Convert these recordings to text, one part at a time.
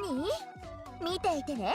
何？見ていてね。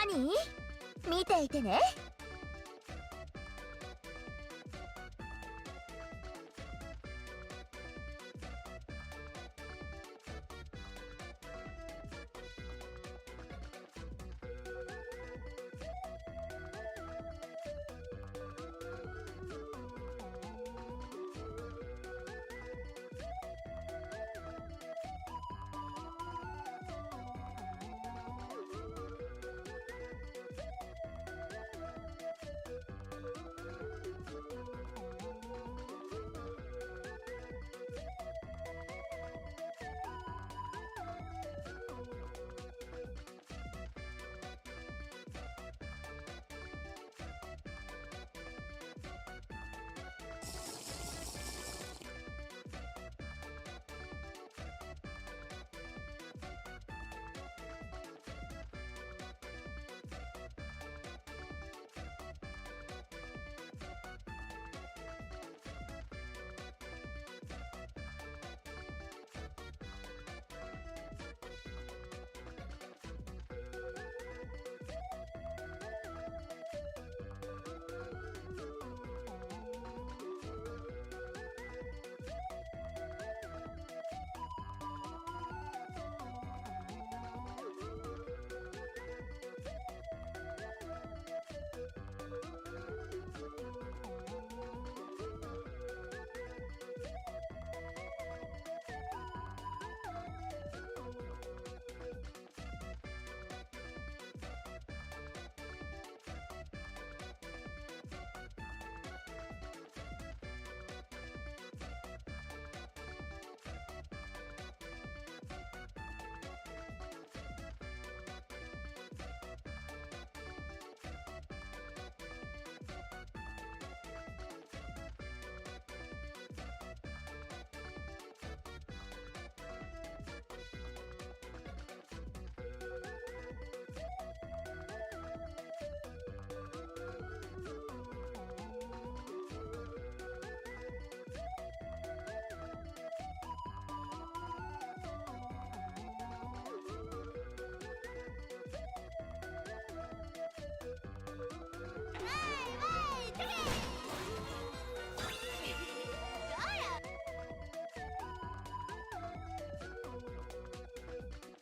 何？見ていてね。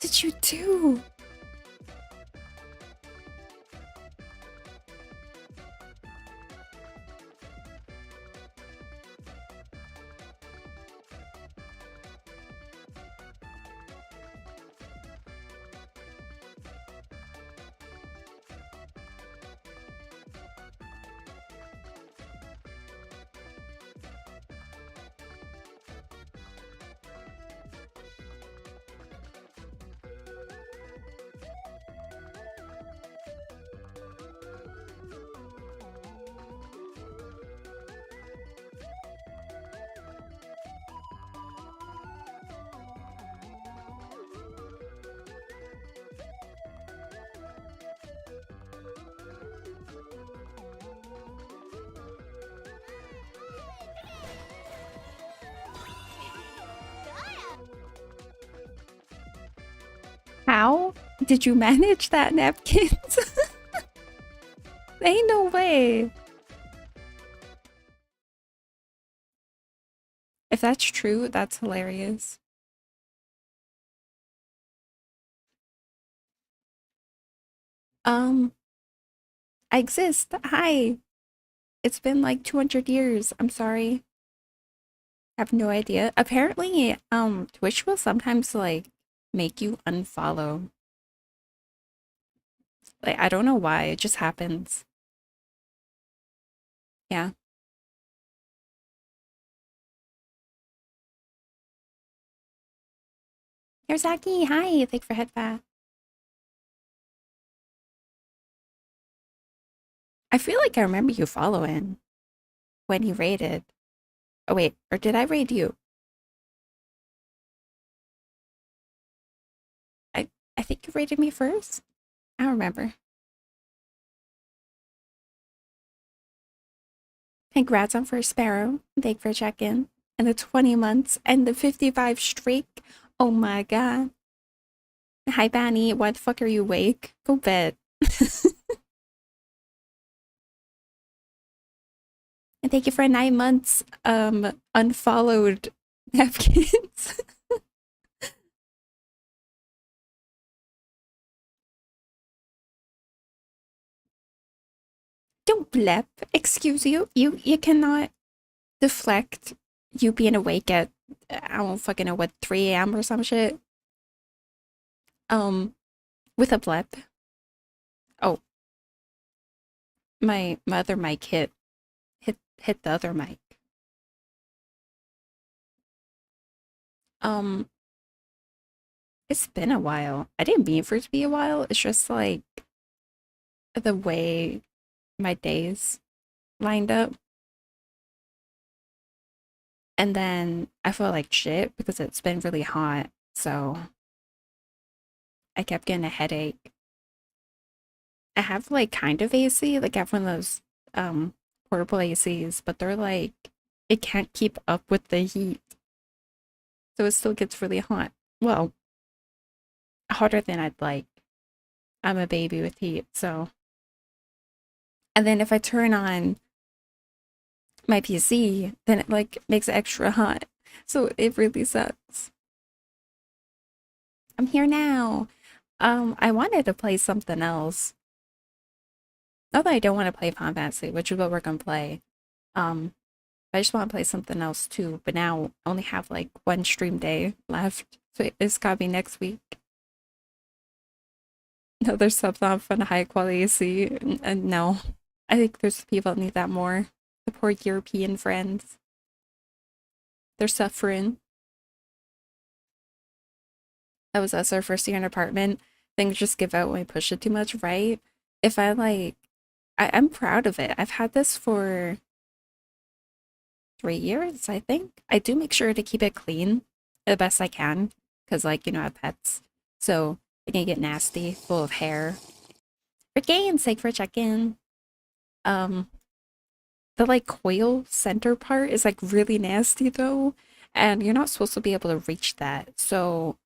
Did you do? How did you manage that, napkins? Ain't no way. If that's true, that's hilarious. I exist. Hi. It's been like 200 years. I'm sorry. I have no idea. Apparently, Twitch will sometimes like make you unfollow. Like, I don't know why. It just happens. Yeah. Here's Zaki. Hi. Thanks for head back. I feel like I remember you following when you raided. Oh wait, or did I raid you? I think you raided me first. I don't remember. Congrats on first sparrow. Thank for check-in. And the 20 months and the 55 streak. Oh my god. Hi Banny, why the fuck are you awake? Go bed. And thank you for 9 months unfollowed napkins. Don't blep. Excuse you. You cannot deflect you being awake at I don't fucking know what 3 a.m. or some shit. With a blep. Oh, my other mic hit the other mic. Um, it's been a while. I didn't mean for it to be a while. It's just like the way my days lined up. And then I felt like shit because it's been really hot. So I kept getting a headache. I have like kind of AC, like I have one of those portable ACs, but they're like it can't keep up with the heat. So it still gets really hot. Well, hotter than I'd like. I'm a baby with heat, so. And then if I turn on my PC, then it like makes it extra hot. So it really sucks. I'm here now. I wanted to play something else. Not that I don't want to play Final Fantasy, which is what we're gonna play. I just want to play something else too. But now I only have like one stream day left, so it's gotta be next week. No, there's stuff not fun high quality AC, and no, I think there's people that need that more. The poor European friends, they're suffering. That was us our first year in apartment. Things just give out when we push it too much, right? If I like, I'm proud of it. I've had this for 3 years, I think. I do make sure to keep it clean the best I can because, like, I have pets, so it can get nasty, full of hair. For games, sake for check-in. Um, the like coil center part is like really nasty though, and you're not supposed to be able to reach that. So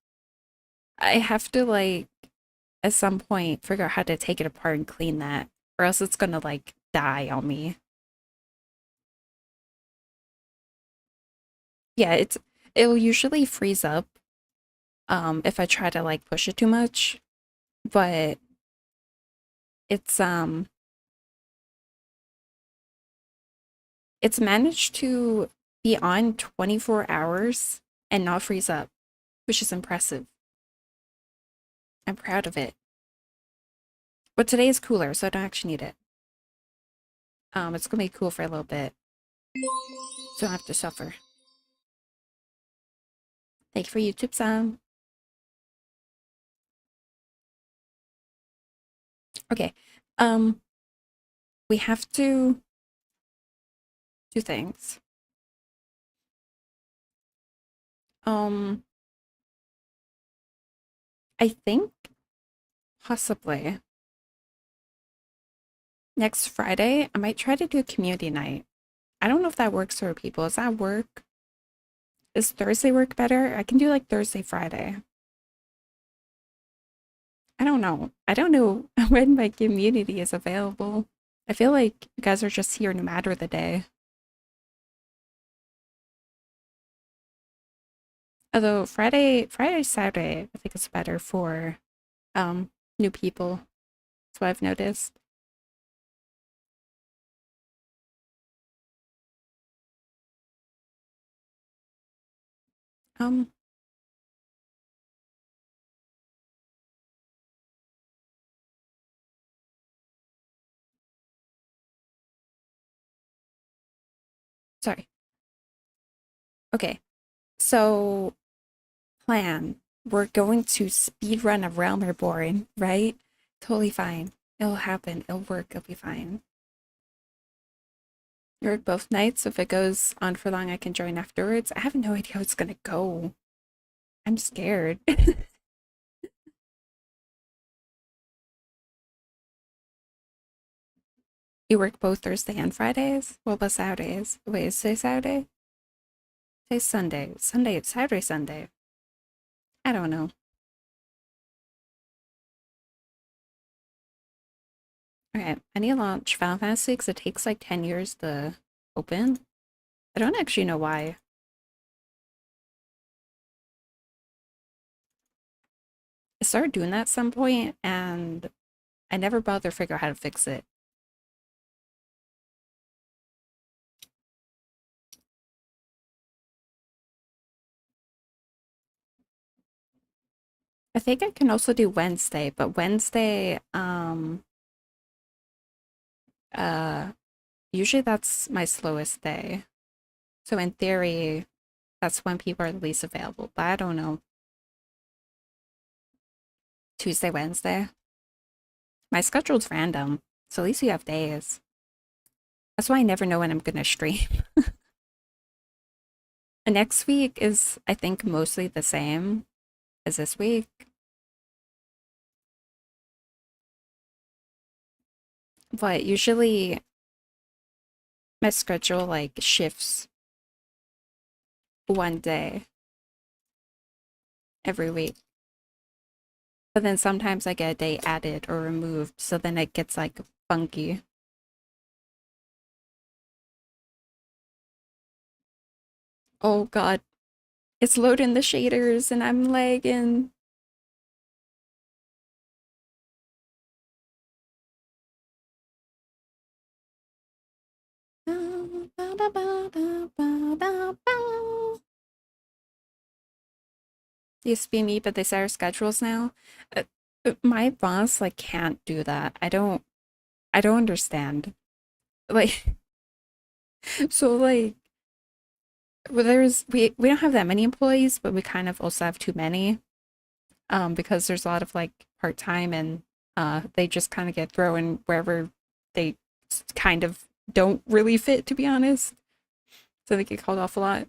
I have to like at some point figure out how to take it apart and clean that, or else it's gonna like die on me. Yeah, it'll usually freeze up if I try to like push it too much, but it's it's managed to be on 24 hours and not freeze up, which is impressive. I'm proud of it. But today is cooler, so I don't actually need it. It's gonna be cool for a little bit. So I don't have to suffer. Thank you for YouTube, Sam. Okay. Um, we have to do things. Um, I think possibly next Friday, I might try to do a community night. I don't know if that works for people. Does that work? Does Thursday work better? I can do like Thursday, Friday. I don't know. I don't know when my community is available. I feel like you guys are just here no matter the day. Although Friday, Saturday, I think it's better for new people. That's what I've noticed. Um, sorry. Okay. So plan. We're going to speed run a Realm Reborn, right? Totally fine. It'll happen. It'll work. It'll be fine. You work both nights. If it goes on for long, I can join afterwards. I have no idea how it's gonna go. I'm scared. You work both Thursday and Fridays? What about Saturdays? Wait, is today Saturday? Today's Sunday. Sunday, it's Saturday, Sunday. I don't know. Okay, I need to launch Final Fantasy because it takes like 10 years to open. I don't actually know why. I started doing that at some point and I never bothered to figure out how to fix it. I think I can also do Wednesday, but Wednesday, usually that's my slowest day. So in theory, that's when people are the least available, but I don't know. Tuesday, Wednesday. My schedule's random, so at least you have days. That's why I never know when I'm gonna stream. And next week is, I think, mostly the same as this week. But usually my schedule like shifts one day every week. But then sometimes I get a day added or removed, so then it gets like funky. Oh god, it's loading the shaders and I'm lagging. Used to be me, but they set our schedules now. My boss like can't do that. I don't understand. Like so like well we don't have that many employees, but we kind of also have too many. Because there's a lot of like part-time and they just kind of get thrown wherever they kind of don't really fit, to be honest. So they get called off a lot.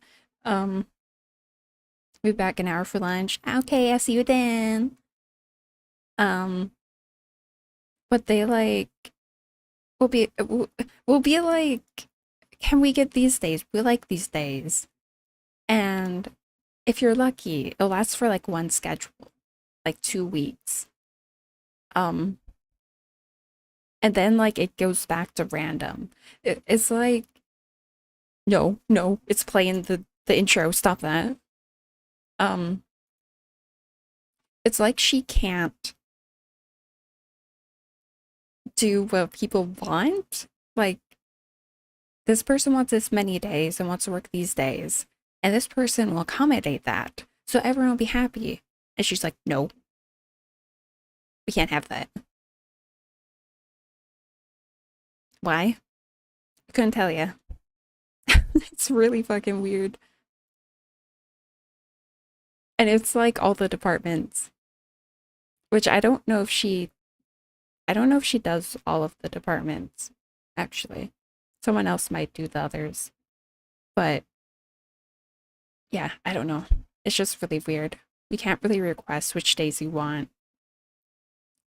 We'll be back an hour for lunch. Okay, I'll see you then. Um, but they like we'll be like, can we get these days? We like these days. And if you're lucky, it'll last for like one schedule, like 2 weeks. Um, and then like it goes back to random. It's like, no, it's playing the intro. Stop that. Um, it's like she can't do what people want. Like this person wants this many days and wants to work these days, and this person will accommodate that, so everyone will be happy. And she's like, no, we can't have that. Why? I couldn't tell you. It's really fucking weird. And it's like all the departments, which I don't know if she does all of the departments, actually. Someone else might do the others. But yeah, I don't know. It's just really weird. We can't really request which days you want.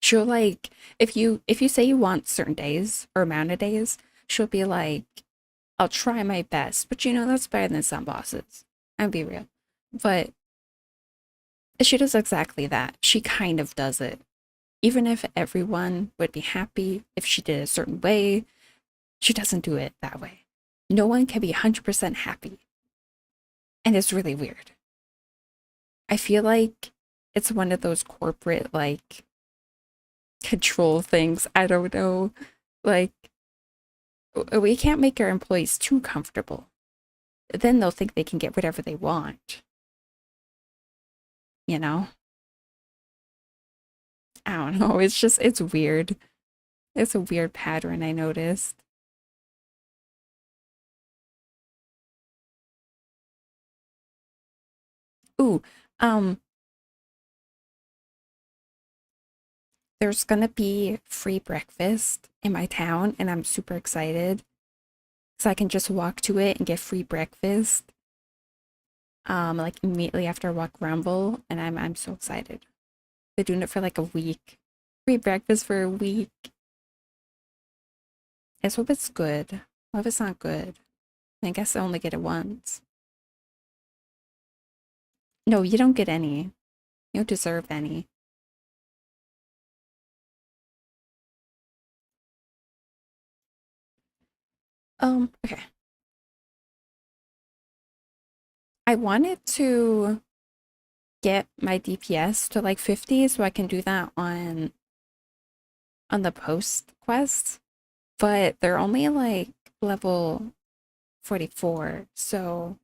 She'll like if you say you want certain days or amount of days, she'll be like, I'll try my best. But you know, that's better than some bosses. I'll be real. But she does exactly that. She kind of does it. Even if everyone would be happy if she did a certain way, she doesn't do it that way. No one can be 100% happy. And it's really weird. I feel like it's one of those corporate, like, control things. I don't know. Like, we can't make our employees too comfortable. Then they'll think they can get whatever they want. You know? I don't know. It's weird. It's a weird pattern I noticed. Ooh, um, there's gonna be free breakfast in my town, and I'm super excited. So I can just walk to it and get free breakfast. Like immediately after I walk Rumble, and I'm so excited. They're doing it for like a week. Free breakfast for a week. Let's hope it's good. What if it's not good? I guess I only get it once. No, you don't get any. You don't deserve any. Okay. I wanted to get my DPS to like 50 so I can do that on the post quest, but they're only like level 44, so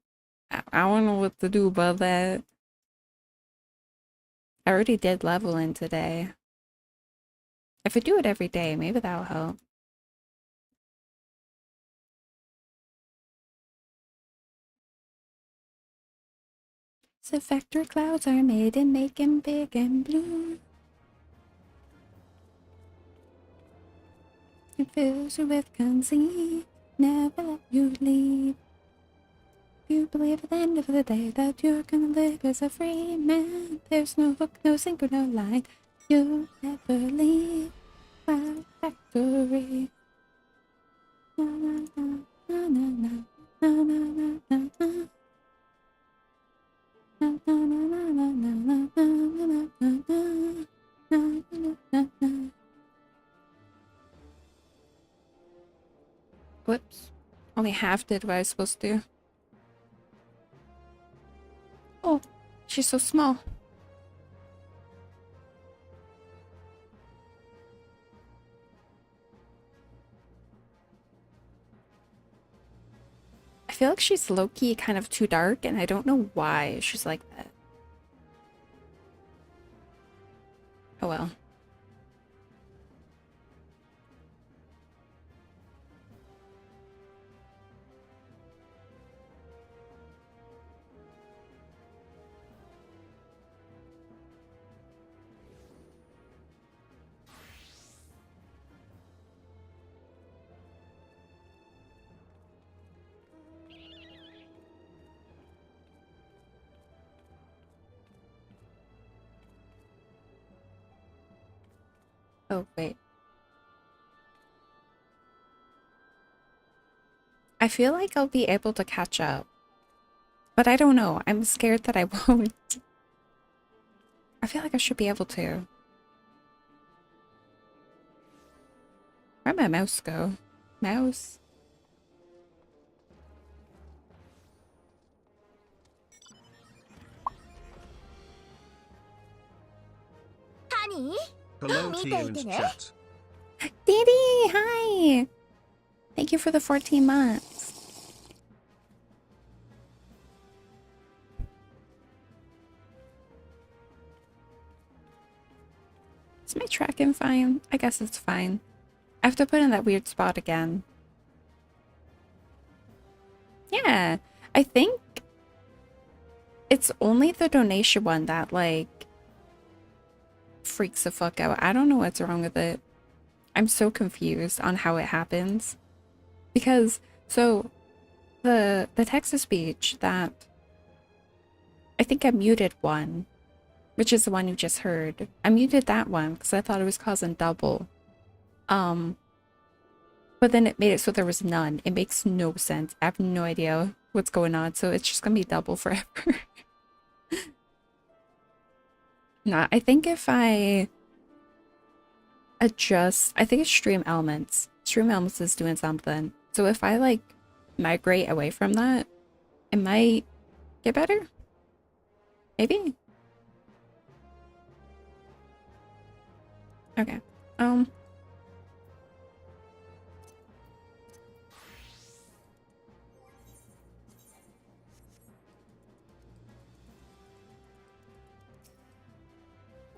I don't know what to do about that. I already did level in today. If I do it every day, maybe that'll help. So factory clouds are made and making big and blue. It fills you with conceit, never let you leave. You believe at the end of the day that you're gonna live as a free man. There's no hook, no sinker, no line. You'll never leave my factory. Na, na, na, na, na, na, na, na, na, na. Whoops. Only half did what I was supposed to do. Oh, she's so small. I feel like she's low-key kind of too dark, and I don't know why she's like that. Oh well. Oh, wait. I feel like I'll be able to catch up. But I don't know. I'm scared that I won't. I feel like I should be able to. Where'd my mouse go? Mouse? Honey, Hello to you in chat. Daddy, hi! Thank you for the 14 months. Is my tracking fine? I guess it's fine. I have to put in that weird spot again. Yeah, I think it's only the donation one that, like, freaks the fuck out. I don't know what's wrong with it. I'm so confused on how it happens. Because, so, the text-to-speech that I think I muted one, which is the one you just heard. I muted that one because I thought it was causing double. But then it made it so there was none. It makes no sense. I have no idea what's going on, so it's just gonna be double forever. Nah, I think if I adjust. I think it's Stream Elements. Stream Elements is doing something. So if I like migrate away from that, it might get better. Maybe. Okay. I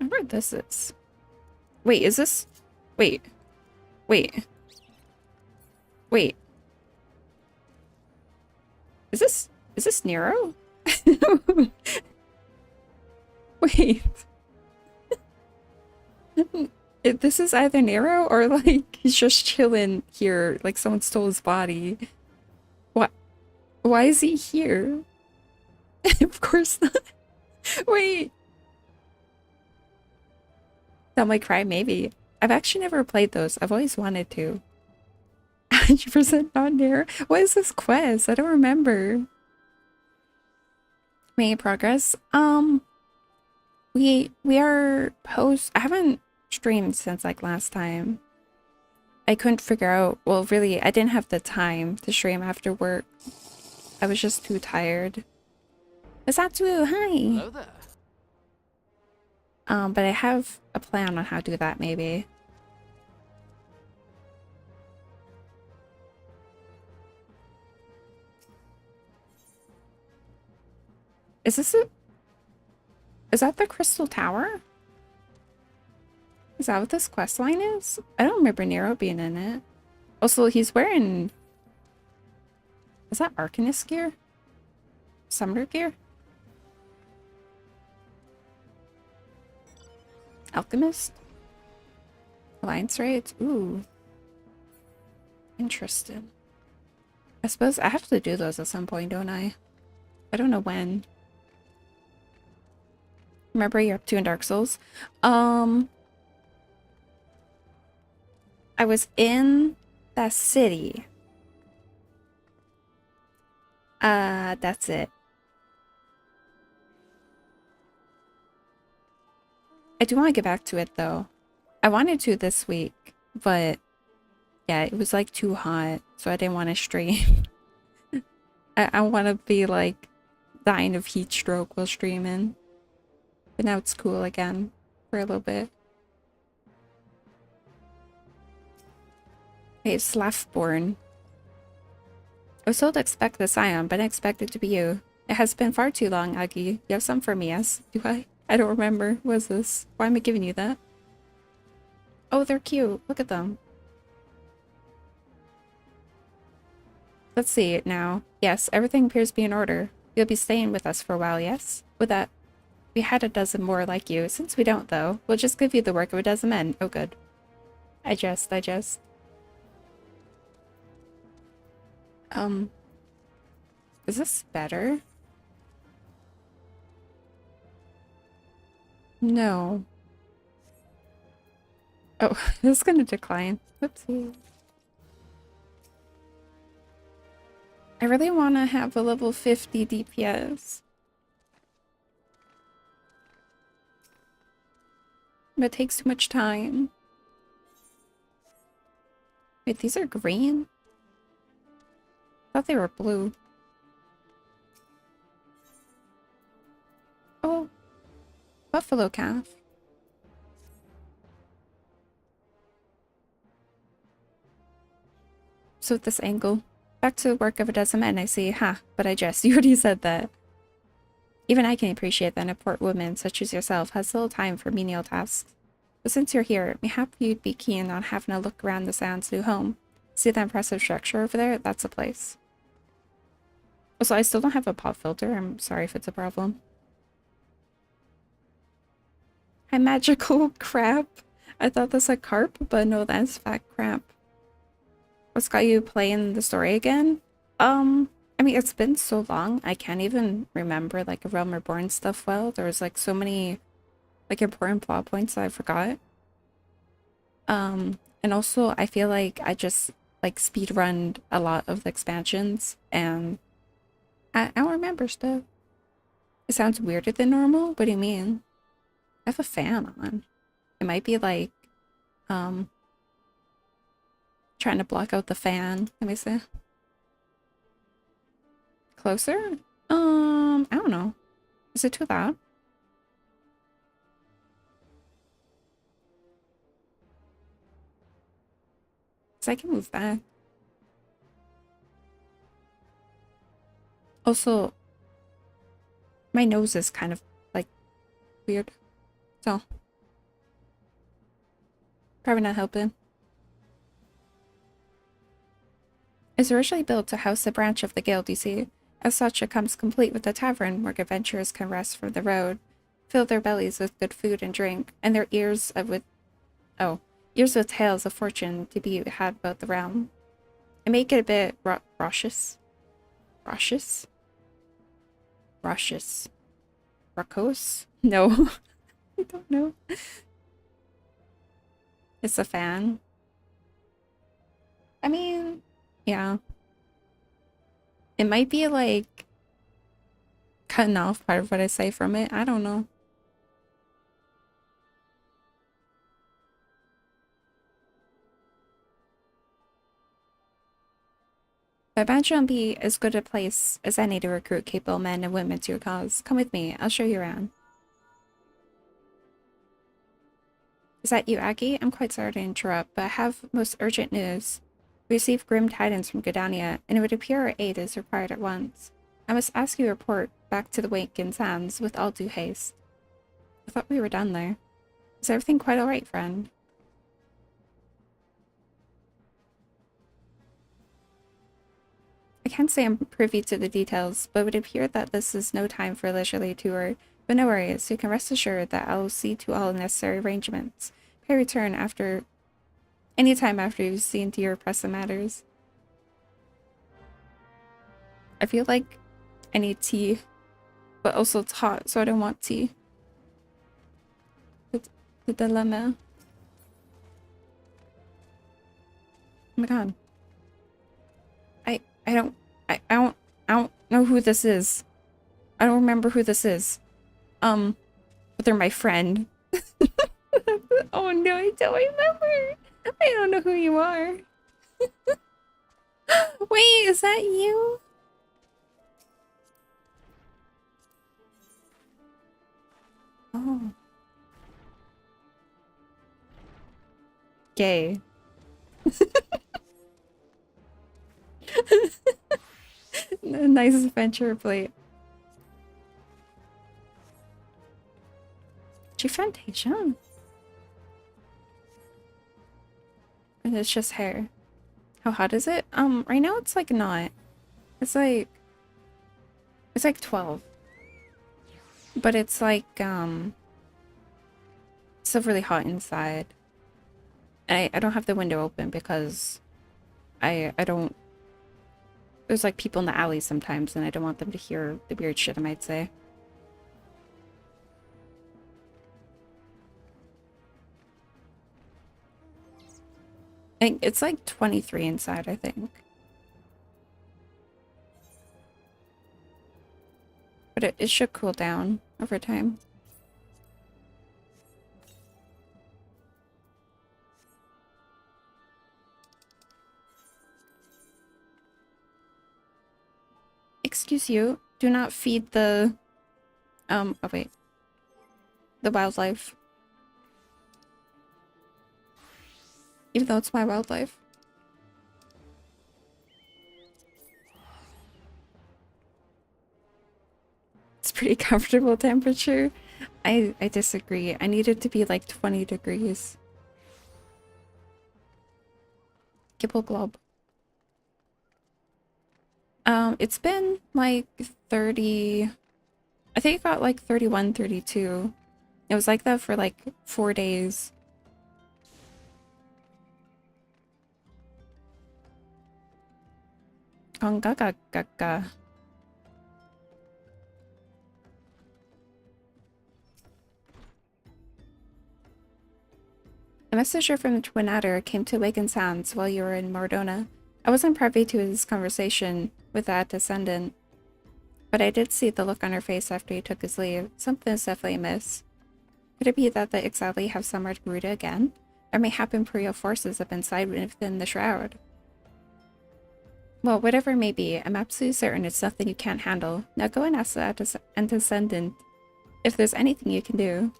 wonder what this is. Wait, is this? Wait. Wait. Wait. Is this Nero? Wait. This is either Nero or like he's just chilling here, like someone stole his body. What? Why is he here? Of course not. Wait. That might cry, maybe. I've actually never played those. I've always wanted to. 100% not Nero. What is this quest? I don't remember. Making progress. We are post. I haven't streamed since like last time. I couldn't figure out. Well, really, I didn't have the time to stream after work. I was just too tired. Asatsu, hi. Hello there. But I have a plan on how to do that. Maybe. Is this a? Is that the Crystal Tower? Is that what this quest line is? I don't remember Nero being in it. Also, he's wearing... Is that Arcanist gear? Summoner gear? Alchemist? Alliance raids? Ooh. Interesting. I suppose I have to do those at some point, don't I? I don't know when. Remember you're up to in Dark Souls? I was in that city. That's it. I do want to get back to it though. I wanted to this week, but yeah, it was like too hot, so I didn't want to stream. I want to be like dying of heat stroke while streaming. But now it's cool again for a little bit. Hey, it's Slaffborn. I was told to expect the Scion, but I didn't expect it to be you. It has been far too long, Aggie. You have some for me, yes? Do I? I don't remember. What is this? Why am I giving you that? Oh, they're cute. Look at them. Let's see it now. Yes, everything appears to be in order. You'll be staying with us for a while, yes? With that, we had a dozen more like you. Since we don't, though, we'll just give you the work of a dozen men. Oh, good. I just. Is this better? No. Oh, this is gonna decline. Whoopsie. I really want to have a level 50 DPS. But it takes too much time. Wait, these are green? I thought they were blue. Oh. Buffalo calf. So with this angle. Back to the work of a dozen men, I see. Ha, but I jest. You already said that. Even I can appreciate that an important woman such as yourself has little time for menial tasks. But since you're here, mayhap you'd be keen on having a look around the Scien's new home. See that impressive structure over there? That's the place. Also, I still don't have a pop filter. I'm sorry if it's a problem. Hi, magical crap. I thought that's a carp, but no, that's fat crap. What's got you playing the story again? I mean, it's been so long, I can't even remember, like, Realm Reborn stuff well. There was, like, so many, like, important plot points that I forgot. And also, I feel like I just, like, speedrunned a lot of the expansions, and I don't remember stuff. It sounds weirder than normal? What do you mean? I have a fan on. It might be, like, Trying to block out the fan. Let me see. Closer? I don't know. Is it too loud? So I can move back. Also, my nose is kind of like weird. So probably not helping. It's originally built to house a branch of the guild, you see. As such, it comes complete with a tavern where adventurers can rest from the road, fill their bellies with good food and drink, and their ears with tales of fortune to be had about the realm. It may get a bit raucous. Raucous? No. I don't know. It's a fan. I mean, yeah. It might be like cutting off part of what I say from it. I don't know. But Banshee be as good a place as any to recruit capable men and women to your cause. Come with me, I'll show you around. Is that you, Aggie? I'm quite sorry to interrupt, but I have most urgent news. We received grim tidings from Godania, and it would appear our aid is required at once. I must ask you to report back to the Awoken sands with all due haste. I thought we were done there. Is everything quite alright, friend? I can't say I'm privy to the details, but it would appear that this is no time for a leisurely tour. But no worries, you can rest assured that I will see to all necessary arrangements. Pay return anytime after you've seen to your pressing matters. I feel like I need tea, but also it's hot, so I don't want tea. The dilemma. Oh my god. I don't know who this is. I don't remember who this is. But they're my friend. Oh no, I don't remember. I don't know who you are. Wait, is that you? Oh. Gay. Nice adventure plate. Fantasia? And it's just hair. How hot is it? Right now it's like not. It's like 12. But it's like still really hot inside. I don't have the window open because I don't, there's like people in the alley sometimes and I don't want them to hear the weird shit I might say. It's like 23 inside, I think. But it should cool down over time. Excuse you, do not feed the oh wait. The wildlife. Even though it's my wildlife. It's pretty comfortable temperature. I disagree. I need it to be like 20 degrees. Gibble glob. It's been like 30. I think it got like 31, 32. It was like that for like 4 days. Gaga. A messenger from the Twin Adder came to Awoken Sands while you were in Mordona. I wasn't privy to his conversation with that descendant, but I did see the look on her face after he took his leave. Something is definitely amiss. Could it be that the Exile have summoned Garuda again? There may have Imperial forces up inside within the shroud. Well, whatever it may be, I'm absolutely certain it's nothing you can't handle. Now go and ask the Antecedent if there's anything you can do.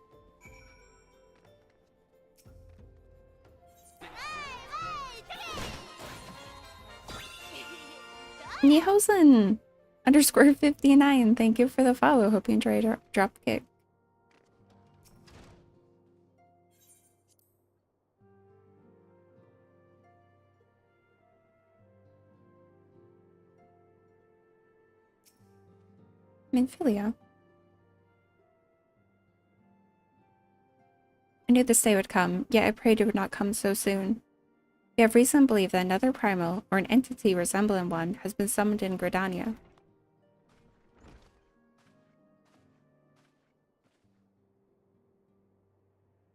Niehosen underscore 59, thank you for the follow. Hope you enjoyed our drop kick. Minfilia. I knew this day would come, yet I prayed it would not come so soon. We have reason to believe that another primal, or an entity resembling one, has been summoned in Gridania.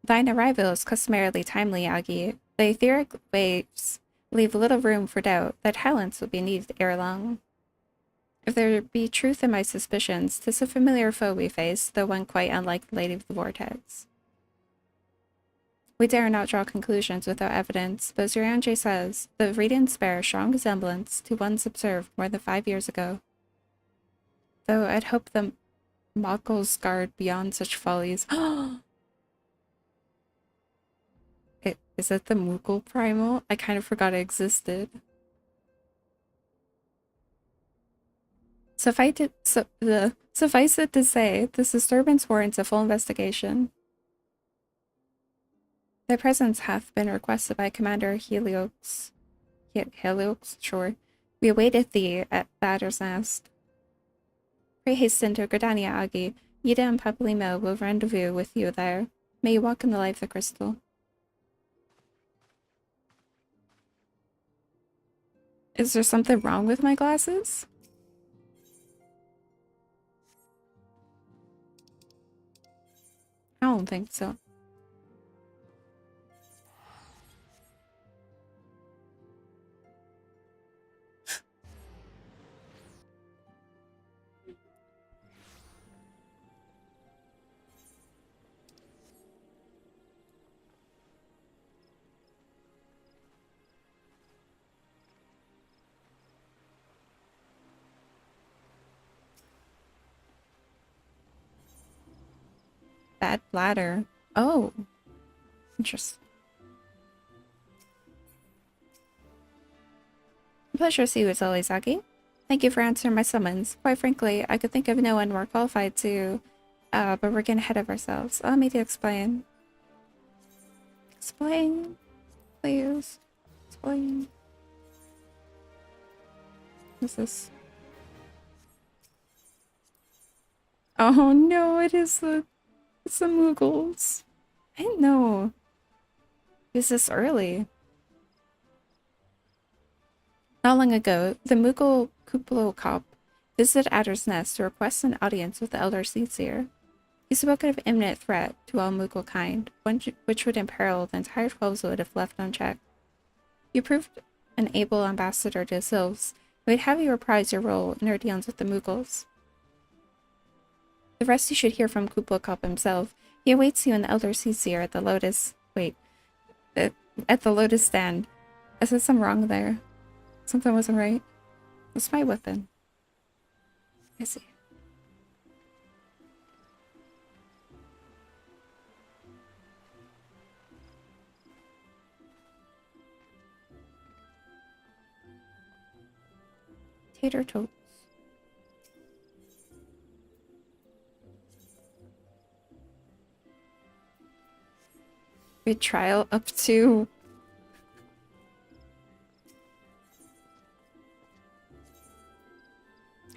Thine arrival is customarily timely, Agi. The etheric waves leave little room for doubt that Helens will be needed ere long. If there be truth in my suspicions, 'tis a familiar foe we face, though one quite unlike the Lady of the Vortex. We dare not draw conclusions without evidence, but as Urianger says, the Radiants bear a strong resemblance to ones observed more than 5 years ago. Though I'd hope the Moggles guard beyond such follies. Is it the Moogle Primal? I kind of forgot it existed. Suffice it to say, this disturbance warrants a full investigation. Thy presence hath been requested by Commander Heliox. Heliox, sure. We awaited thee at the Adder's Nest. Pray hasten to Gridania, Agi. Yida and Papalimo will rendezvous with you there. May you walk in the light of the crystal. Is there something wrong with my glasses? I don't think so. Bad bladder. Oh. Interesting. Pleasure to see you as always, Aki. Thank you for answering my summons. Quite frankly, I could think of no one more qualified to, but we're getting ahead of ourselves. Allow me to explain. Explain, please. Explain. What's this? Oh no, it's the Moogles. I didn't know. Is this early? Not long ago, the Moogle Kuplokop visited Adder's Nest to request an audience with the Elder Seedseer. He spoke of imminent threat to all Moogle kind, one which would imperil the entire 12-wood if left unchecked. You proved an able ambassador to the Sylphs, and we'd have you reprise your role in our dealings with the Moogles. The rest you should hear from Kuplokop himself. He awaits you in the Elder Seedseer at the Lotus... Wait. At the Lotus Stand. I said something wrong there. Something wasn't right. What's my weapon? I see. Tater tots. Retrial up to...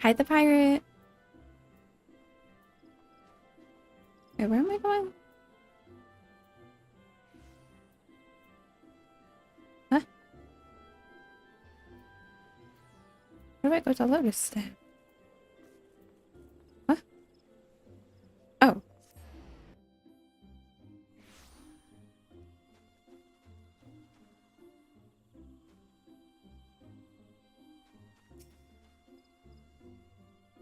Hide the pirate. Wait, where am I going? Huh? Where do I go to Lotus Stand? What? Oh.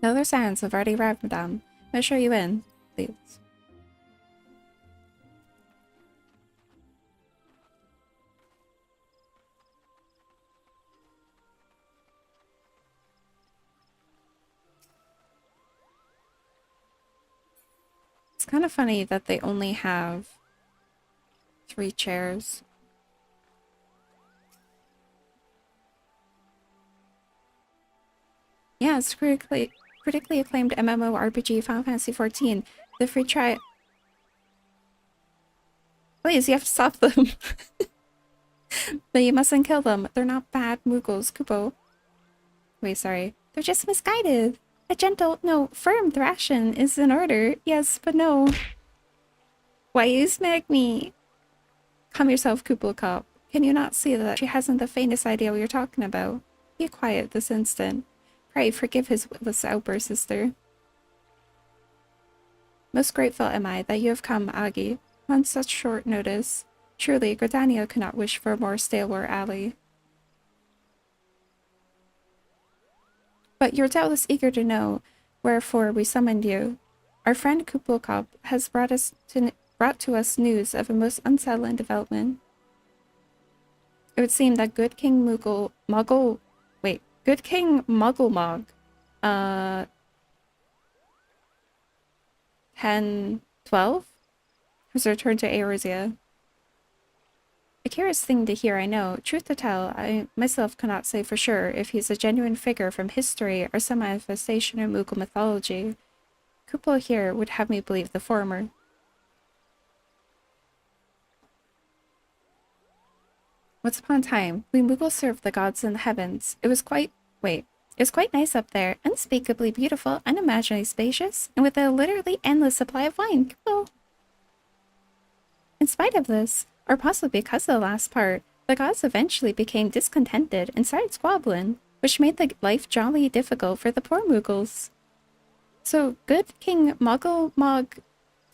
No other signs have already arrived, madame. May I show you in, please? It's kind of funny that they only have 3 chairs. Yeah, it's critically acclaimed MMORPG Final Fantasy XIV. The free trial. Please, you have to stop them. But you mustn't kill them. They're not bad Muggles, Kupo. Wait, sorry. They're just misguided. A gentle, no, firm thrashing is in order. Yes, but no. Why you smack me? Calm yourself, Kupo Cop. Can you not see that she hasn't the faintest idea what you're talking about? Be quiet this instant. Pray forgive his witless outburst, sister. Most grateful am I that you have come, Agi, on such short notice. Truly, Gridania could not wish for a more stalwart ally. But you're doubtless eager to know wherefore we summoned you. Our friend Kupokop has brought to us news of a most unsettling development. It would seem that good King Good King Mugglemog, 1012, has returned to Eorzea. A curious thing to hear, I know. Truth to tell, I myself cannot say for sure if he's a genuine figure from history or some manifestation of Moogle mythology. Kupo here would have me believe the former. Once upon a time, we Moogles served the gods in the heavens. It was quite nice up there, unspeakably beautiful, unimaginably spacious, and with a literally endless supply of wine. Kupo. In spite of this, or possibly because of the last part, the gods eventually became discontented and started squabbling, which made the life jolly difficult for the poor Moogles. So good King Mog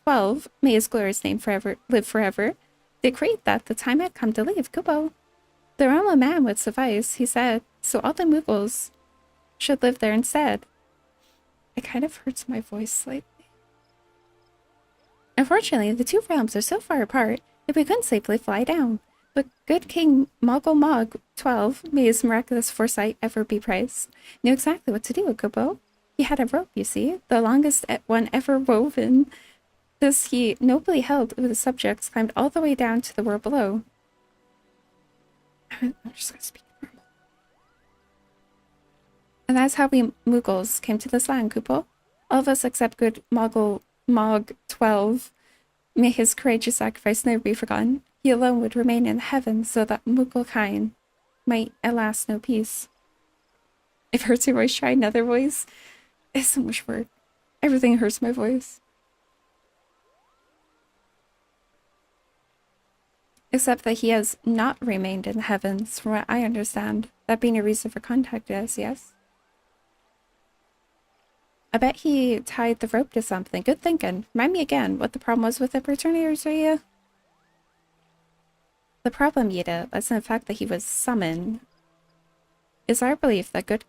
12, may his glorious name live forever, decreed that the time had come to leave Kupo. The realm of man would suffice, he said, so all the Moogles should live there instead. It kind of hurts my voice slightly. Unfortunately, the two realms are so far apart that we couldn't safely fly down. But good King Mog 12, may his miraculous foresight ever be praised, knew exactly what to do with Kupo. He had a rope, you see, the longest one ever woven. This he nobly held with the subjects climbed all the way down to the world below. I'm just gonna speak normal. And that's how we Moogles came to this land, Kupo. All of us except good Mog 12. May his courageous sacrifice never be forgotten. He alone would remain in heaven so that Moogle kind might at last know peace. If it hurts your voice, try another voice. It's so much work. Everything hurts my voice. Except that he has not remained in the heavens, from what I understand. That being a reason for contacting us, yes? I bet he tied the rope to something. Good thinking. Remind me again what the problem was with the Preternators, Rhea? The problem, Yida, lies in the fact that he was summoned. It's our belief that good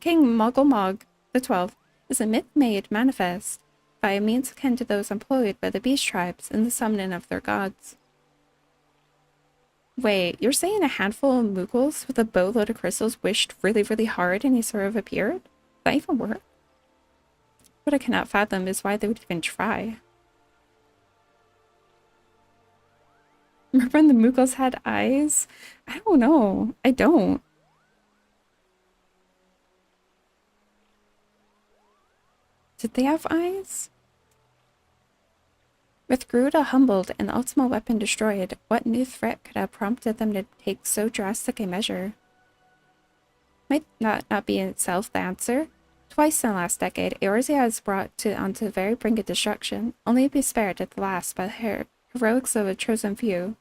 King Mog the 12th is a myth made manifest by a means akin to those employed by the beast tribes in the summoning of their gods. Wait, you're saying a handful of Moogles with a boatload of crystals wished really, really hard and he sort of appeared? Does that even work? What I cannot fathom is why they would even try. Remember when the Moogles had eyes? I don't know. I don't. Did they have eyes? With Garuda humbled and the ultimate weapon destroyed, what new threat could have prompted them to take so drastic a measure? Might not be in itself the answer. Twice in the last decade, Eorzea has brought onto the very brink of destruction, only to be spared at the last by the heroics of a chosen few.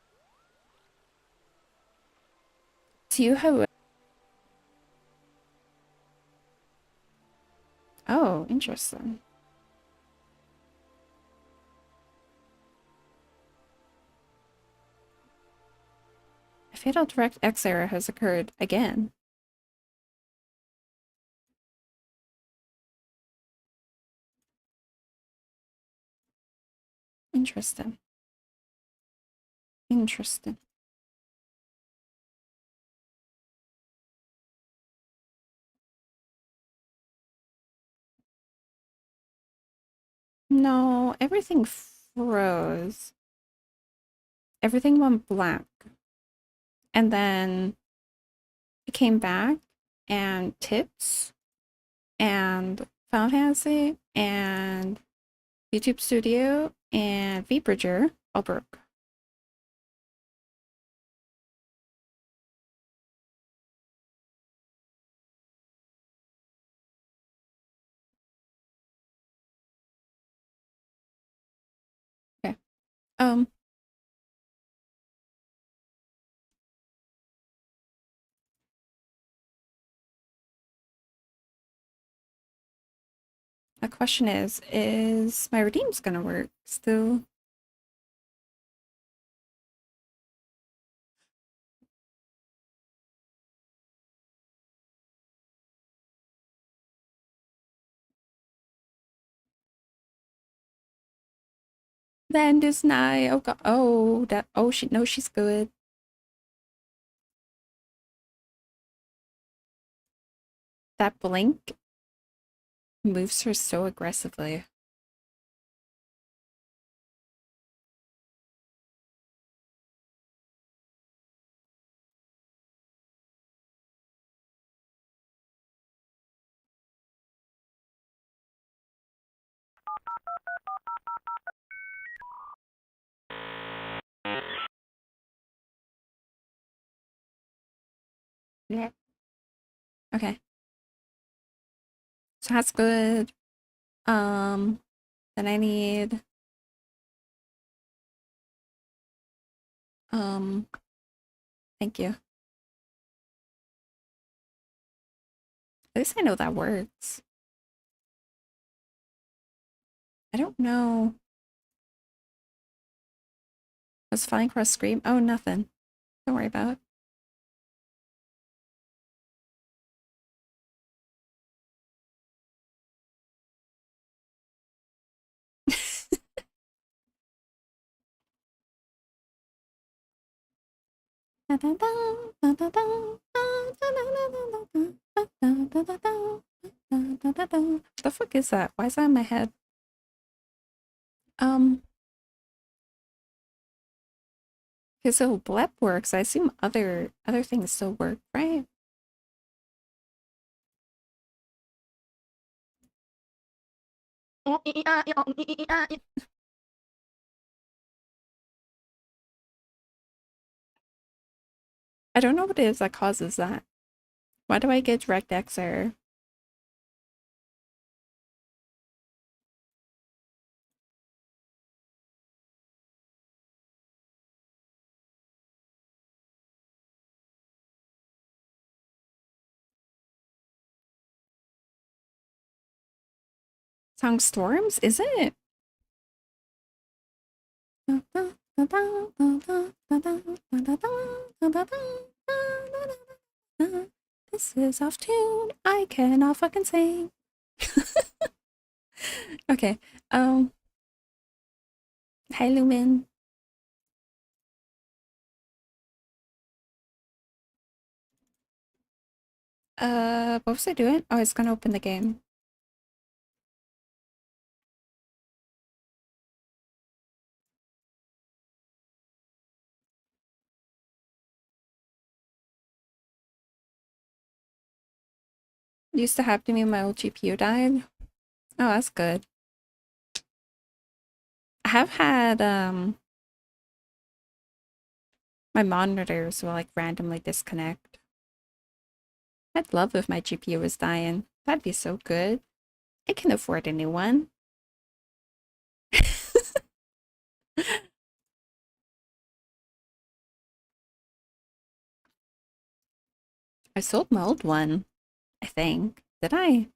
To you, however... Oh, interesting. A fatal DirectX error has occurred again. Interesting. Interesting. No, everything froze. Everything went black. And then it came back, and tips and Final Fantasy and YouTube Studio and VBridger all broke. Okay. The question is my redeem's gonna work still? Then this night, oh god, oh that, oh she knows she's good. That blink moves her so aggressively. Yeah. Okay. So that's good. Then I need thank you. At least I know that works. I don't know. I was flying across screen. Oh, nothing. Don't worry about it. The fuck is that? Why is that in my head? Okay, so blep works. I assume other things still work, right? I don't know what it is that causes that. Why do I get DirectX error? Song Storms? Is it? This is off tune. I cannot fucking sing. Okay. Hi Lumen. What was I doing? Oh, I was gonna open the game. Used to happen to me when my old GPU died. Oh, that's good. I have had my monitors will like randomly disconnect. I'd love if my GPU was dying. That'd be so good. I can afford a new one. I sold my old one, I think. Did I? I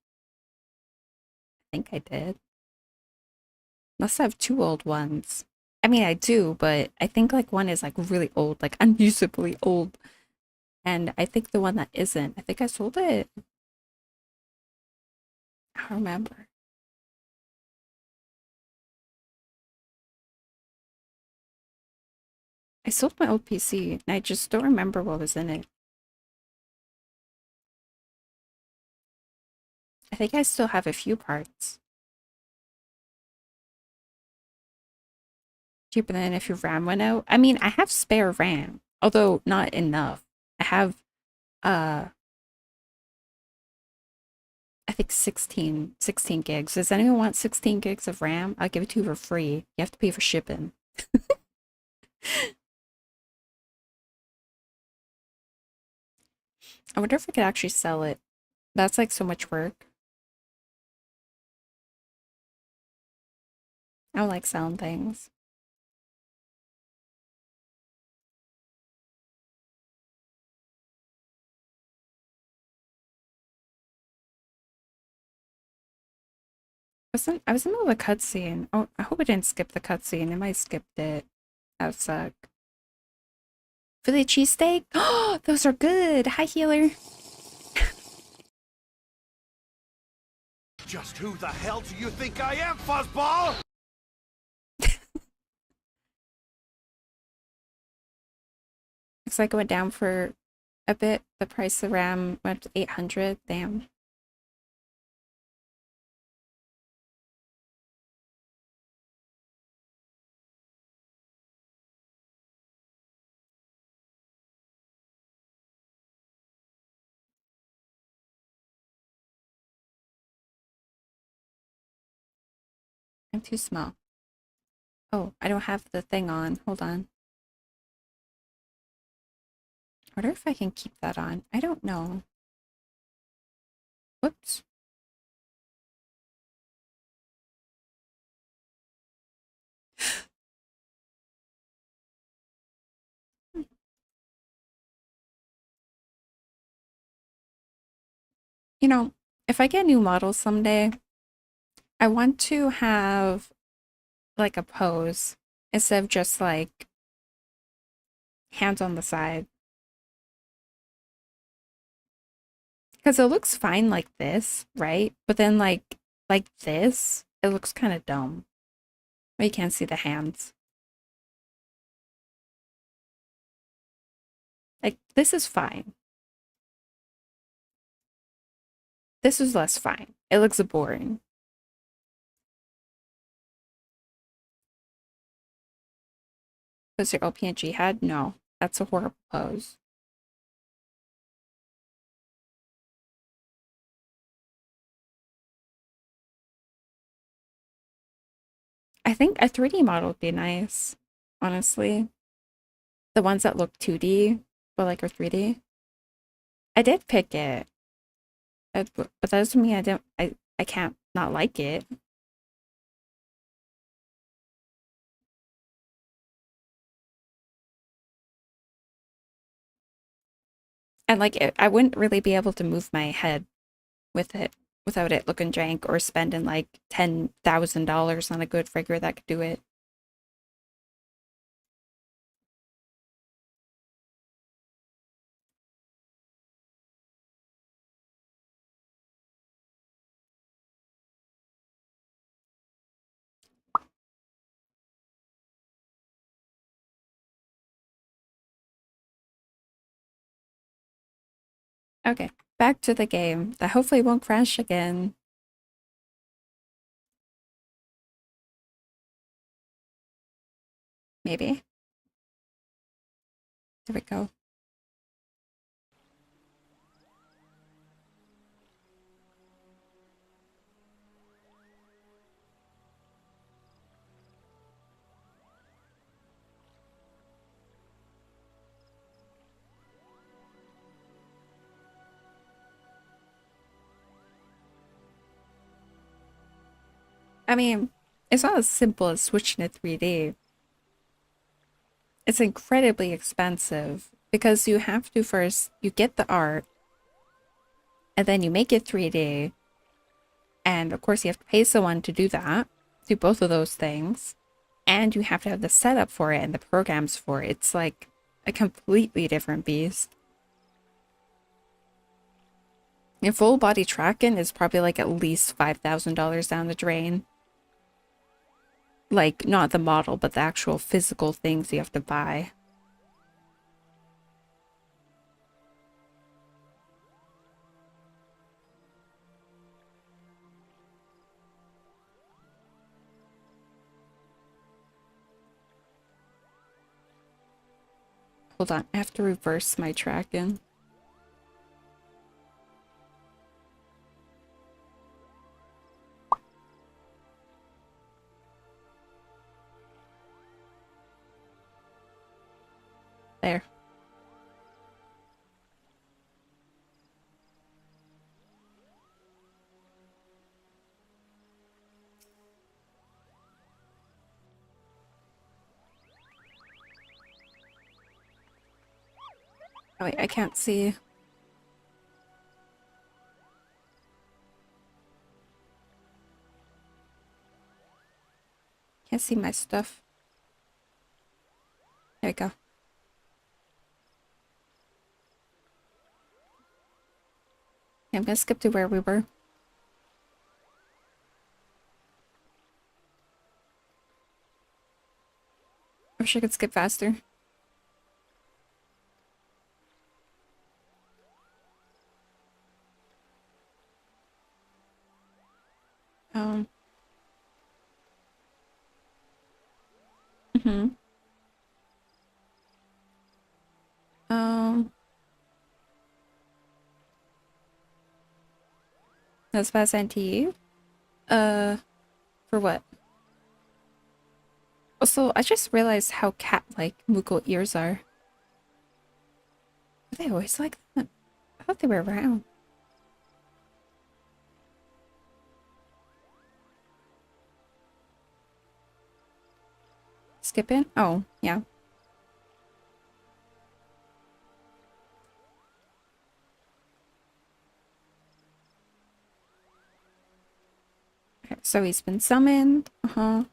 think I did. Must have two old ones. I mean, I do, but I think like one is like really old, like unusably old. And I think the one that isn't, I think I sold it. I don't remember. I sold my old PC, and I just don't remember what was in it. I think I still have a few parts. cheaper than if your RAM went out. I mean, I have spare RAM, although not enough. I have, I think 16 gigs. Does anyone want 16 gigs of RAM? I'll give it to you for free. You have to pay for shipping. I wonder if I could actually sell it. That's like so much work. I don't like selling things. I was in the middle of a cutscene. Oh, I hope I didn't skip the cutscene. I might have skipped it. That would suck. Philly cheesesteak? Oh, those are good. Hi, healer. Just who the hell do you think I am, fuzzball? Looks like it went down for a bit. The price of RAM went to 800. Damn. I'm too small. Oh, I don't have the thing on. Hold on. I wonder if I can keep that on. I don't know. Whoops. You know, if I get new models someday, I want to have like a pose instead of just like hands on the side. Because it looks fine like this, right? But then like this, it looks kind of dumb. But you can't see the hands. Like this is fine. This is less fine. It looks boring. Was your OP and Jihad? No, that's a horrible pose. I think a 3D model would be nice, honestly. The ones that look 2D, but like are 3D. I did pick it, but that doesn't mean I can't not like it. And like I wouldn't really be able to move my head with it without it looking jank or spending like $10,000 on a good figure that could do it. Okay, back to the game that hopefully won't crash again. Maybe. There we go. I mean, it's not as simple as switching to 3D. It's incredibly expensive because you have to first, you get the art, and then you make it 3D. And of course, you have to pay someone to do that, do both of those things. And you have to have the setup for it and the programs for it. It's like a completely different beast. And full body tracking is probably like at least $5,000 down the drain. Like, not the model, but the actual physical things you have to buy. Hold on, I have to reverse my tracking. There. Oh wait, I can't see. Can't see my stuff. There we go. I'm gonna skip to where we were. I wish I could skip faster. Mm-hmm. That's what I sent to you. For what? Also, I just realized how cat-like Moogle ears are. Are they always like that? I thought they were round. Skip in? Oh, yeah. Okay, so he's been summoned. Uh-huh.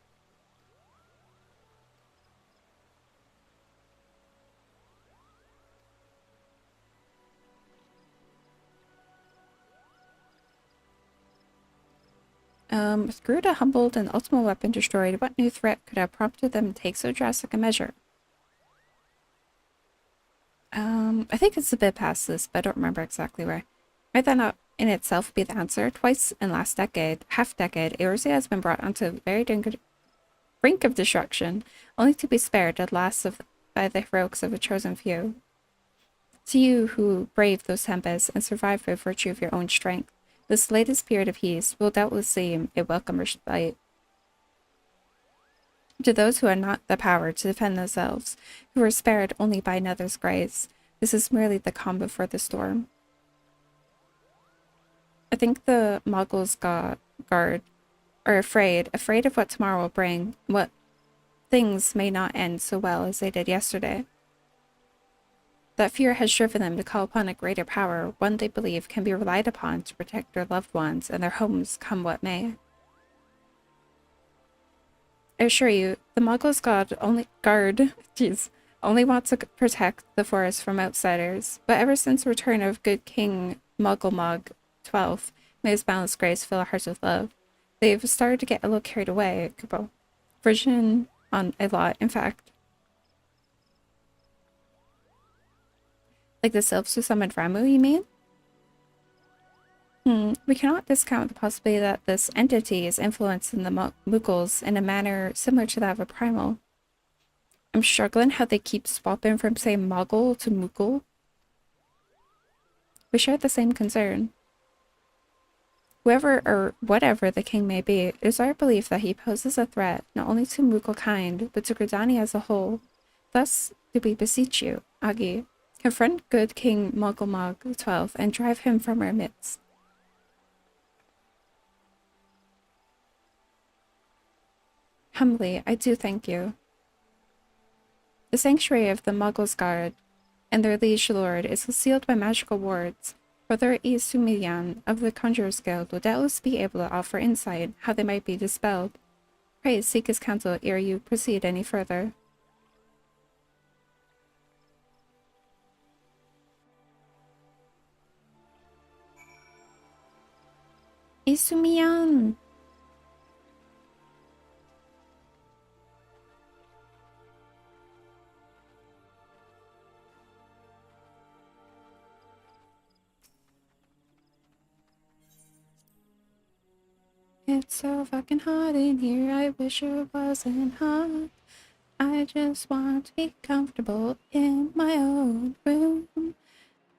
With Garuda humbled and ultimate weapon destroyed, what new threat could have prompted them to take so drastic a measure? I think it's a bit past this, but I don't remember exactly where. Might that not in itself be the answer? Twice in last decade, half-decade, Eorzea has been brought onto the very brink of destruction, only to be spared at last by the heroics of a chosen few. To you who braved those tempests and survived by virtue of your own strength, this latest period of peace will doubtless seem a welcome respite. To those who had not the power to defend themselves, who were spared only by another's grace, this is merely the calm before the storm. I think the Muggles guard are afraid of what tomorrow will bring, what things may not end so well as they did yesterday. That fear has driven them to call upon a greater power, one they believe can be relied upon to protect their loved ones and their homes come what may. I assure you, the Muggles only want to protect the forest from outsiders, but ever since the return of good King Muggle 12th, may his boundless grace fill our hearts with love, they've started to get a little carried away, version on a lot, in fact. Like the sylphs who summoned Ramu, you mean? We cannot discount the possibility that this entity is influencing the Muggles in a manner similar to that of a primal. I'm struggling how they keep swapping from saying Muggle to Moogle. We share the same concern. Whoever or whatever the king may be, it is our belief that he poses a threat not only to Moogle kind, but to Gridania as a whole. Thus, do we beseech you, Agi, confront good King Muggle 12th and drive him from our midst. Humbly, I do thank you. The sanctuary of the Muggles Guard and their liege lord is sealed by magical wards. Brother Isumiyan of the Conjurer's Guild will doubtless be able to offer insight how they might be dispelled. Pray seek his counsel ere you proceed any further. Isumiyan! It's so fucking hot in here, I wish it wasn't hot. I just want to be comfortable in my own room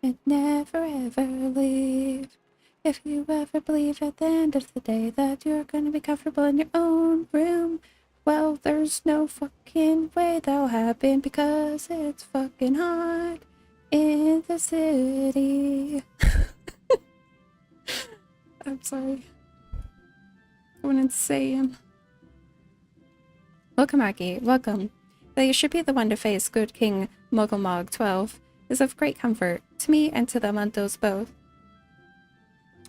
and never ever leave. If you ever believe at the end of the day that you're gonna be comfortable in your own room, well, there's no fucking way that'll happen because it's fucking hard in the city. I'm sorry. I went insane. Welcome, Aggie. Welcome. That you should be the one to face good King Muggle 12 is of great comfort to me and to the Mundos both.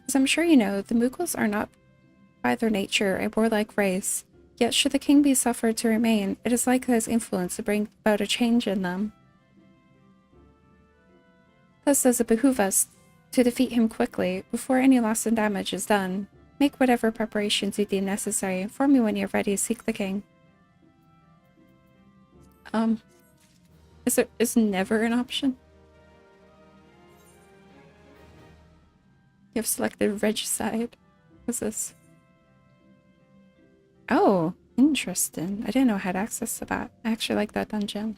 As I'm sure you know, the Muggles are not by their nature a warlike race, yet should the king be suffered to remain, it is likely his influence to bring about a change in them. Thus does it behoove us to defeat him quickly, before any loss and damage is done. Make whatever preparations you deem necessary. Inform me when you're ready to seek the king. Is never an option? You have selected regicide. What's this? Oh, interesting. I didn't know I had access to that. I actually like that dungeon.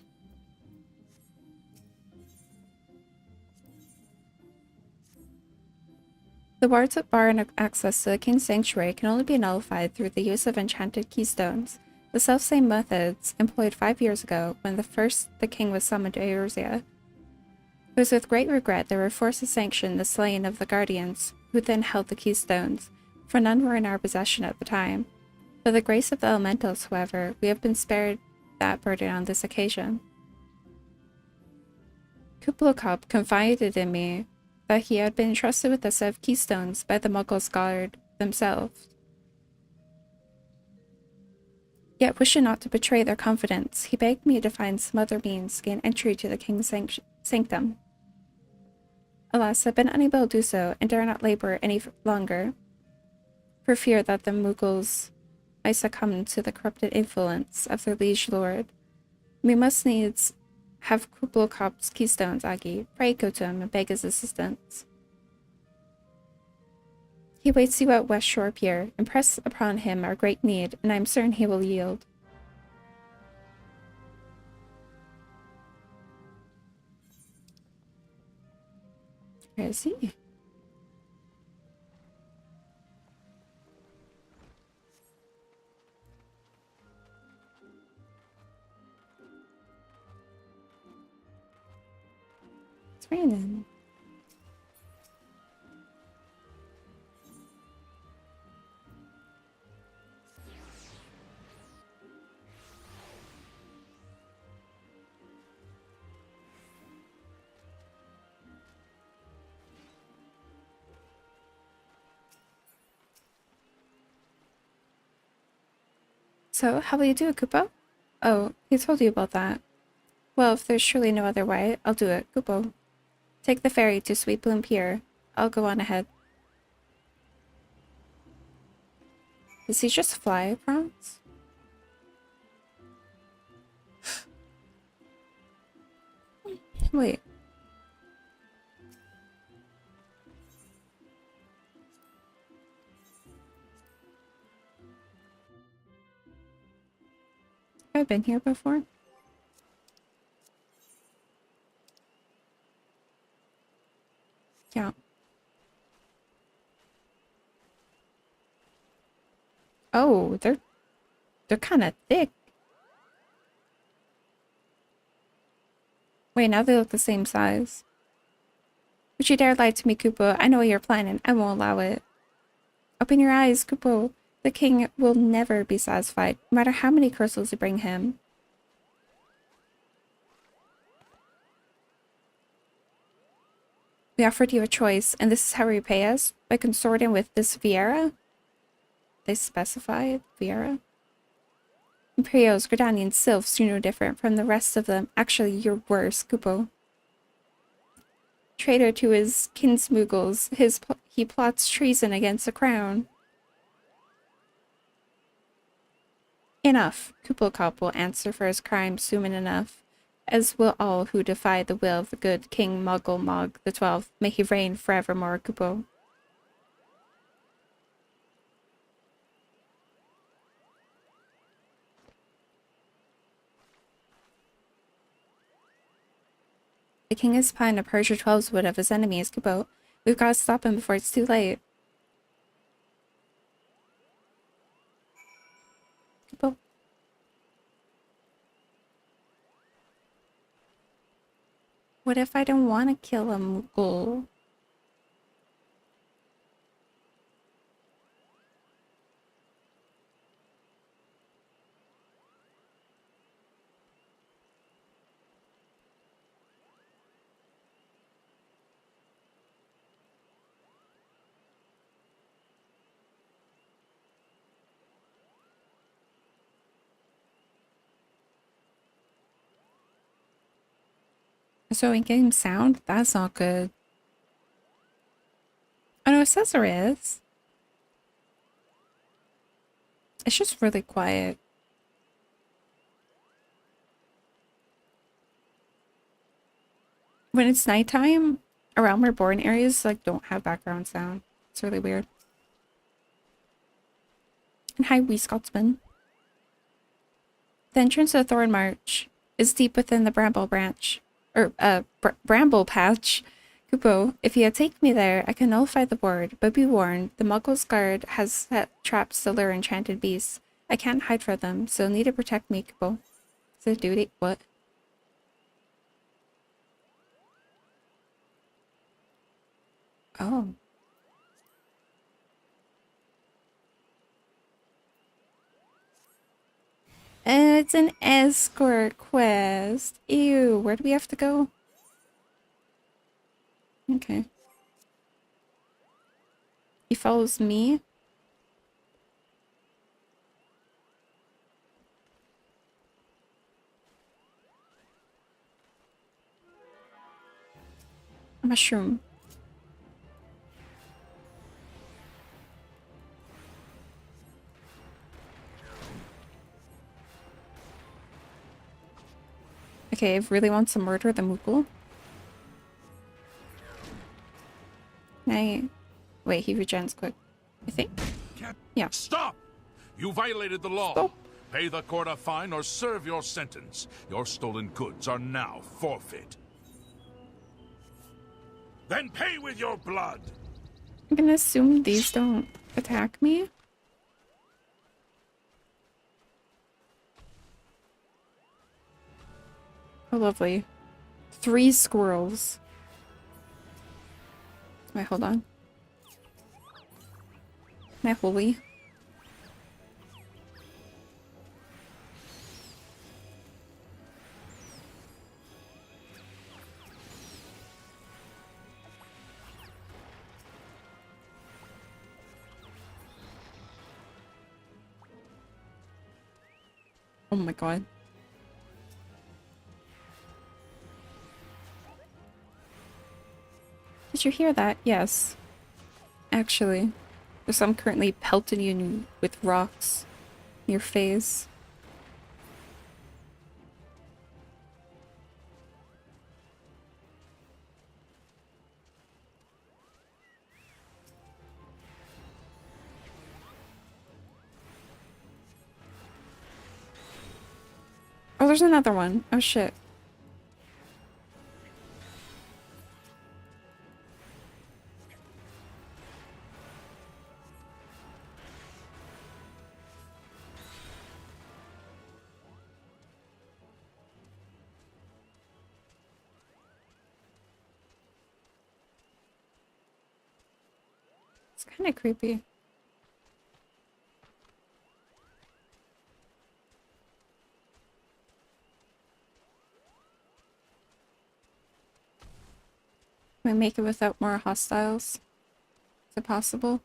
The wards that bar access to the King's Sanctuary can only be nullified through the use of enchanted keystones, the self-same methods employed 5 years ago when the king was summoned to Eorzea. It was with great regret they were forced to sanction the slaying of the guardians, who then held the keystones, for none were in our possession at the time. By the grace of the elementals, however, we have been spared that burden on this occasion. Kublokop confided in me that he had been entrusted with a set of keystones by the Muggles guard themselves. Yet wishing not to betray their confidence, he begged me to find some other means to gain entry to the King's sanctum. Alas, I've been unable to do so, and dare not labor any longer, for fear that the Muggles might succumb to the corrupted influence of their liege lord. We must needs have Kublokop's keystones, Aggie. Pray go to him and beg his assistance. He waits you at West Shore Pier. Impress upon him our great need, and I am certain he will yield. Where is he? It's raining. So, how will you do it, Kupo? Oh, he told you about that. Well, if there's surely no other way, I'll do it, Kupo. Take the ferry to Sweet Bloom Pier. I'll go on ahead. Does he just fly across? Wait. Have I been here before? Yeah. Oh, they're kind of thick. Wait, now they look the same size. Would you dare lie to me, Kupo? I know what you're planning. I won't allow it. Open your eyes, Kupo. The king will never be satisfied, no matter how many crystals you bring him. We offered you a choice, and this is how we repay us? By consorting with this Viera? They specified Viera? Imperials, Gridanians, Sylphs, you're no different from the rest of them. Actually, you're worse, Kupo. Traitor to his kinsmuggles, he plots treason against the crown. Enough. Kublokop will answer for his crime soon enough, as will all who defy the will of the good King Muggle Mog the 12th. May he reign forevermore, Kupo. The king is behind a Persia 12's wood of his enemies, Kupo. We've got to stop him before it's too late. Kupo. What if I don't want to kill a Mughal? So in-game sound? That's not good. Oh no, it says there is. It's just really quiet. When it's nighttime, around where born areas like don't have background sound. It's really weird. And hi, wee Scotsman. The entrance to the Thorn March is deep within the Bramble Branch. Bramble Patch. Kupo, if you take me there, I can nullify the ward, but be warned, the Muggle's guard has set traps to lure enchanted beasts. I can't hide from them, so you'll need to protect me, Kupo. Is it duty? What? Oh. And it's an escort quest. Ew, where do we have to go? Okay. He follows me. A mushroom. Okay, I really want to murder the Mughal. Wait, he regens quick. I think. Yeah. Stop! You violated the law. Stop. Pay the court a fine or serve your sentence. Your stolen goods are now forfeit. Then pay with your blood. I'm gonna assume these don't attack me. Oh, lovely. 3 squirrels. Wait, hold on. Am I holy? Oh my god. Did you hear that? Yes. Actually, because I'm currently pelting you with rocks in your face. Oh, there's another one. Oh shit. It's kind of creepy. Can we make it without more hostiles? Is it possible?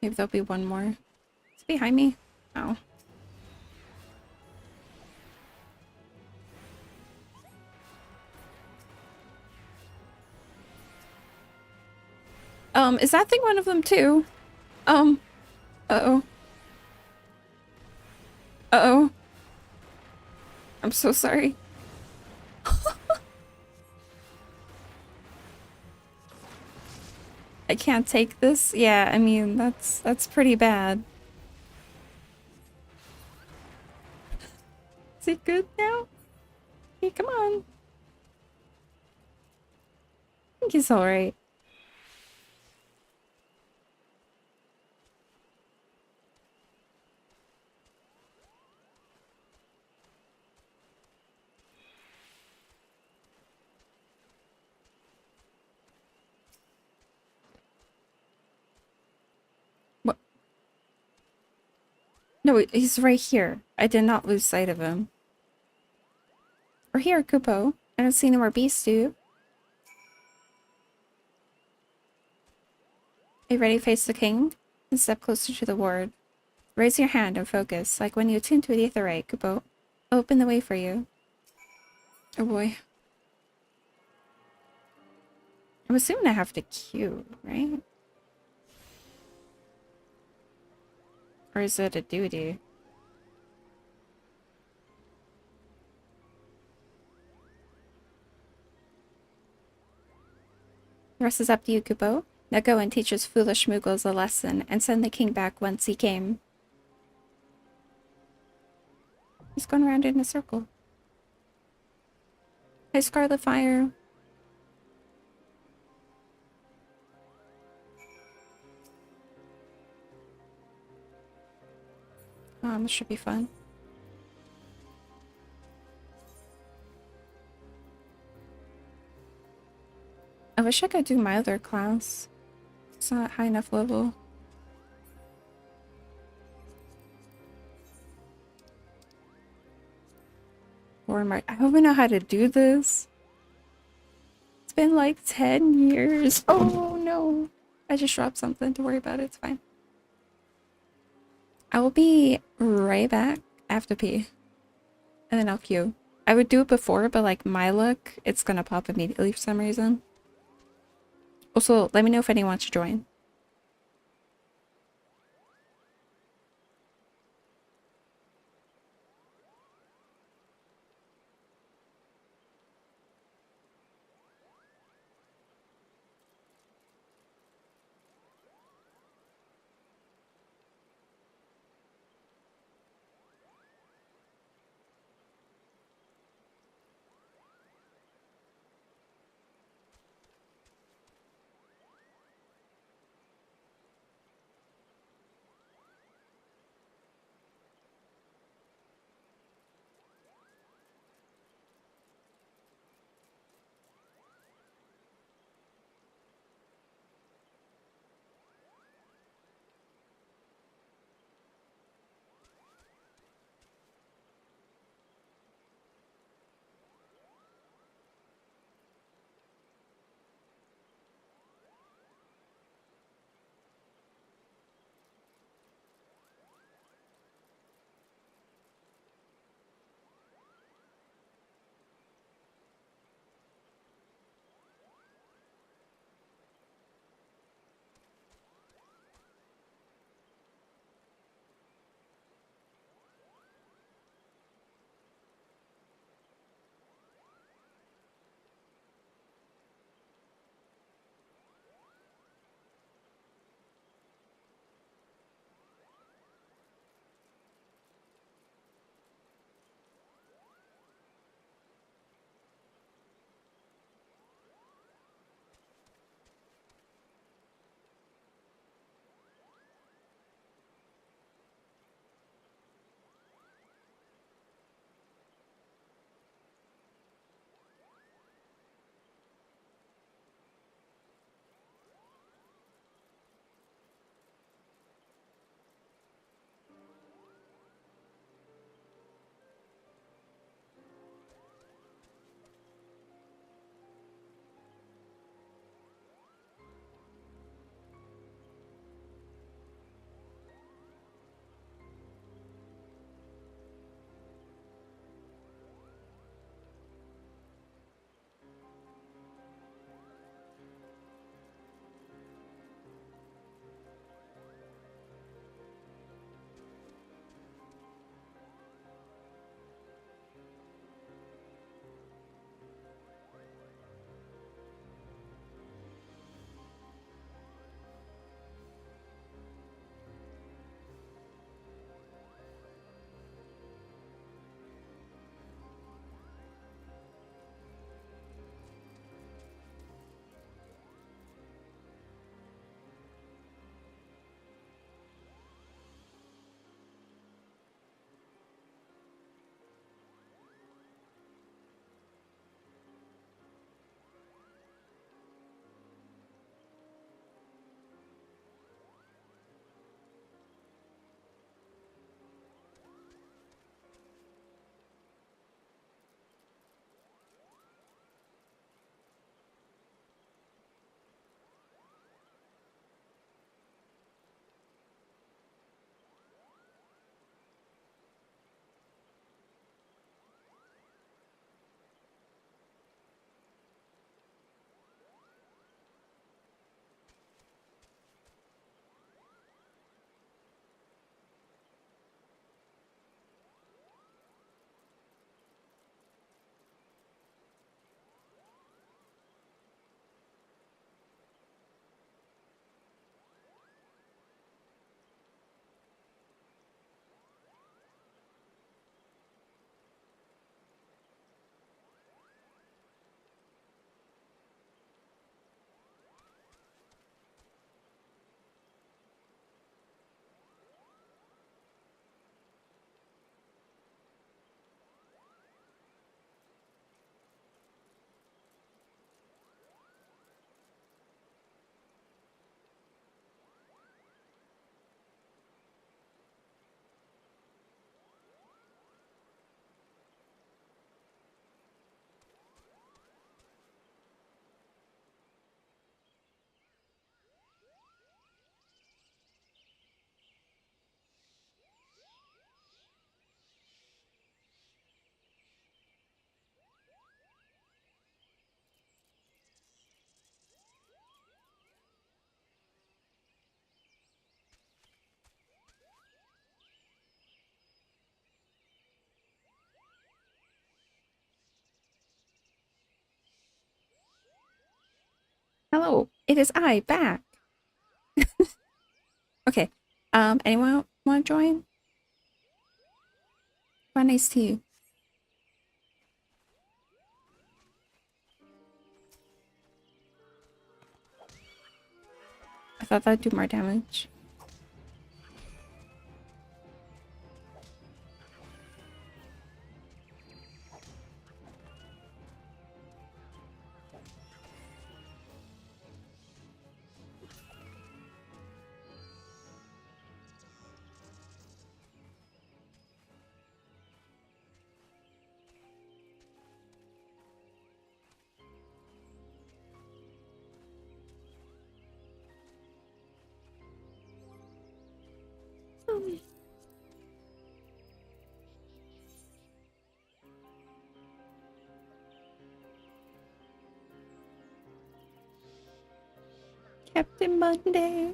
Maybe there'll be one more. It's behind me. Oh. Is that thing one of them too? Uh-oh. Uh-oh. I'm so sorry. I can't take this. Yeah, I mean, that's pretty bad. Is it good now? Capy, come on. I think he's alright. What? No, he's right here. I did not lose sight of him. Or here, Kupo. I don't see any more beast stew. Are you ready to face the king? And step closer to the ward. Raise your hand and focus, like when you attune to the aetherite, Kupo. Open the way for you. Oh boy. I'm assuming I have to queue, right? Or is it a duty? The rest is up to you, Kupo. Now go and teach us foolish Moogles a lesson and send the king back whence he came. He's going around in a circle. Hey, Scarlet Fire. This should be fun. I wish I could do my other class. It's not high enough level. I hope I know how to do this. It's been like 10 years. Oh no. I just dropped something. Don't worry about it. It's fine. I will be right back after pee. And then I'll queue. I would do it before, but like my luck, it's gonna pop immediately for some reason. Also, let me know if anyone wants to join. Hello, it is I back. Okay. Anyone want to join? Well, nice to you. I thought that'd do more damage. Captain Monday.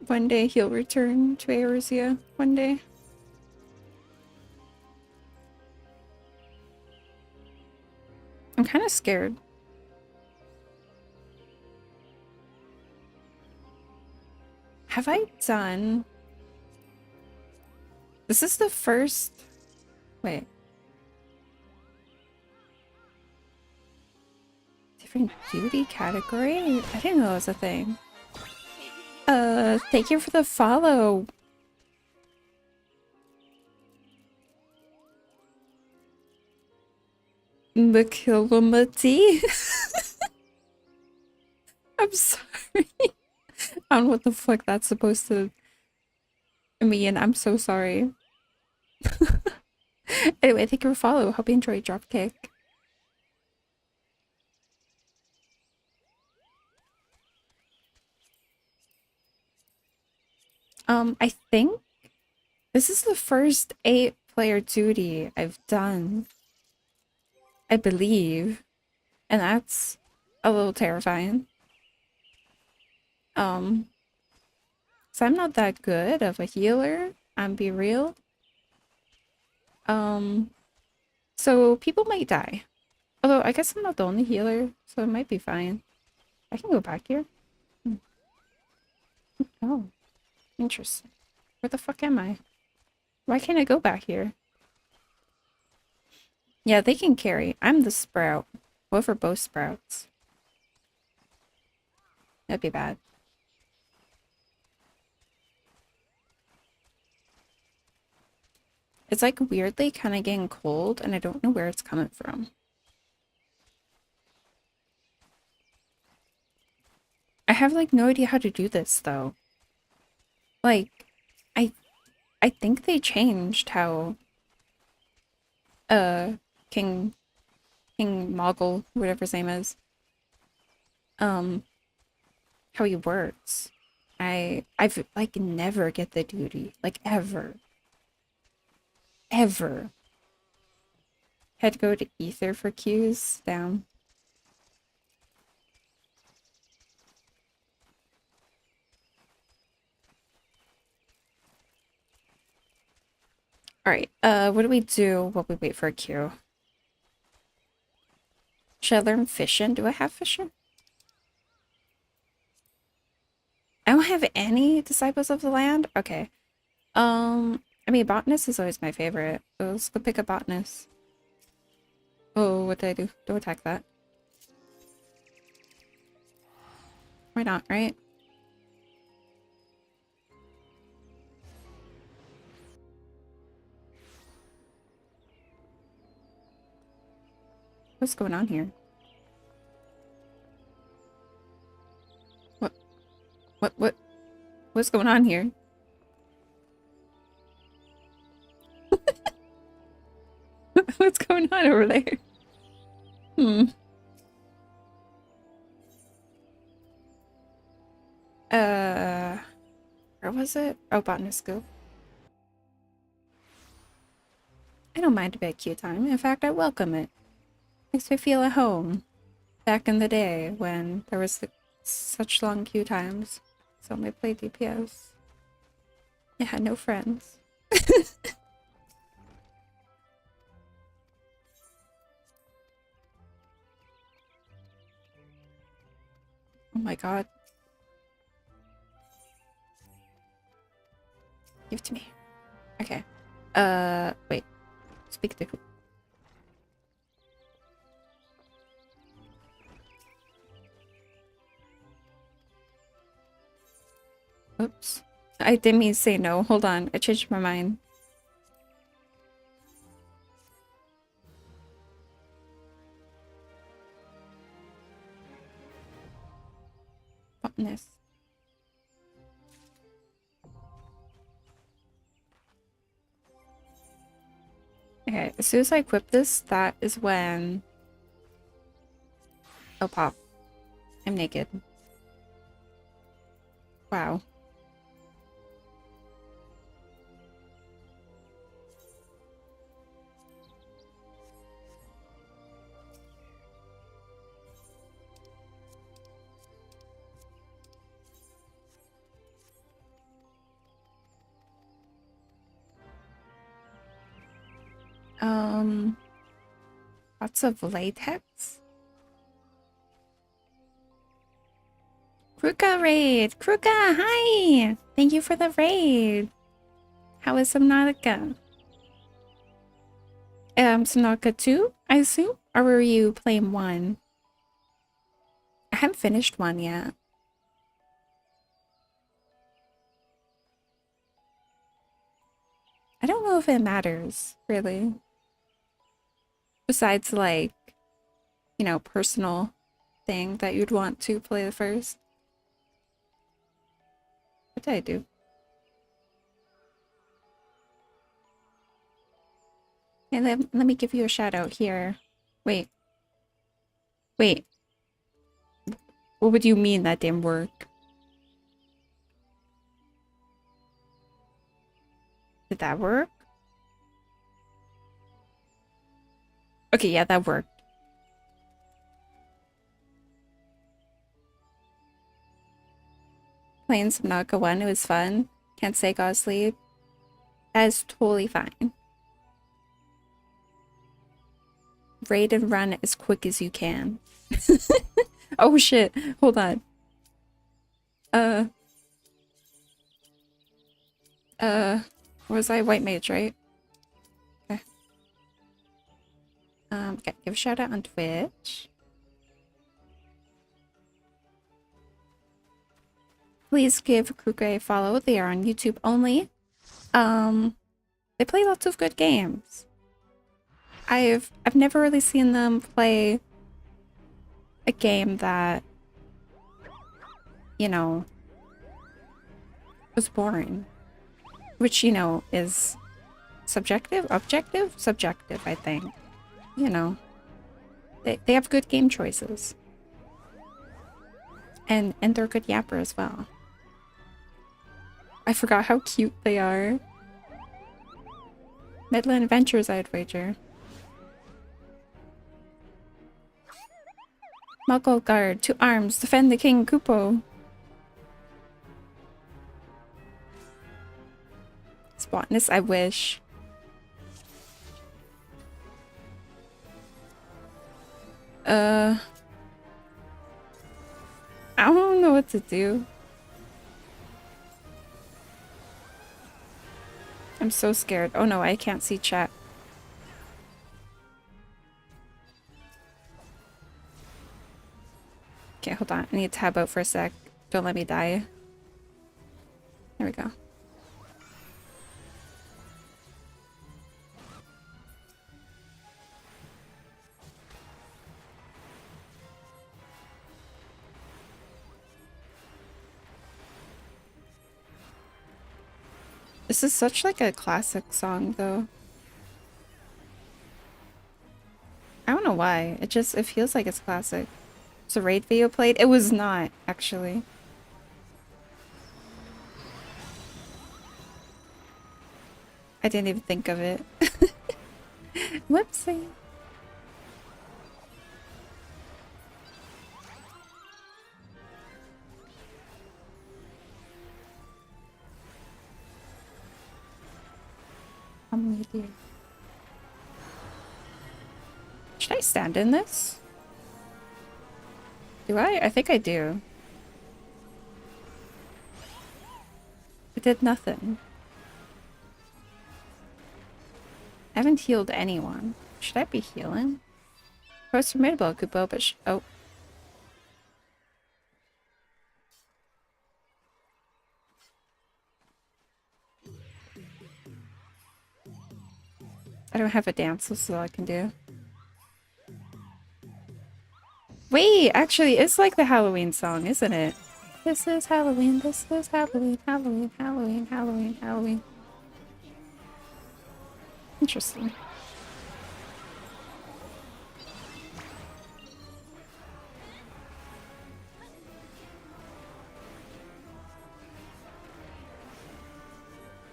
One day he'll return to Eorzea. One day. I'm kind of scared. Have I done... This is the first... Wait. Different duty category? I didn't know it was a thing. Thank you for the follow. Mckilamati. I'm sorry. I don't know what the fuck that's supposed to mean. I'm so sorry. Anyway, thank you for follow. Hope you enjoyed Dropkick. I think this is the first 8-player duty I've done. I believe. And that's a little terrifying. So I'm not that good of a healer, I'm be real. So people might die. Although I guess I'm not the only healer, so it might be fine. I can go back here. Oh. Interesting. Where the fuck am I? Why can't I go back here? Yeah, they can carry. I'm the sprout. What for both sprouts? That'd be bad. It's like weirdly kind of getting cold and I don't know where it's coming from. I have like no idea how to do this though. Like, I think they changed how King Moggle, whatever his name is, how he works. I've like never get the duty, like ever had to go to Ether for Qs. Down. Alright, what do we do while we wait for a Q? Should I learn Fission? Do I have Fission? I don't have any Disciples of the Land? Okay. I mean, Botanist is always my favorite. So let's go pick a Botanist. Oh, what did I do? Don't attack that. Why not, right? What's going on here? What's going on here? What's going on over there? Where was it? Oh, Botanist School. I don't mind a bit queue time. In fact, I welcome it. Makes me feel at home. Back in the day when there was such long queue times. So I played DPS. I had no friends. Oh my god. Give it to me. Okay. Wait. Speak to who? Oops. I didn't mean to say no. Hold on. I changed my mind. Botanist. Okay, as soon as I equip this, that is when it'll pop. I'm naked. Wow. Lots of latex. Kruka raid! Kruka, hi! Thank you for the raid! How is Subnautica? Subnautica 2, I assume? Or were you playing 1? I haven't finished 1 yet. I don't know if it matters, really. Besides, like, you know, personal thing that you'd want to play the first. What did I do? Hey, let me give you a shout out here. Wait. Wait. What would you mean that didn't work? Did that work? Okay, yeah, that worked. Playing Subnautica 1, it was fun. Can't say go to sleep. That is totally fine. Raid and run as quick as you can. Oh shit, hold on. Was I white mage, right? Okay. Okay, give a shout out on Twitch. Please give Kruka a follow. They are on YouTube only. They play lots of good games. I've never really seen them play a game that, you know, was boring. Which, you know, is subjective? Objective? Subjective, I think. You know. They have good game choices. And they're good yapper as well. I forgot how cute they are. Midland Adventures, I'd wager. Muggle Guard, to arms, defend the King Kupo. Botanist, I wish. I don't know what to do. I'm so scared. Oh no, I can't see chat. Okay, hold on. I need to tab out for a sec. Don't let me die. There we go. This is such like a classic song though. I don't know why. It feels like it's classic. It's a raid video played? It was not, actually. I didn't even think of it. Whoopsie. I'm with you. Should I stand in this? Do I? I think I do. did nothing. I haven't healed anyone. Should I be healing? Post formidable, Kupo, but oh. I don't have a dance, this is all I can do. Wait, actually, it's like the Halloween song, isn't it? This is Halloween, this is Halloween, Halloween, Halloween, Halloween, Halloween. Interesting.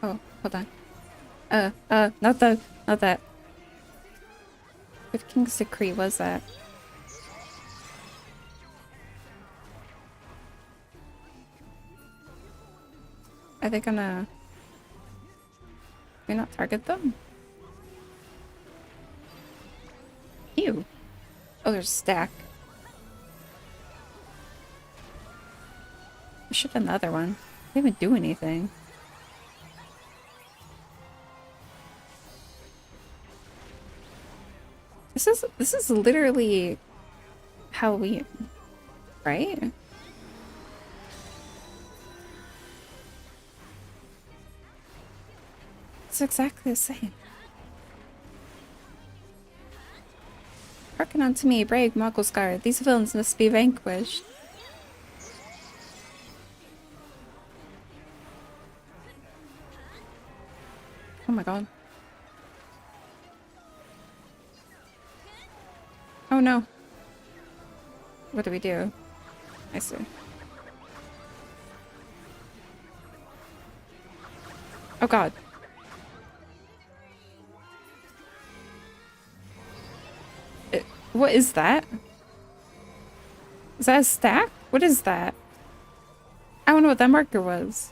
Oh, hold on. Not that. If King's Decree was that. Are they gonna... we not target them? Ew. Oh, there's a stack. I should have another one. They didn't do anything. This is literally Halloween, right? It's exactly the same. Hearken unto me, brave Mugglesguard. These villains must be vanquished. Oh my god. Oh no. What do we do? I see. Oh god. What is that? Is that a stack? What is that? I don't know what that marker was.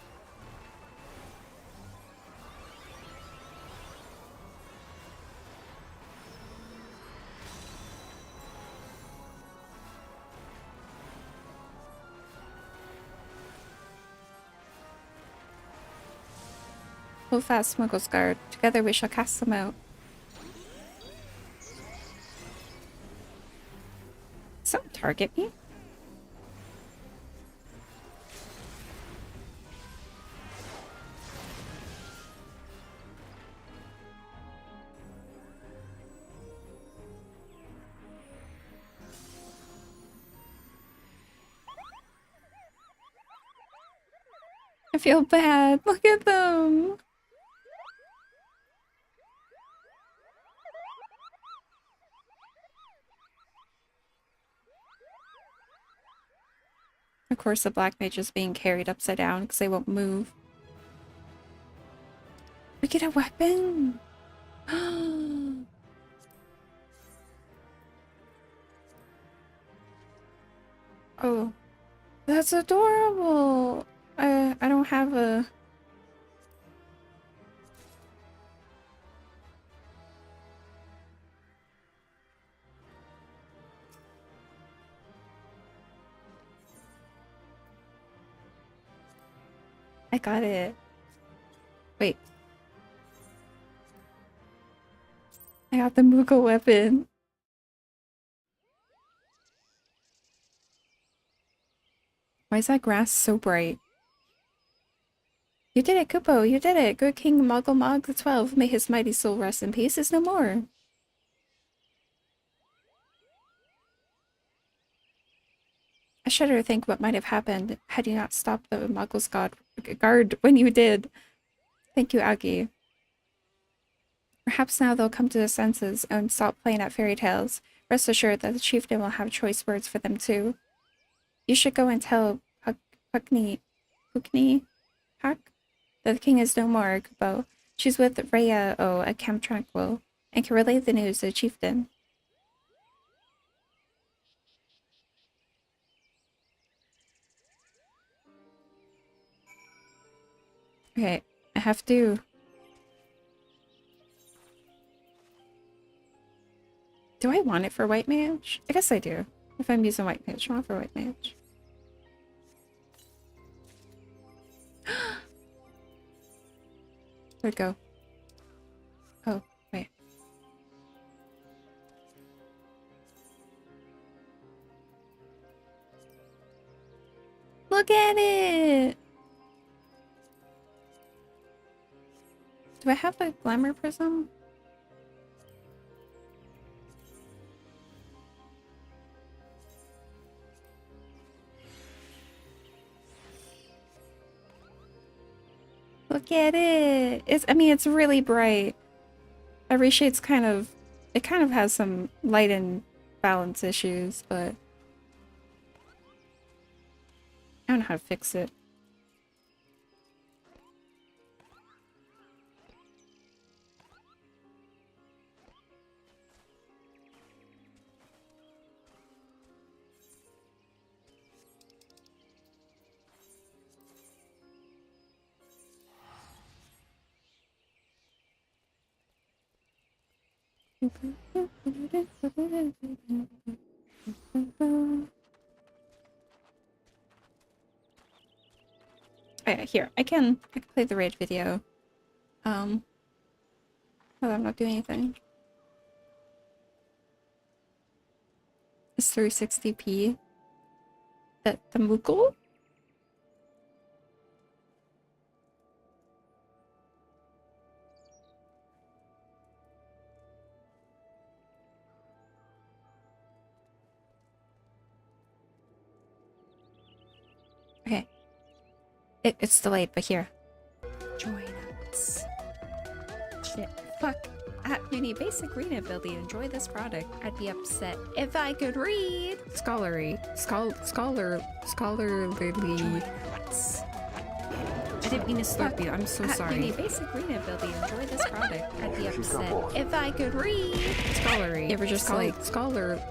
Hold fast, Mugglesguard. Together we shall cast them out. Don't target me. I feel bad. Look at them. Of course, the black mage is being carried upside down because they won't move. We get a weapon! Oh, that's adorable! I don't have a... I got it. Wait. I got the Moogle weapon. Why is that grass so bright? You did it, Kupo! You did it! Good King Muggle Mog the 12, may his mighty soul rest in peace, is no more! I shudder to think what might have happened had you not stopped the Muggles guard when you did. Thank you, Aggie. Perhaps now they'll come to their senses and stop playing at fairy tales. Rest assured that the chieftain will have choice words for them too. You should go and tell Puckney that the king is no more, Kupo. She's with Rhea at Camp Tranquil and can relay the news to the chieftain. Okay, I have to... Do I want it for White Mage? I guess I do. If I'm using White Mage, I want it for White Mage. Where'd it go? Oh, wait. Look at it! Do I have a glamour prism? Look at it! I mean, it's really bright. Every shade's it kind of has some light and balance issues, but I don't know how to fix it. Oh yeah, here. I can play the raid video. Oh, I'm not doing anything. It's 360p. The Moogle? Okay. It's delayed, but here. Join us. Shit. Fuck. You need basic reading ability to enjoy this product. I'd be upset if I could read. Scholarly. Scholarly. Join us. I didn't mean to slurp you. I'm so sorry. You need basic reading ability to enjoy this product. I'd be upset if I could read. Scholarly. You ever just like scholarly.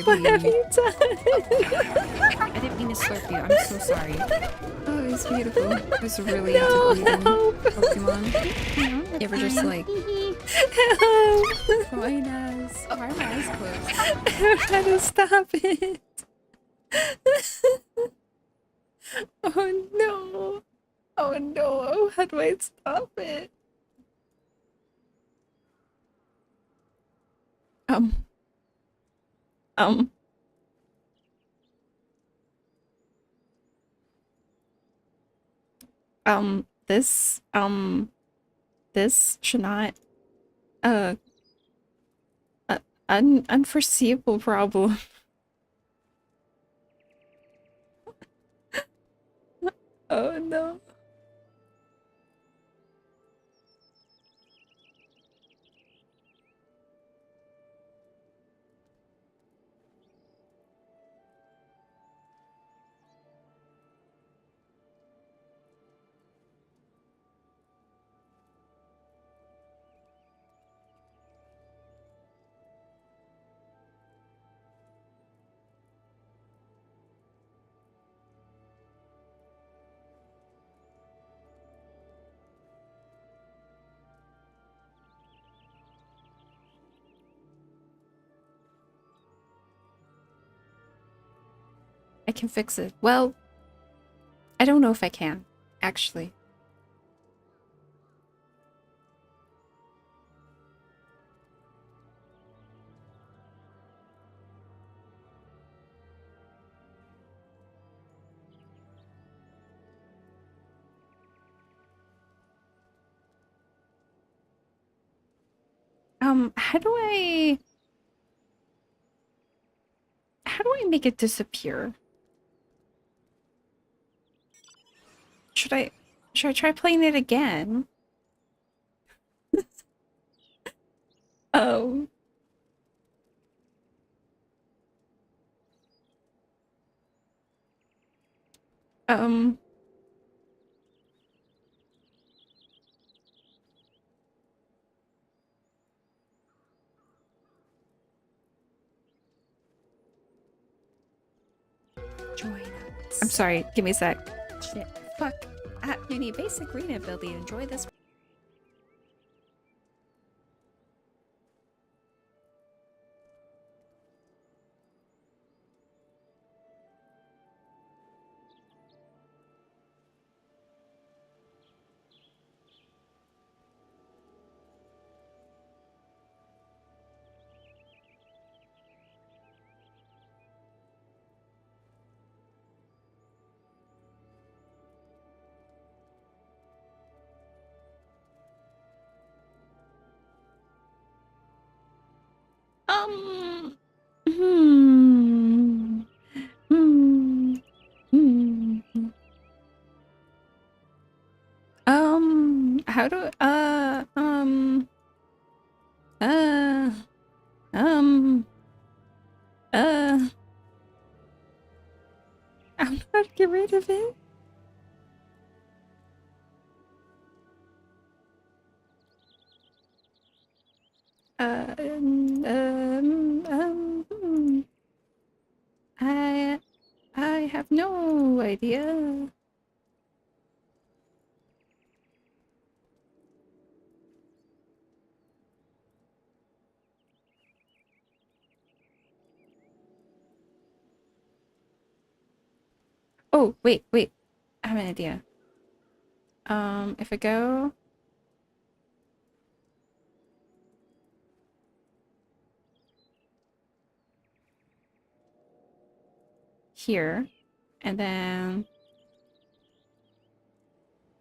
What have you done? I didn't mean to slurp you. I'm so sorry. Oh, it's beautiful. I was really into reading Pokemon. You ever just like join us? Why are my eyes closed? I don't know how to stop it. Oh no. Oh no. How do I stop it? This should not, unforeseeable problem. Oh no. I can fix it. Well, I don't know if I can, actually. How do I make it disappear? Should I try playing it again? Oh. Um. Join us. I'm sorry, give me a sec. Shit. Fuck. You need basic reading ability to enjoy this. How do um I don't know how to get rid of it. I have no idea. Oh, wait. I have an idea. If I go here and then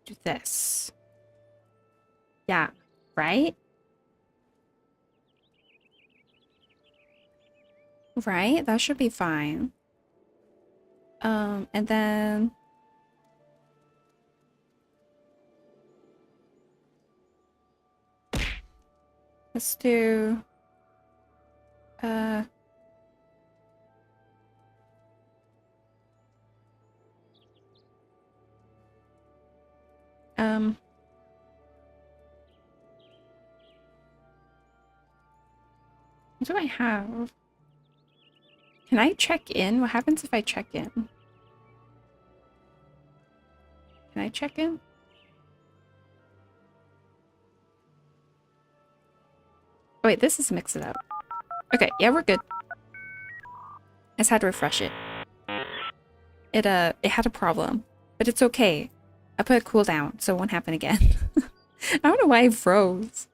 do this. Yeah, right? Right? That should be fine. And then let's do what do I have? Can I check in? What happens if I check in? Can I check in? Oh, wait, this is mix it up. Okay, yeah, we're good. I just had to refresh it. It had a problem, but it's okay. I put a cooldown, so it won't happen again. I don't know why I froze.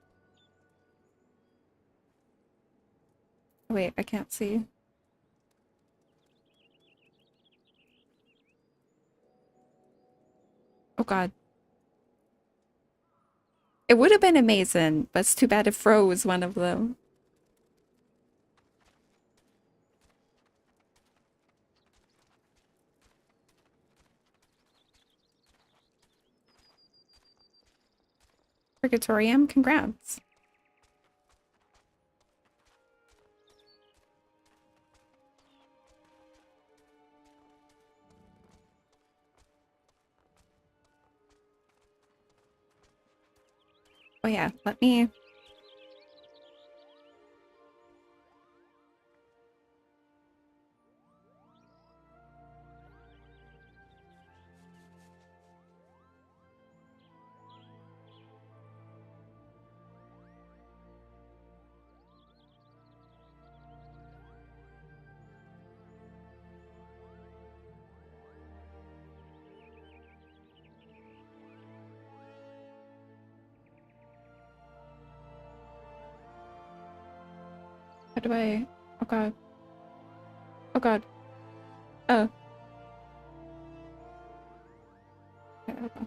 Wait, I can't see. Oh god. It would have been amazing, but it's too bad it froze one of them. Purgatorium, congrats. Oh yeah, let me... How do I... Oh god. Oh god. Oh. Okay, okay.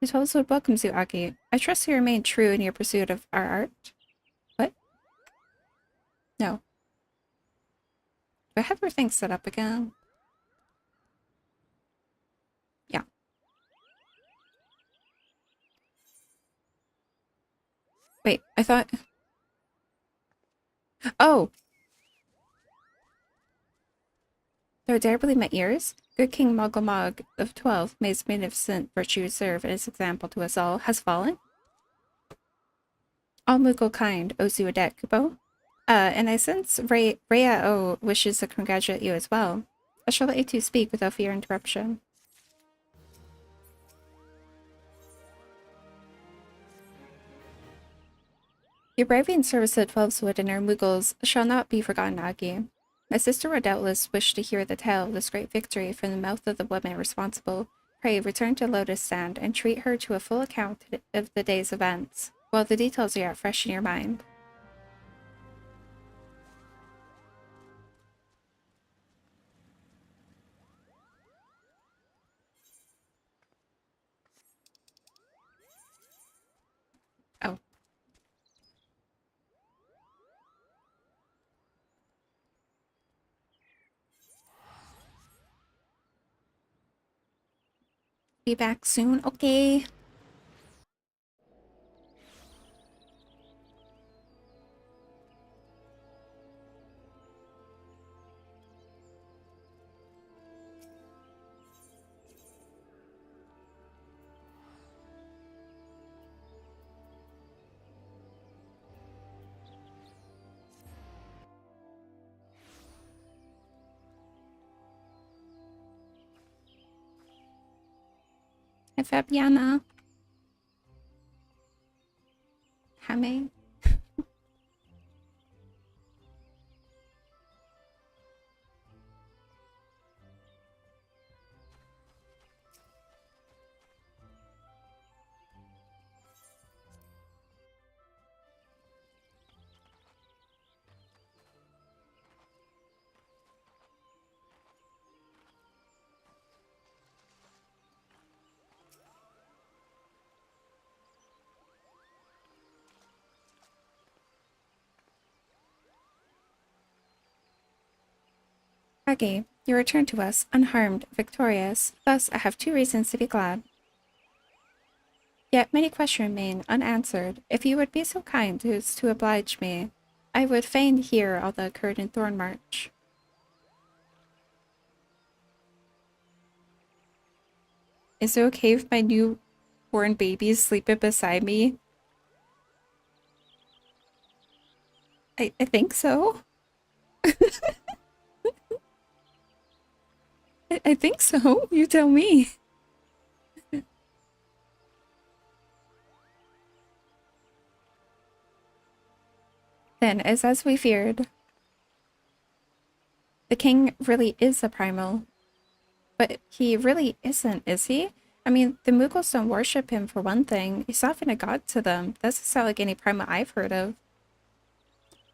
Your 12 would welcomes you, Aki. I trust you remain true in your pursuit of our art. What? No. Do I have everything set up again? Yeah. Wait, I thought... Oh! Though terribly my ears, good King Mogomog of 12, may his magnificent virtue serve as example to us all, has fallen? All Moogle kind owes you a debt, Kupo. And I sense Rhea O wishes to congratulate you as well. I shall let you two speak without fear interruption. Your bravery and service to the 12's and our Moogles shall not be forgotten, Agi. My sister will doubtless wish to hear the tale of this great victory from the mouth of the woman responsible. Pray return to Lotus Sand and treat her to a full account of the day's events, while the details are yet fresh in your mind. Be back soon. Okay. Hi, Fabiana. Hame. Tiagy, you return to us, unharmed, victorious. Thus, I have 2 reasons to be glad. Yet many questions remain unanswered. If you would be so kind as to oblige me, I would fain hear all that occurred in Thornmarch. Is it okay if my newborn baby is sleeping beside me? I think so. I think so. You tell me. Then, as we feared, the king really is a primal. But he really isn't, is he? I mean, the Mughals don't worship him for one thing. He's not even a god to them. Doesn't sound like any primal I've heard of.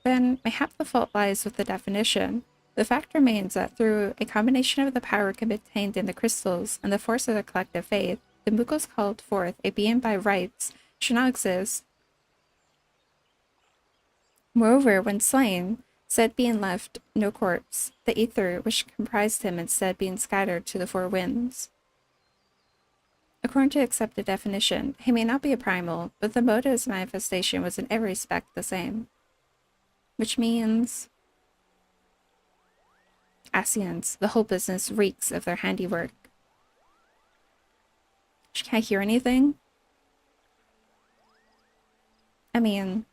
Then, mayhap the fault lies with the definition. The fact remains that through a combination of the power contained in the crystals and the force of their collective faith, the Mughals called forth a being by rights should not exist. Moreover, when slain, said being left no corpse, the ether which comprised him instead being scattered to the 4 winds. According to accepted definition, he may not be a primal, but the mode of his manifestation was in every respect the same. Which means Asians, the whole business reeks of their handiwork. She can't hear anything? I mean,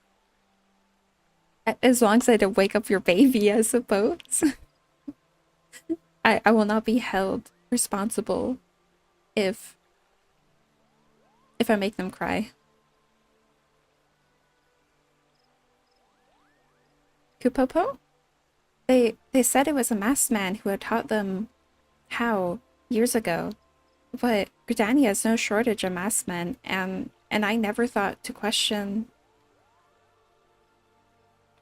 as long as I don't wake up your baby, I suppose. I will not be held responsible if I make them cry. Kupopo? They said it was a masked man who had taught them how years ago. But Gridania has no shortage of masked men, and I never thought to question.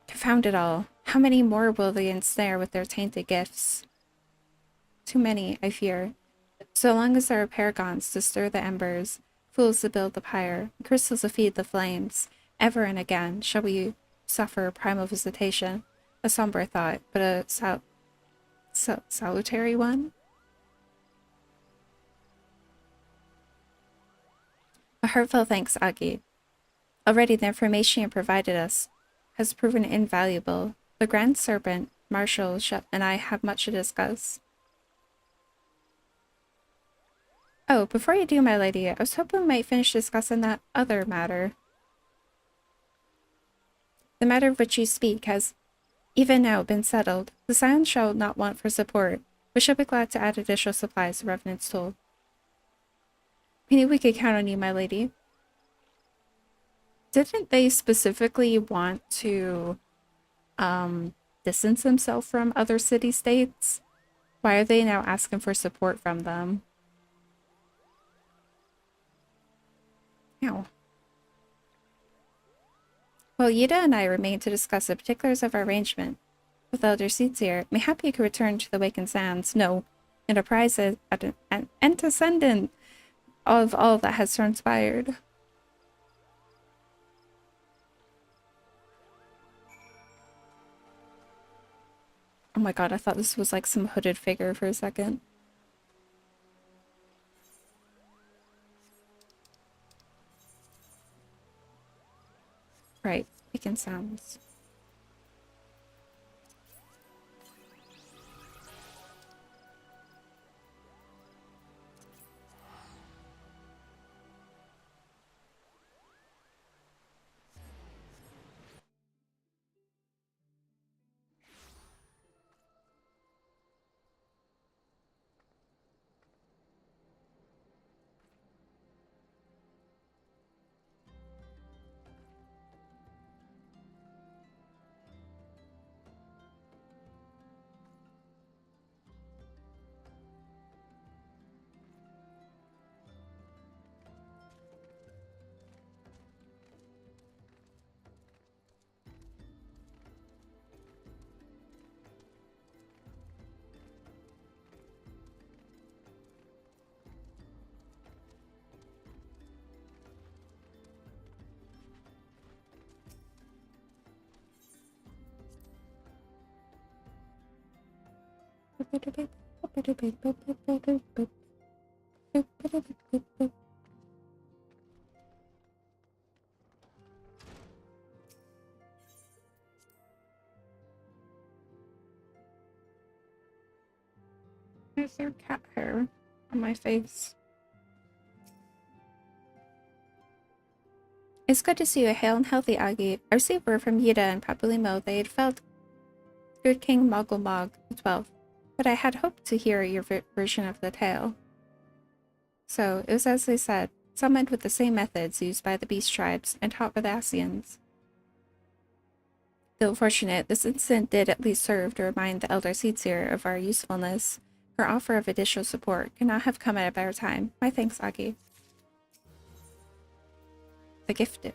Confound it all. How many more will they ensnare with their tainted gifts? Too many, I fear. So long as there are paragons to stir the embers, fools to build the pyre, crystals to feed the flames, ever and again shall we suffer primal visitation. A somber thought, but a salutary one. A heartfelt thanks, Agi. Already the information you provided us has proven invaluable. The Grand Serpent, Marshal, and I have much to discuss. Oh, before you do, my lady, I was hoping we might finish discussing that other matter. The matter of which you speak has even now been settled. The Scions shall not want for support. We shall be glad to add additional supplies, the Revenants told. We knew we could count on you, my lady. Didn't they specifically want to distance themselves from other city-states? Why are they now asking for support from them? Ow. Well, Yida and I remain to discuss the particulars of our arrangement. With Elder Seetsier, mayhap you could return to the Awakened Sands. No, Enterprise is an antecedent of all that has transpired. Oh my god, I thought this was like some hooded figure for a second. Right, making sounds. Is there cat hair on my face? It's good to see you hale and healthy, Aggie. I received word from Yida and Papulimo they had felt good King Mogulmog the 12th, but I had hoped to hear your version of the tale. So, it was as they said, summoned with the same methods used by the beast tribes and taught by the Asians. Though fortunate, this incident did at least serve to remind the Elder Seedseer of our usefulness. Her offer of additional support could not have come at a better time. My thanks, Aggie. The gifted.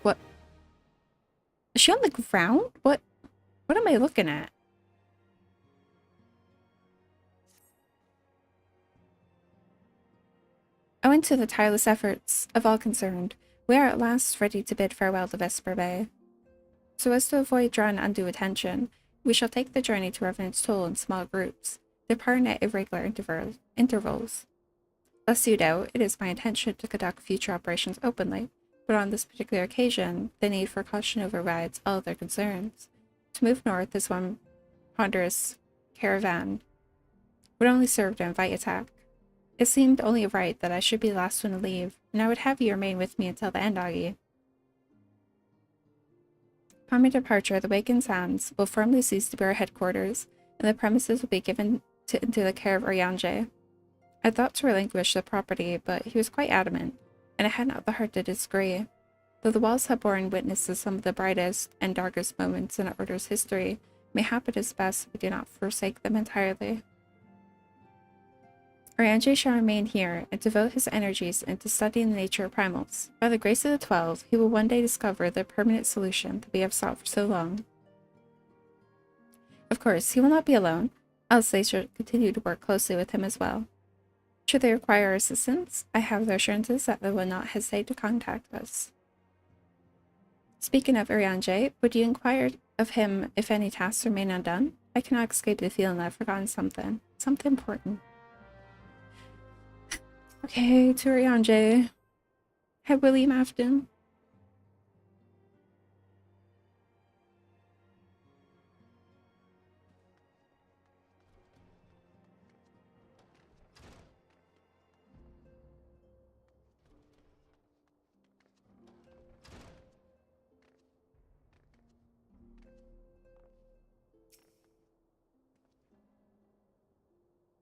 What? Is she on the ground? What am I looking at? Owing to the tireless efforts of all concerned, we are at last ready to bid farewell to Vesper Bay. So as to avoid drawing undue attention, we shall take the journey to Revenant's Toll in small groups, departing at irregular intervals. Lest you doubt, it is my intention to conduct future operations openly, but on this particular occasion, the need for caution overrides all other concerns. To move north as one ponderous caravan would only serve to invite attack. It seemed only right that I should be the last one to leave, and I would have you remain with me until the end, Aggie. Upon my departure, the Awaken's hands will firmly cease to be our headquarters, and the premises will be given into the care of Oriange. I thought to relinquish the property, but he was quite adamant, and I had not the heart to disagree. Though the walls have borne witness to some of the brightest and darkest moments in our Order's history, mayhap it is best we do not forsake them entirely. Oriange shall remain here and devote his energies into studying the nature of primals. By the grace of the 12, he will one day discover the permanent solution that we have sought for so long. Of course, he will not be alone, else they should continue to work closely with him as well. Should they require assistance, I have their assurances that they will not hesitate to contact us. Speaking of Oriange, would you inquire of him if any tasks remain undone? I cannot escape the feeling that I've forgotten something important. Okay, to Oriange. Hi, William Afton.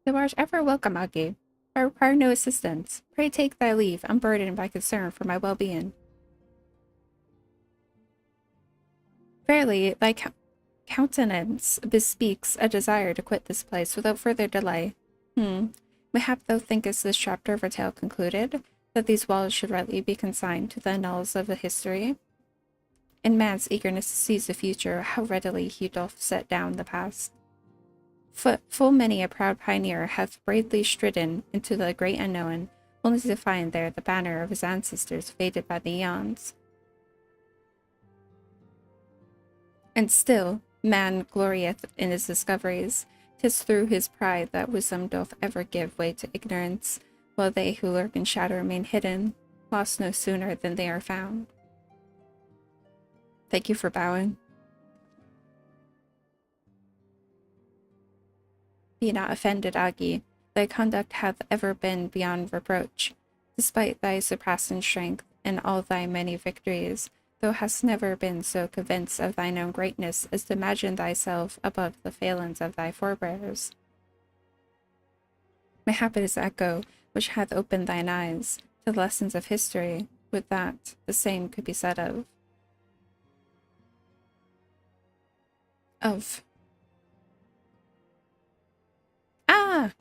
Thou art ever welcome, Aggie. I require no assistance. Pray take thy leave, unburdened by concern for my well-being. Verily, thy countenance bespeaks a desire to quit this place without further delay. Mayhap thou thinkest this chapter of our tale concluded, that these walls should rightly be consigned to the annals of the history? In man's eagerness to seize the future, how readily he doth set down the past. Full many a proud pioneer hath bravely stridden into the great unknown, only to find there the banner of his ancestors faded by the eons. And still, man glorieth in his discoveries. 'Tis through his pride that wisdom doth ever give way to ignorance, while they who lurk in shadow remain hidden, lost no sooner than they are found. Thank you for bowing. Be not offended, Agi. Thy conduct hath ever been beyond reproach. Despite thy surpassing strength and all thy many victories, thou hast never been so convinced of thine own greatness as to imagine thyself above the failings of thy forebears. Mayhap it is echo which hath opened thine eyes to the lessons of history. With that, the same could be said of. Ah!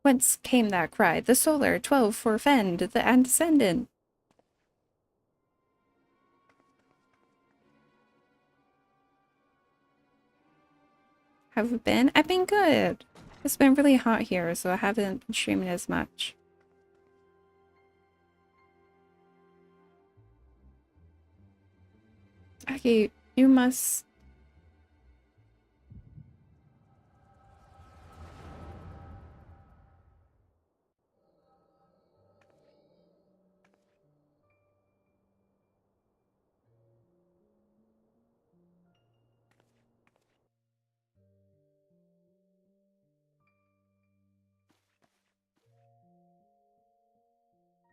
Whence came that cry? The solar 12 forfend, the antecedent. Have you been? I've been good. It's been really hot here, so I haven't been streaming as much. Okay, you must...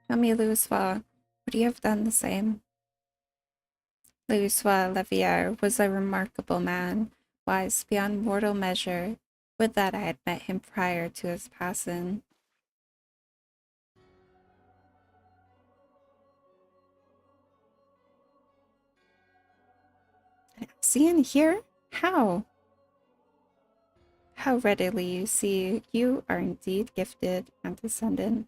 Tell me, Louisva, would you have done the same? Louisva Levier was a remarkable man, wise beyond mortal measure. Would that I had met him prior to his passing. See and hear? How? How readily you see you are indeed gifted and descendant.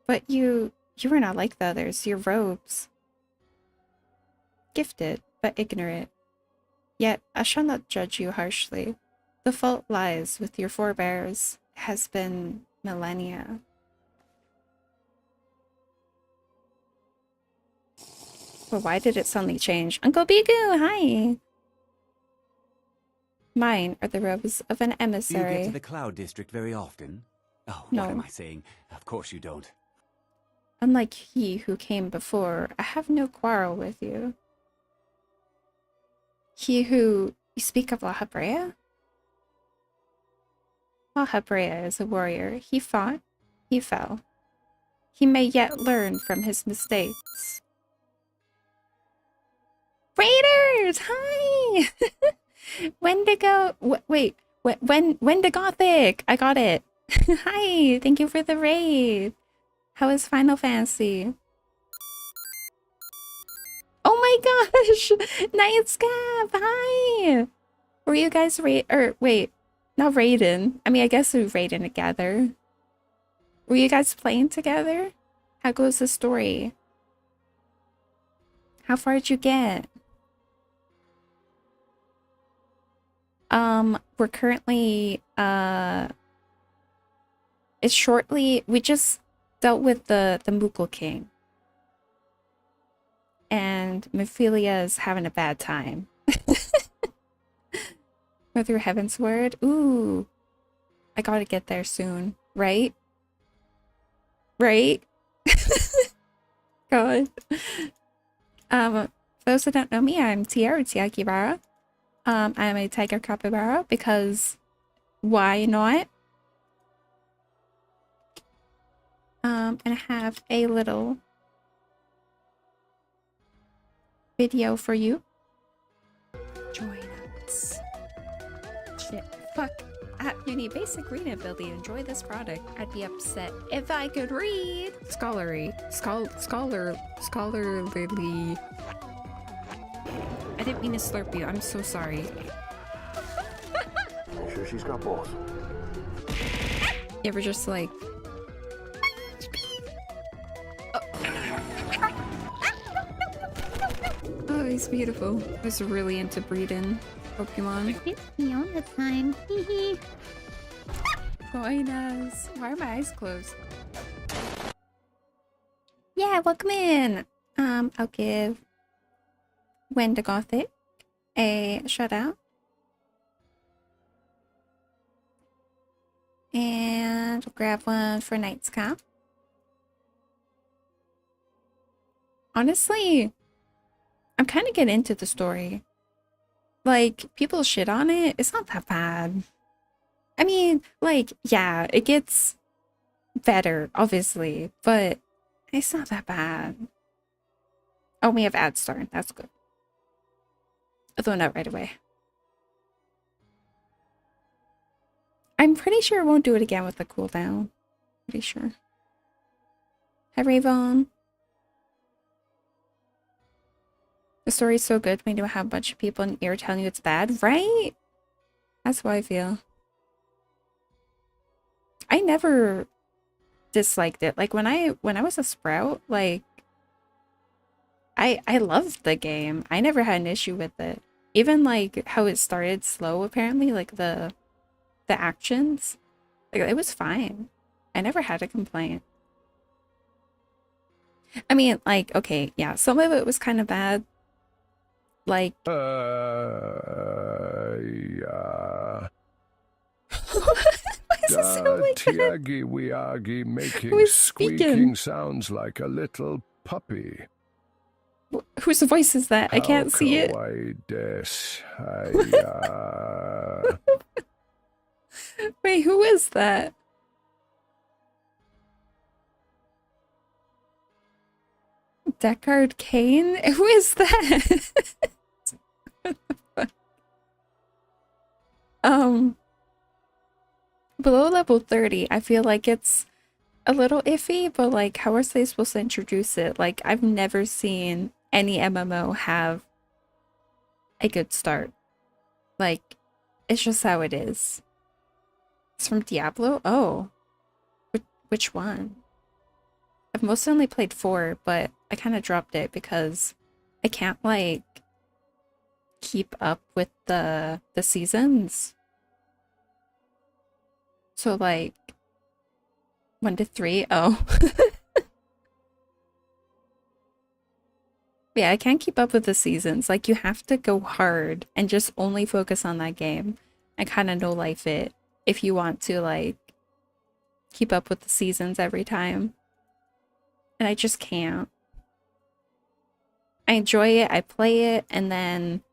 But you are not like the others, your robes. Gifted, but ignorant. Yet I shall not judge you harshly. The fault lies with your forebears. It has been millennia. But why did it suddenly change? Uncle Bigu, hi! Mine are the robes of an emissary. Do you get to the Cloud District very often? Oh, No. what am I saying? Of course you don't. Unlike he who came before, I have no quarrel with you. He who... You speak of La Habrea? La Habrea is a warrior. He fought. He fell. He may yet learn from his mistakes. Raiders! Hi! Wendigo... wait. Wendigo Gothic! I got it. Hi! Thank you for the raid. How is Final Fantasy? Oh my gosh! Nightscap! Hi! Were you guys wait, not raiding. I mean, I guess we were raiding together. Were you guys playing together? How goes the story? How far did you get? We're currently, it's shortly, we just dealt with the Moogle King. And Mephilia is having a bad time. Go through Heaven's Word. Ooh. I gotta get there soon. Right? Right? God. For those who don't know me, I'm tiagy Bala. I'm a tiger capybara because why not? And I have a little video for you. Join us. Shit. Fuck. You need basic reading ability to enjoy this product. I'd be upset if I could read. Scholarly. Scholarly. I didn't mean to slurp you. I'm so sorry. Make sure she's got balls. You ever just like... Oh, he's beautiful. I was really into breeding Pokemon. It's me all the time. Hehe. Buenas. Why are my eyes closed? Yeah, welcome in. I'll give Wendigo Gothic a shout out. And we'll grab one for Night's Cap. Honestly, I'm kind of getting into the story. Like, people shit on it. It's not that bad. I mean, like, yeah, it gets better, obviously, but it's not that bad. Oh, we have ad start. That's good. Although not right away. I'm pretty sure I won't do it again with the cooldown. Pretty sure. Hi, Ravon. The story's so good when you have a bunch of people in your ear telling you it's bad, right? That's how I feel. I never disliked it. Like when I was a Sprout, like I loved the game. I never had an issue with it. Even like how it started slow apparently, like the actions. Like it was fine. I never had a complaint. I mean, like, okay, yeah, some of it was kind of bad. Like Yeah. Why does it sound like that? Tiagy wiagy making Who is squeaking speaking? sounds like a little puppy. Whose voice is that? I can't see it. Wait, who is that? Deckard Kane? Who is that? Below level 30, I feel like it's a little iffy, but like, how are they supposed to introduce it? Like, I've never seen any MMO have a good start. Like, it's just how it is. It's from Diablo? Oh. Which one? I've mostly only played 4, but I kind of dropped it because I can't, like, keep up with the seasons. So, like, 1 to 3? Oh. Yeah, I can't keep up with the seasons. Like, you have to go hard and just only focus on that game and kind of no-life it if you want to, like, keep up with the seasons every time. And I just can't. I enjoy it, I play it, and then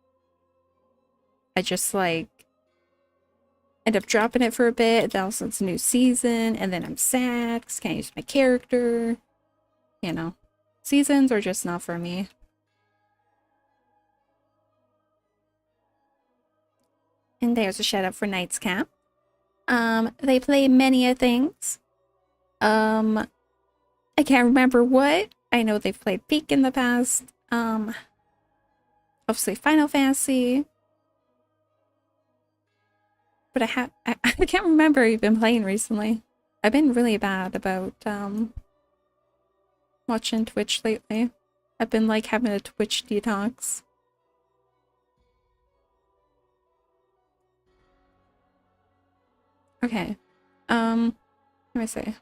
I just, like, end up dropping it for a bit, then also it's a new season, and then I'm sad because I can't use my character. You know, seasons are just not for me. And there's a shout out for Knight's Camp. They play many a things. I can't remember what. I know they've played Peak in the past. Obviously Final Fantasy. But I can't remember what you've been playing recently. I've been really bad about watching Twitch lately. I've been like having a Twitch detox. Okay. Let me see.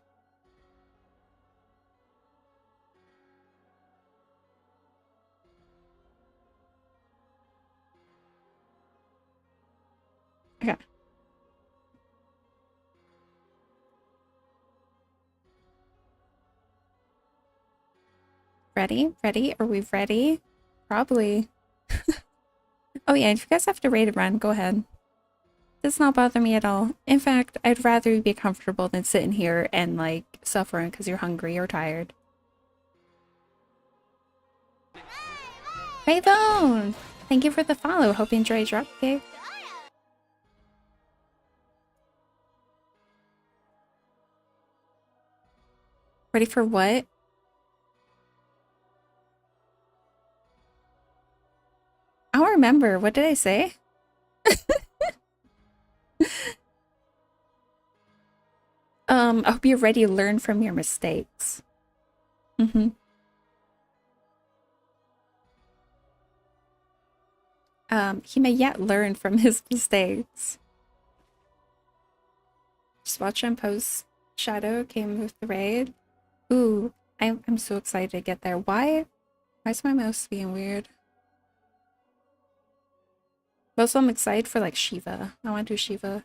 Okay. Ready? Ready? Are we ready? Probably. Oh yeah, if you guys have to raid a run, go ahead. Does not bother me at all. In fact, I'd rather you be comfortable than sitting here and like suffering because you're hungry or tired. Raybone! Thank you for the follow. Hope you enjoy your drop cake. Ready for what? I don't remember. What did I say? I hope you're ready to learn from your mistakes. He may yet learn from his mistakes. Just watch him post Shadow came with the raid. Ooh, I'm so excited to get there. Why is my mouse being weird? Also, I'm excited for like Shiva. I want to do Shiva.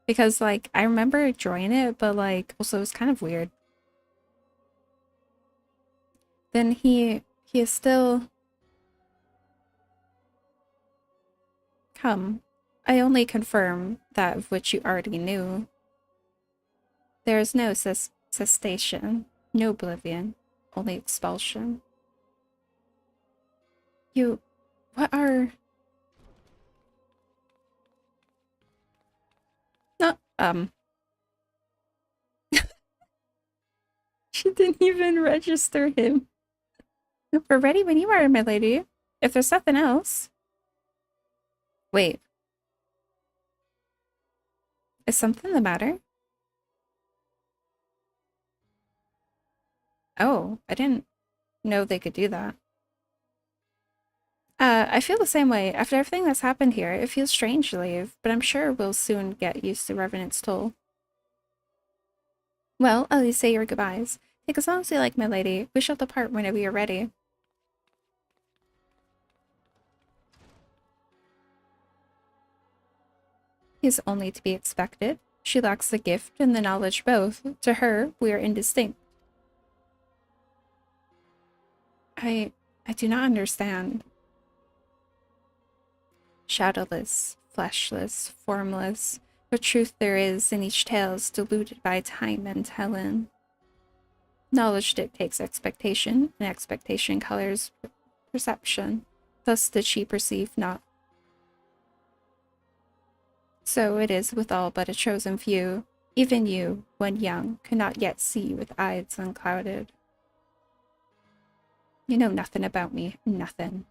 Because like I remember enjoying it, but like also it was kind of weird. Then he is still Come, I only confirm that of which you already knew. There is no cessation, no oblivion, only expulsion. What are... No, She didn't even register him. We're ready when you are, my lady. If there's nothing else. Wait. Is something the matter? Oh, I didn't know they could do that. I feel the same way. After everything that's happened here, it feels strange to leave, but I'm sure we'll soon get used to Revenant's toll. Well, at least say your goodbyes. Take as long as you like, my lady. We shall depart whenever you're ready. He is only to be expected. She lacks the gift and the knowledge both. To her, we are indistinct. I do not understand. Shadowless, fleshless, formless, what truth there is in each tale is diluted by time and telling. Knowledge dictates expectation, and expectation colors perception. Thus did she perceive not. So it is with all but a chosen few. Even you, when young, could not yet see with eyes unclouded. You know nothing about me, nothing.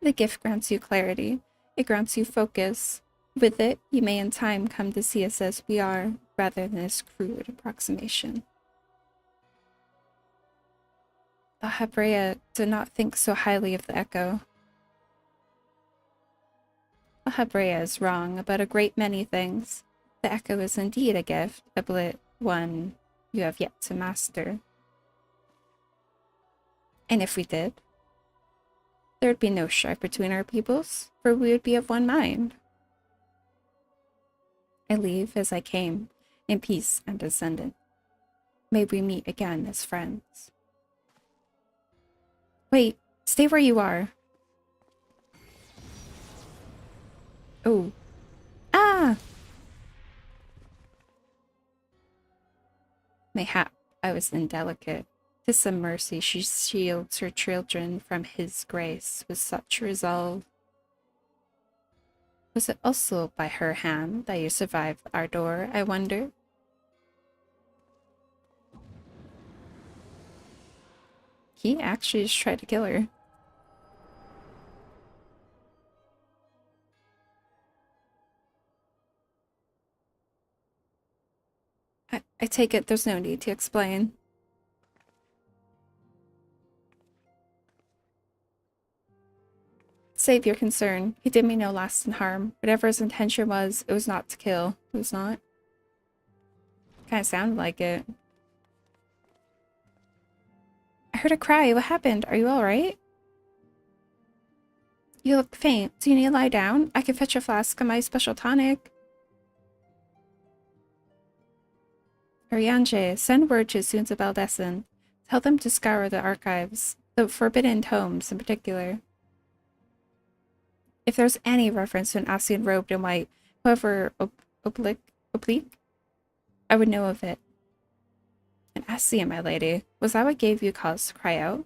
The gift grants you clarity. It grants you focus. With it, you may in time come to see us as we are, rather than this crude approximation. The Hebrea did not think so highly of the echo. The Hebrea is wrong about a great many things. The echo is indeed a gift, albeit one you have yet to master. And if we did, there would be no strife between our peoples, for we would be of one mind. I leave as I came, in peace and descendant. May we meet again as friends. Wait, stay where you are. Oh. Ah! Mayhap I was indelicate. 'Tis some mercy she shields her children from his grace with such resolve. Was it also by her hand that you survived our door, I wonder? He actually just tried to kill her. I take it there's no need to explain. Save your concern. He did me no lasting harm. Whatever his intention was, it was not to kill. It was not. Kinda sounded like it. I heard a cry. What happened? Are you alright? You look faint. Do you need to lie down? I can fetch a flask of my special tonic. Arianje, send word to Soons of Eldesson. Tell them to scour the archives, the forbidden tomes in particular. If there's any reference to an Ascian robed in white, however oblique, I would know of it. An Ascian, my lady. Was that what gave you cause to cry out?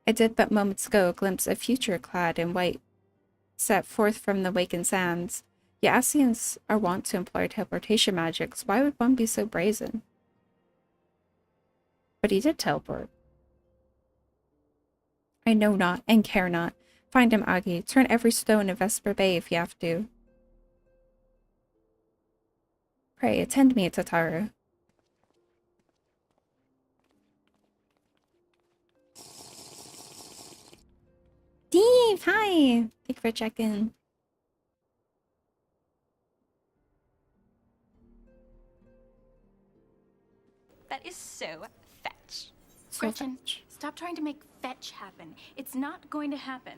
I did but moments ago glimpse a future clad in white, set forth from the wakened sands. Yet Ascians are wont to employ teleportation magics. Why would one be so brazen? But he did teleport. I know not, and care not. Find him, Agi. Turn every stone in Vesper Bay if you have to. Pray, attend me, Tataru. Steve, hi! Thank you for checking. That is so fetch. So Gretchen, fetch. stop trying to make fetch happen. It's not going to happen.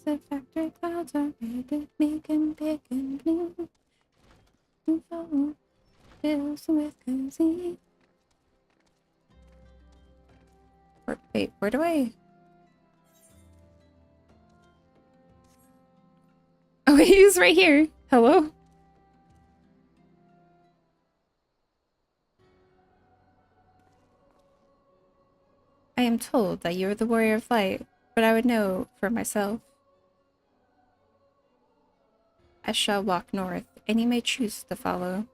the factory clouds are red, making big and blue. You follow bills with cozy. Wait, where do I? Oh, he's right here. Hello? I am told that you are the warrior of light, but I would know for myself. I shall walk north, and you may choose to follow.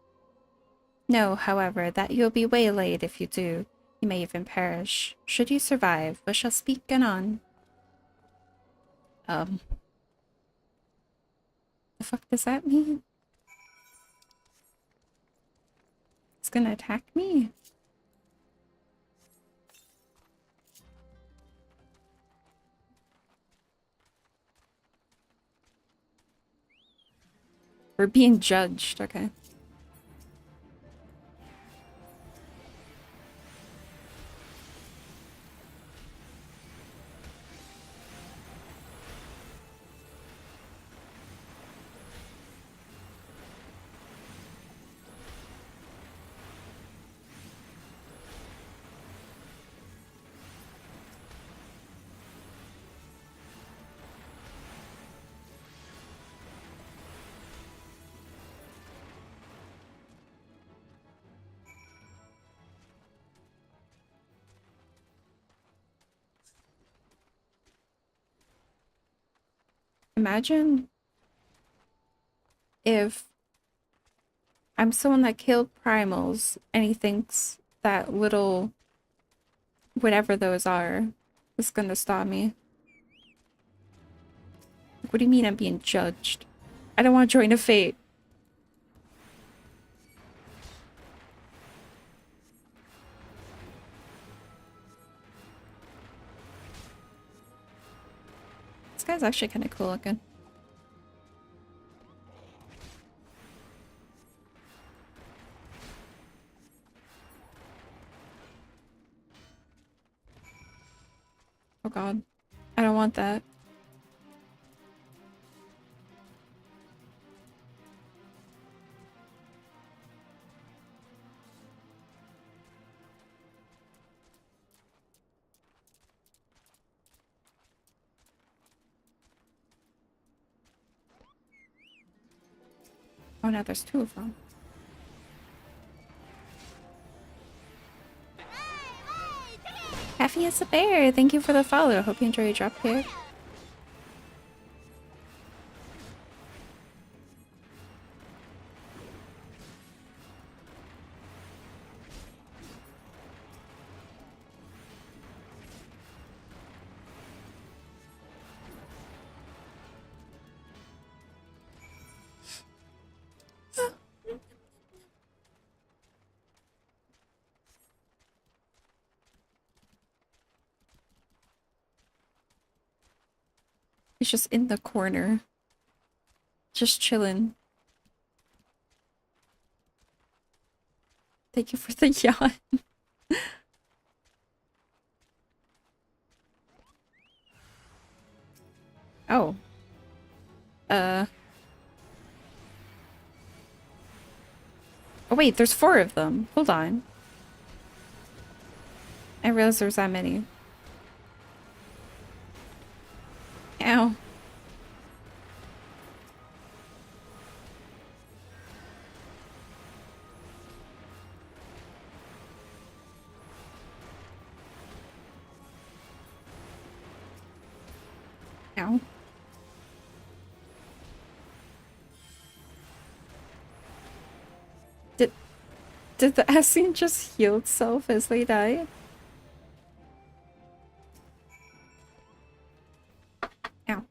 Know, however, that you will be waylaid if you do. You may even perish. Should you survive, but shall speak anon. The fuck does that mean? It's gonna attack me? We're being judged, okay. Imagine if I'm someone that killed primals and he thinks that little whatever those are is gonna stop me. What do you mean I'm being judged? I don't want to join a fate. This guy's actually kind of cool looking. Oh god. I don't want that. Oh, now there's two of them. Happy as a bear, thank you for the follow. Hope you enjoy your drop here. He's just in the corner. Just chilling. Thank you for the yawn. Oh. Oh wait, there's 4 of them. Hold on. I realized there's that many. Ow. Ow. Did the Essene just heal itself as they died? Ow.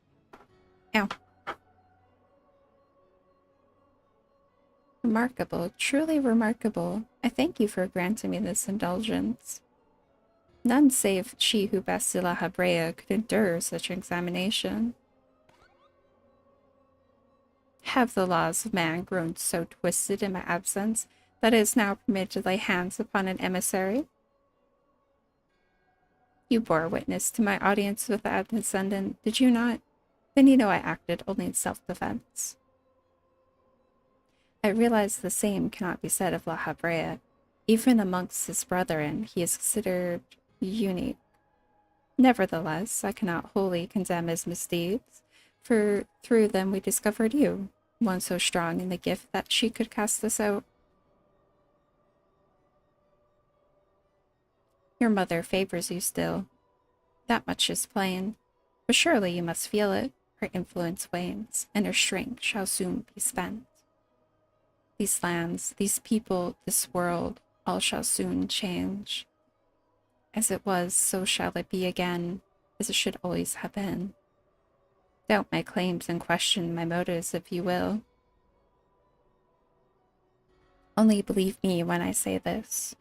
Ow. Remarkable, truly remarkable. I thank you for granting me this indulgence. None save she who Bastila Habrea could endure such an examination. Have the laws of man grown so twisted in my absence that it is now permitted to lay hands upon an emissary? You bore witness to my audience with that descendant, did you not? Then you know I acted only in self-defense. I realize the same cannot be said of La Habrea. Even amongst his brethren, he is considered unique. Nevertheless, I cannot wholly condemn his misdeeds, for through them we discovered you, one so strong in the gift that she could cast us out. Your mother favors you still. That much is plain. But surely you must feel it. Her influence wanes, and her strength shall soon be spent. These lands, these people, this world, all shall soon change. As it was, so shall it be again, as it should always have been. Doubt my claims and question my motives if you will. Only believe me when I say this.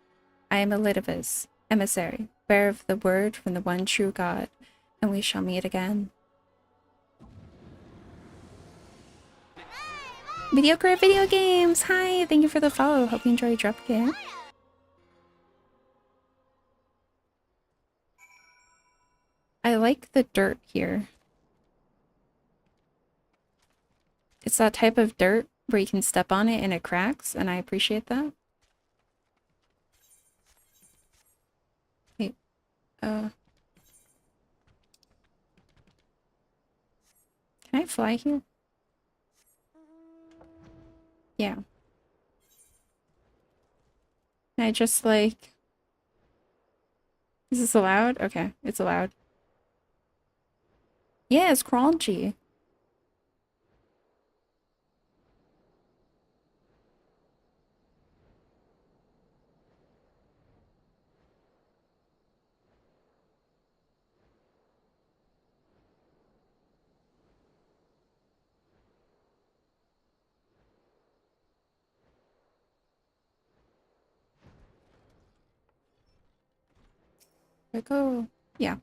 I am Elidibus, emissary, bearer of the word from the one true God, and we shall meet again. Mediocre Video Games! Hi! Thank you for the follow. Hope you enjoy Drop Game. I like the dirt here. It's that type of dirt where you can step on it and it cracks, and I appreciate that. Wait, can I fly here? Yeah. Can I just like... Is this allowed? Okay, it's allowed. Yeah, it's crunchy. There we go. Yeah.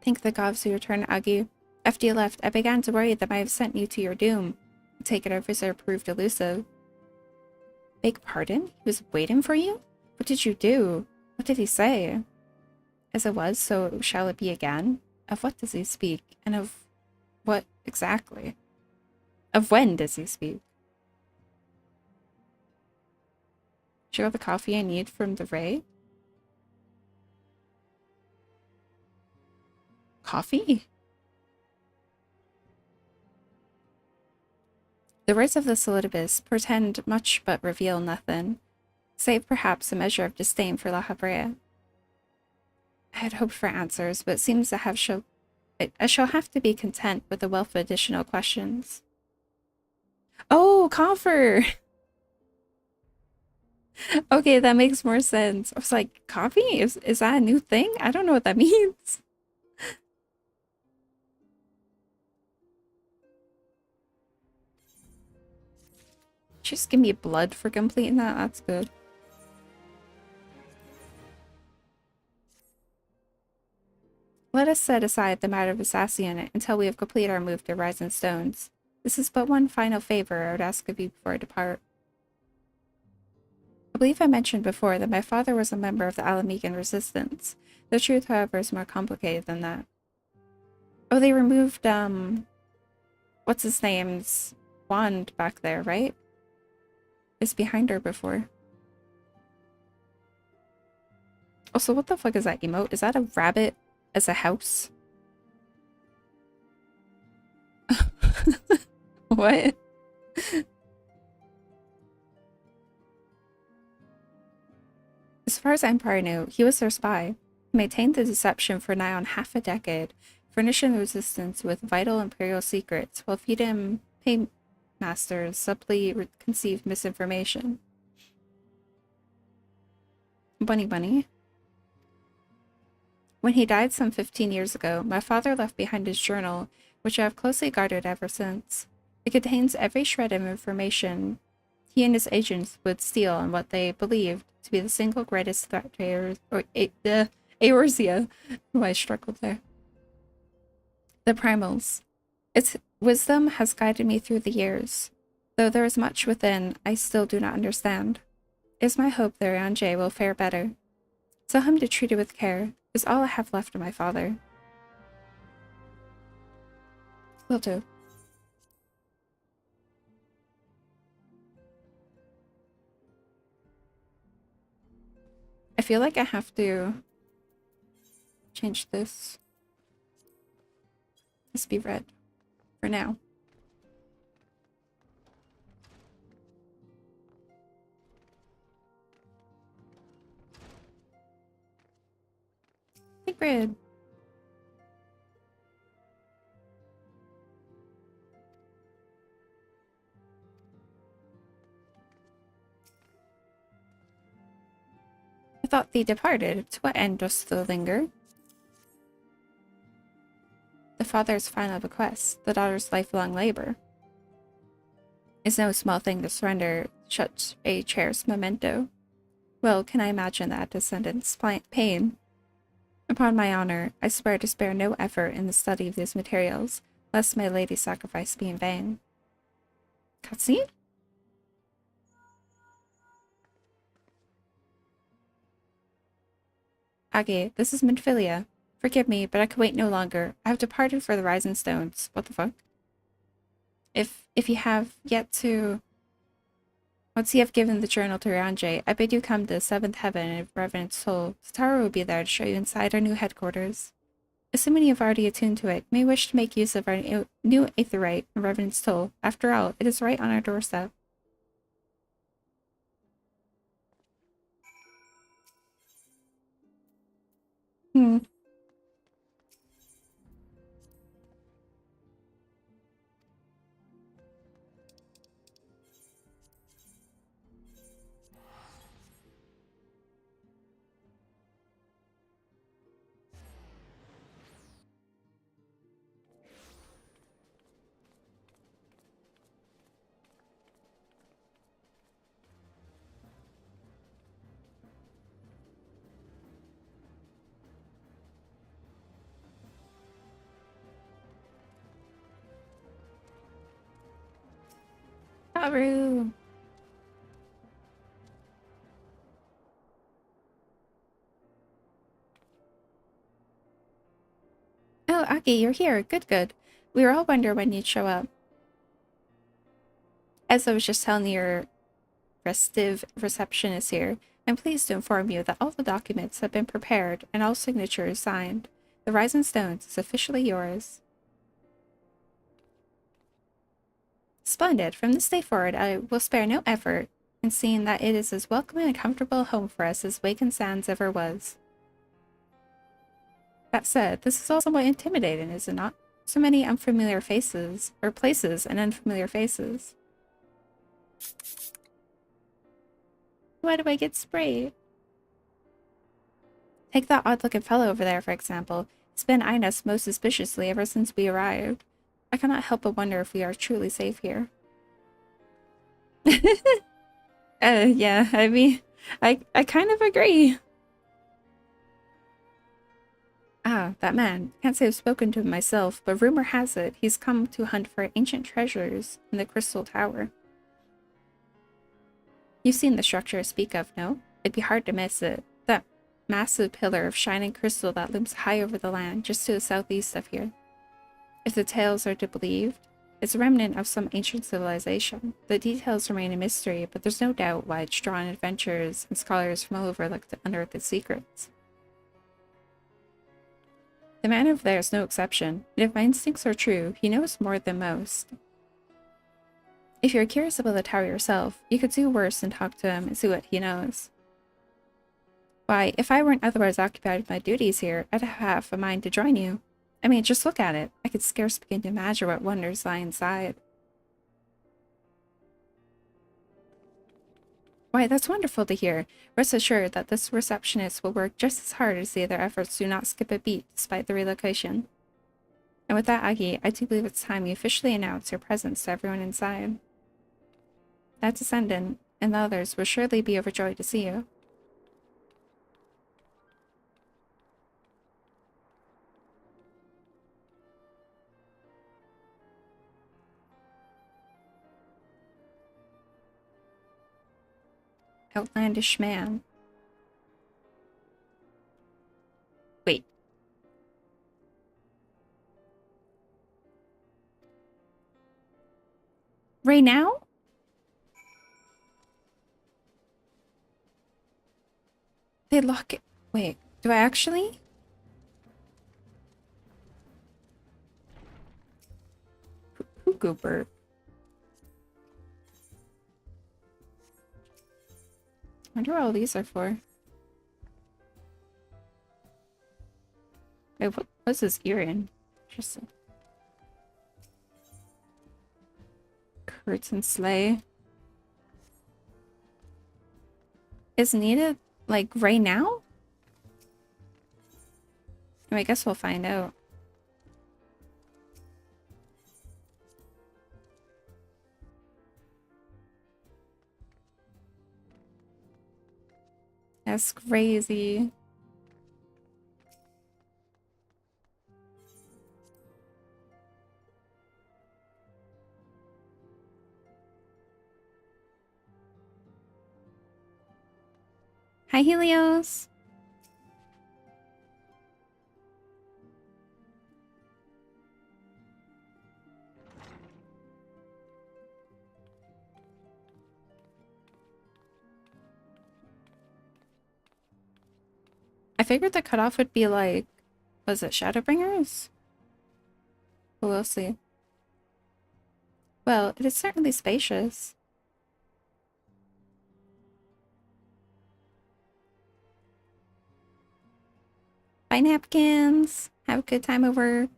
Thank the gods you return, Agi. After you left, I began to worry that I have sent you to your doom. Take it officer proved elusive. Beg pardon? He was waiting for you? What did you do? What did he say? As it was, so shall it be again? Of what does he speak? And of what exactly? Of when does he speak? Should I have the coffee I need from the Ray? Coffee? The words of the Solidibus portend much but reveal nothing, save perhaps a measure of disdain for La Habrea. I had hoped for answers, but it seems I shall have to be content with a wealth of additional questions. Oh, coffer! Okay, that makes more sense. I was like, coffee? Is that a new thing? I don't know what that means. Just give me blood for completing that. That's good. Let us set aside the matter of assassin until we have completed our move to Rising Stones. This is but one final favor I would ask of you before I depart. I believe I mentioned before that my father was a member of the Alamegan Resistance. The truth, however, is more complicated than that. Oh, they removed, what's his name's wand back there, right? It's behind her before. Also, what the fuck is that emote? Is that a rabbit as a house? What? As far as Empire knew, he was their spy. He maintained the deception for nigh on half a decade, furnishing the resistance with vital imperial secrets while feeding paymasters subtly conceived misinformation. Bunny. When he died some 15 years ago, my father left behind his journal, which I have closely guarded ever since. It contains every shred of information he and his agents would steal on what they believed to be the single greatest threat to Eorzea. Oh, I struggled there. The primals. Its wisdom has guided me through the years. Though there is much within I still do not understand. It is my hope that Tiagy will fare better. Tell him to treat it with care, is all I have left of my father. Will do. I feel like I have to change this. This be red for now. Hey, red. I thought thee departed. To what end dost thou linger? The father's final bequest, the daughter's lifelong labor, is no small thing to surrender such a cherished memento. Well, can I imagine that descendant's pain? Upon my honor, I swear to spare no effort in the study of these materials, lest my lady's sacrifice be in vain. Cutscene? Age, this is Minfilia. Forgive me, but I can wait no longer. I have departed for the Rising Stones. What the fuck? If you have yet to... Once you have given the journal to Tiagy, I bid you come to the 7th heaven in reverent soul. Tara will be there to show you inside our new headquarters. Assuming you have already attuned to it, you may wish to make use of our new aetherite in reverent soul. After all, it is right on our doorstep. Haru! Oh, Aki, you're here. Good. We were all wondering when you'd show up. As I was just telling your restive receptionist here, I'm pleased to inform you that all the documents have been prepared and all signatures signed. The Rising Stones is officially yours. Splendid. From this day forward, I will spare no effort in seeing that it is as welcoming and comfortable a home for us as Awoken Sands ever was. That said, this is all somewhat intimidating, is it not? So many unfamiliar faces, or places and unfamiliar faces. Why do I get sprayed? Take that odd-looking fellow over there, for example. He's been eyeing us most suspiciously ever since we arrived. I cannot help but wonder if we are truly safe here. Yeah, I mean, I kind of agree. Ah, that man. Can't say I've spoken to him myself, but rumor has it he's come to hunt for ancient treasures in the Crystal Tower. You've seen the structure I speak of, no? It'd be hard to miss it. That massive pillar of shining crystal that looms high over the land, just to the southeast of here. If the tales are to be believed, it's a remnant of some ancient civilization. The details remain a mystery, but there's no doubt why it's drawn adventurers and scholars from all over look to unearth its secrets. The man over there is no exception, and if my instincts are true, he knows more than most. If you're curious about the tower yourself, you could do worse than talk to him and see what he knows. Why, if I weren't otherwise occupied with my duties here, I'd have a mind to join you. I mean, just look at it. I could scarce begin to imagine what wonders lie inside. Why, that's wonderful to hear. Rest assured that this receptionist will work just as hard to see their efforts do not skip a beat despite the relocation. And with that, Agi, I do believe it's time you officially announce your presence to everyone inside. that descendant and the others will surely be overjoyed to see you. Outlandish man. Wait. Right now? They lock it. Wait, do I actually? Gooper. I wonder what all these are for. Wait, what's this ear in? Interesting. Curtain sleigh. Is needed, like, right now? I guess we'll find out. That's crazy. Hi, Helios. I figured the cutoff would be like, was it Shadowbringers? But we'll see. Well, it is certainly spacious. Bye, napkins. Have a good time at work.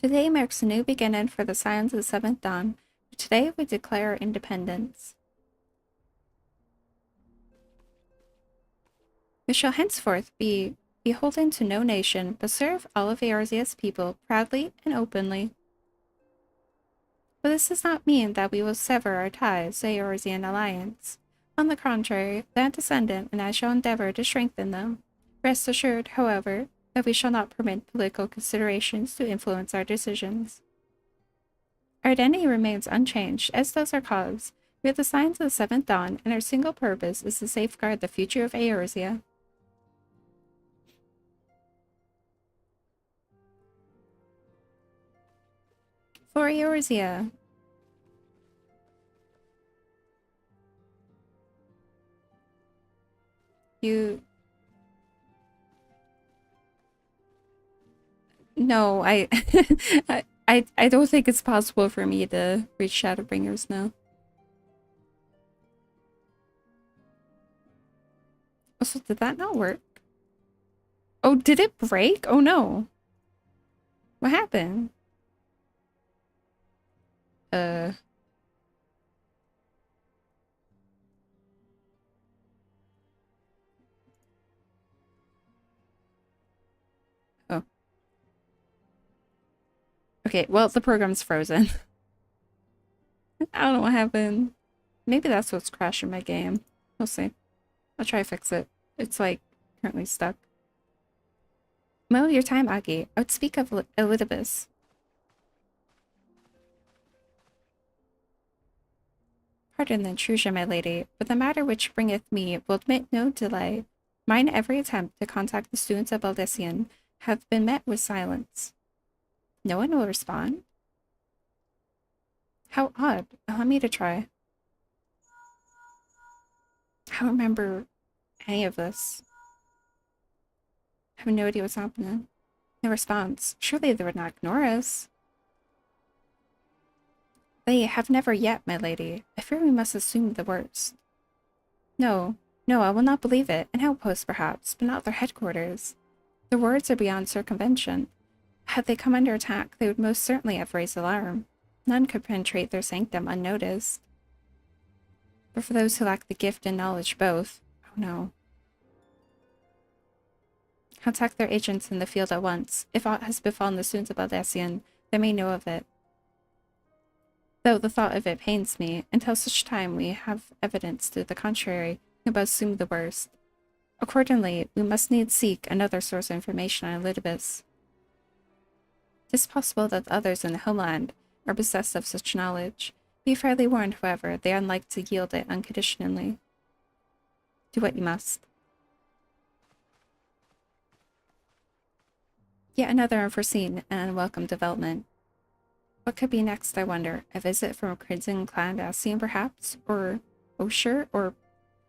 Today marks a new beginning for the Scions of the Seventh Dawn. Today we declare our independence. We shall henceforth be beholden to no nation, but serve all of Eorzea's people proudly and openly. But this does not mean that we will sever our ties to Eorzean alliance. On the contrary, that descendant and I shall endeavor to strengthen them. Rest assured, however, that we shall not permit political considerations to influence our decisions. Our identity remains unchanged, as does our cause. We are the Scions of the Seventh Dawn, and our single purpose is to safeguard the future of Eorzea. For Eorzea. No, I don't think it's possible for me to reach Shadowbringers now. Also, did that not work? Oh, did it break? Oh no. What happened? Oh. Okay, well, the program's frozen. I don't know what happened. Maybe that's what's crashing my game. We'll see. I'll try to fix it. It's, like, currently stuck. Mo, your time, Agi. I would speak of Elidibus. Pardon the intrusion, my lady, but the matter which bringeth me will admit no delay. Mine every attempt to contact the students of Aldessian have been met with silence. No one will respond? How odd. Allow me to try. I don't remember any of this. I have no idea what's happening. No response. Surely they would not ignore us. They have never yet, my lady. I fear we must assume the worst. No, I will not believe it. An outpost, perhaps, but not their headquarters. Their words are beyond circumvention. Had they come under attack, they would most certainly have raised alarm. None could penetrate their sanctum unnoticed. But for those who lack the gift and knowledge both, oh no. Contact their agents in the field at once. If aught has befallen the students of Baldassian, they may know of it. Though the thought of it pains me, until such time we have evidence to the contrary, we must assume the worst. Accordingly, we must needs seek another source of information on Elidibus. It is possible that others in the homeland are possessed of such knowledge. Be fairly warned, however, they are unlike to yield it unconditionally. Do what you must. Yet another unforeseen and unwelcome development. What could be next, I wonder? A visit from a Crimson Clan Dacian, perhaps? Or Osher? Or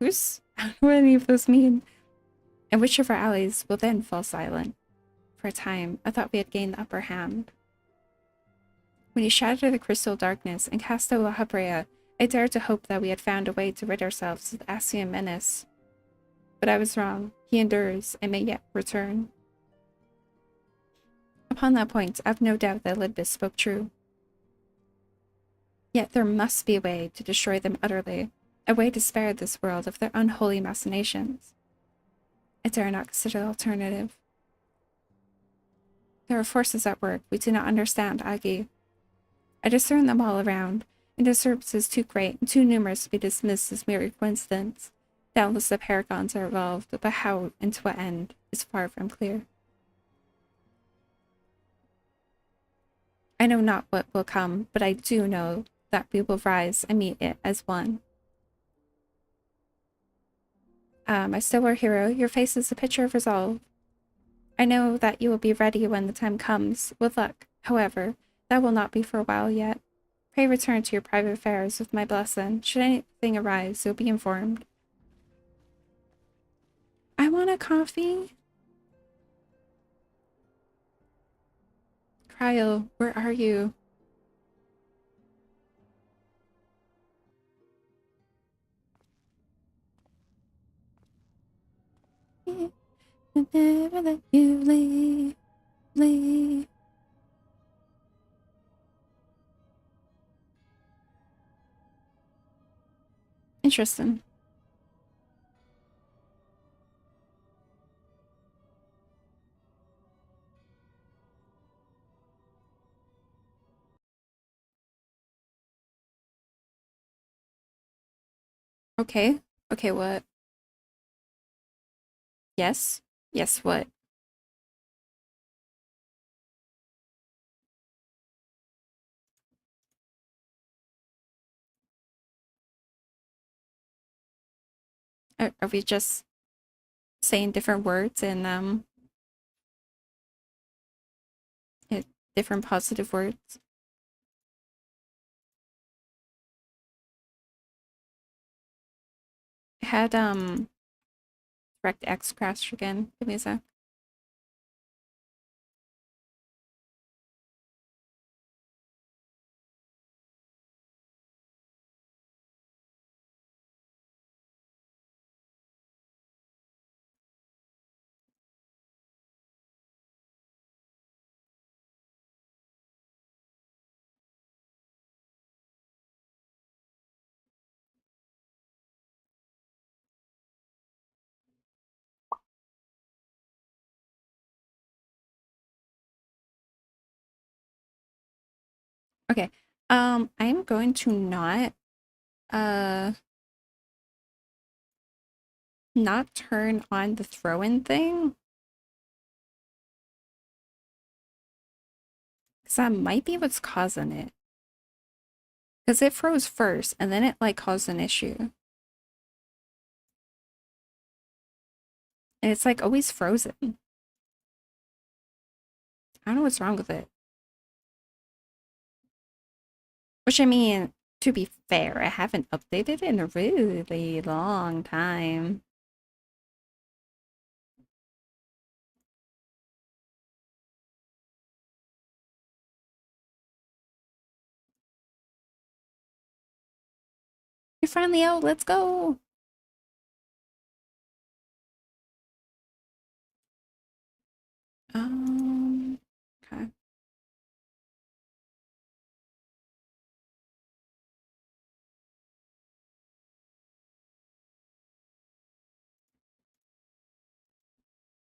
Who's? I don't know what any of those mean. And which of our allies will then fall silent? For a time, I thought we had gained the upper hand. When you shattered the crystal darkness and cast out La Habrea, I dared to hope that we had found a way to rid ourselves of the Asian menace. But I was wrong. He endures, and may yet return. Upon that point, I have no doubt that Elidibus spoke true. Yet there must be a way to destroy them utterly, a way to spare this world of their unholy machinations. I dare not consider the alternative. There are forces at work we do not understand, Agi. I discern them all around, and disturbances too great and too numerous to be dismissed as mere coincidence. Doubtless the paragons are involved, but how and to what end is far from clear. I know not what will come, but I do know that we will rise and meet it as one. My stalwart hero, your face is a picture of resolve. I know that you will be ready when the time comes. With luck, however, that will not be for a while yet. Pray return to your private affairs with my blessing. Should anything arise, you'll be informed. I want a coffee. Cryo, where are you? I'll never let you leave. Interesting. Okay. Okay, what? Yes? Yes, what? Are we just saying different words and different positive words? I had direct X crash again. Give me a sec. Okay. I'm going to uh not turn on the throw-in thing. Because that might be what's causing it. Because it froze first, and then it, like, caused an issue. And it's, like, always frozen. I don't know what's wrong with it. Which, I mean, to be fair, I haven't updated it in a really long time. You're finally out, let's go! Okay.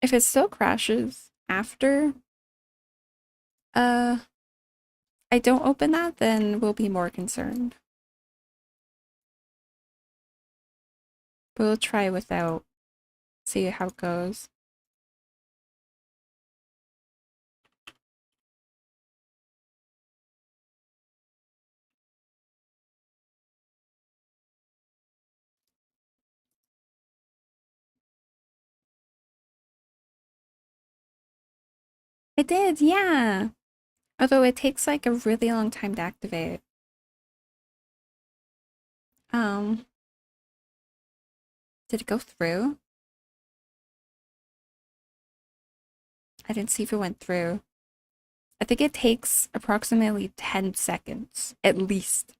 If it still crashes after I don't open that, then we'll be more concerned. But we'll try without, see how it goes. I did, yeah. Although it takes like a really long time to activate. Did it go through? I didn't see if it went through. I think it takes approximately 10 seconds, at least.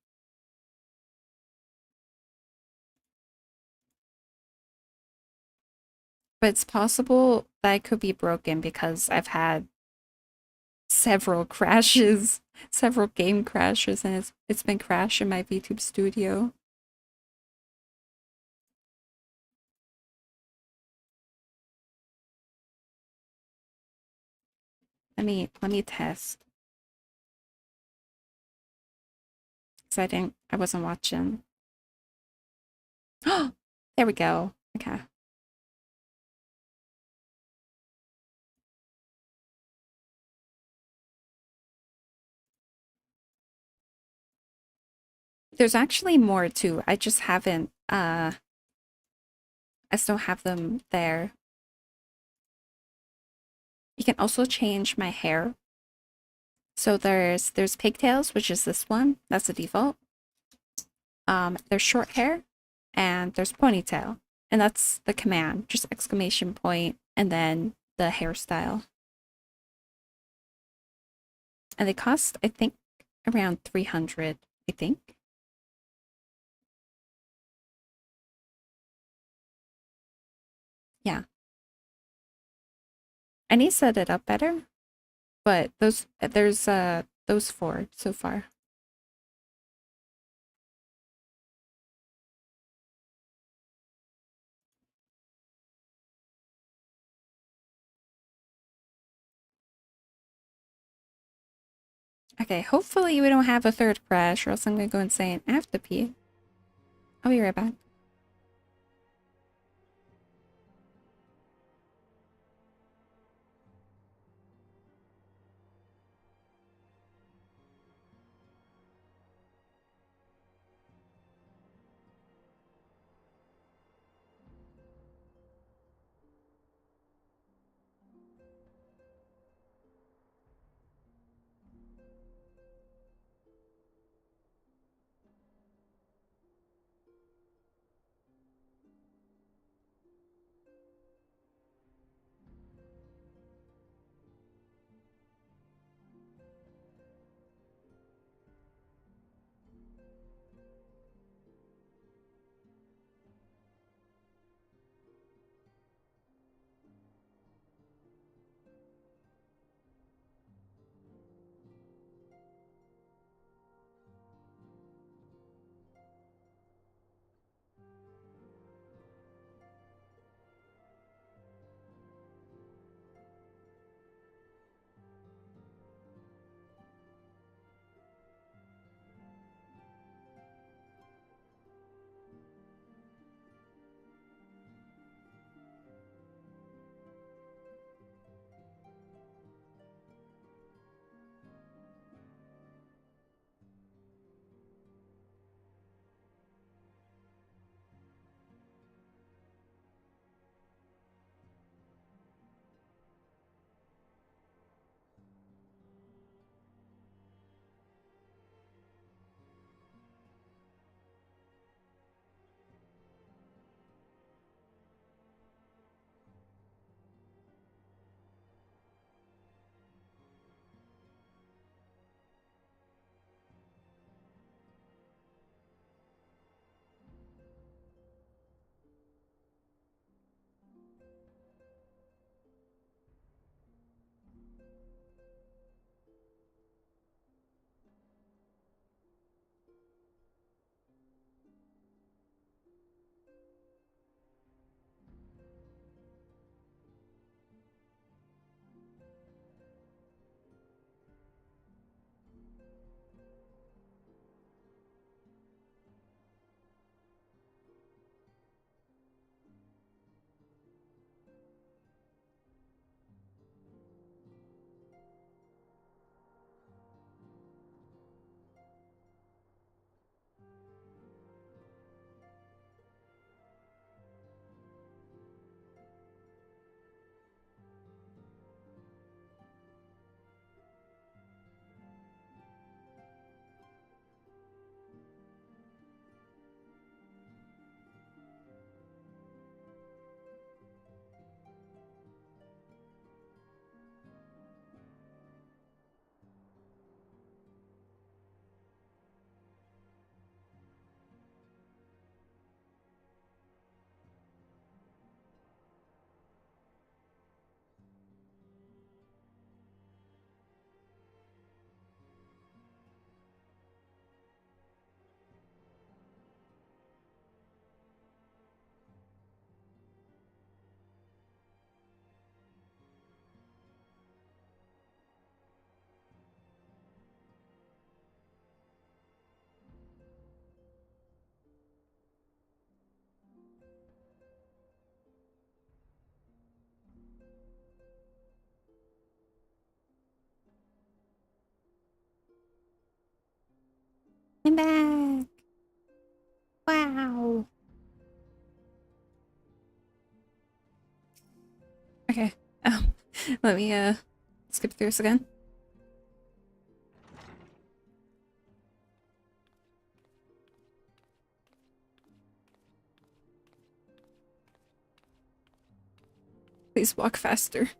But it's possible that it could be broken because I've had several crashes, several game crashes, and it's been crashing my VTube studio. Let me test. Cause I wasn't watching. Oh, there we go. Okay. There's actually more too. I just haven't, I still have them there. You can also change my hair. So there's pigtails, which is this one. That's the default. There's short hair, and there's ponytail, and that's the command. Just exclamation point, and then the hairstyle. And they cost, I think, around 300. I think. Yeah. I need to set it up better, but there's those 4 so far. Okay, hopefully we don't have a third crash, or else I'm gonna go insane. I have to pee. I'll be right back. I'm back. Wow. Okay. Let me skip through this again. Please walk faster.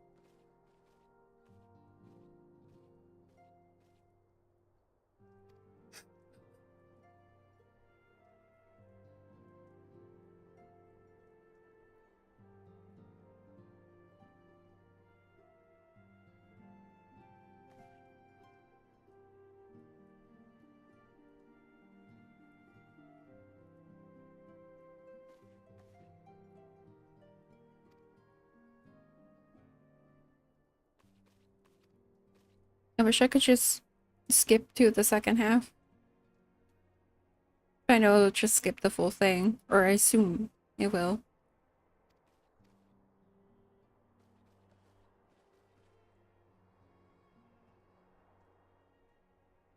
I wish I could just skip to the second half. I know it'll just skip the full thing, or I assume it will.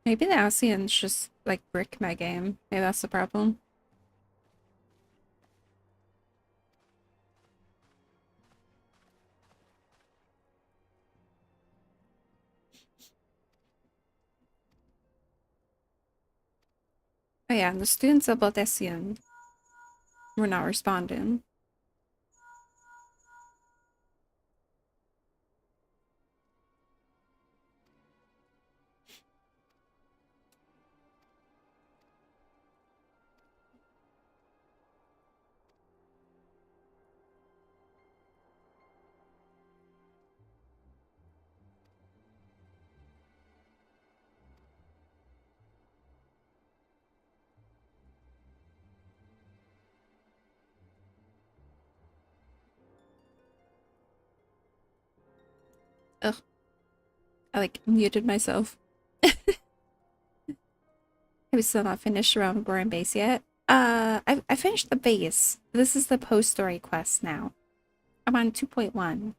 Maybe the Asians just like brick my game. Maybe that's the problem. Oh yeah, and the students about Asian were not responding. Ugh. I like muted myself. Have we still not finished around Boring Base yet? I finished the base. This is the post-story quest now. I'm on 2.1.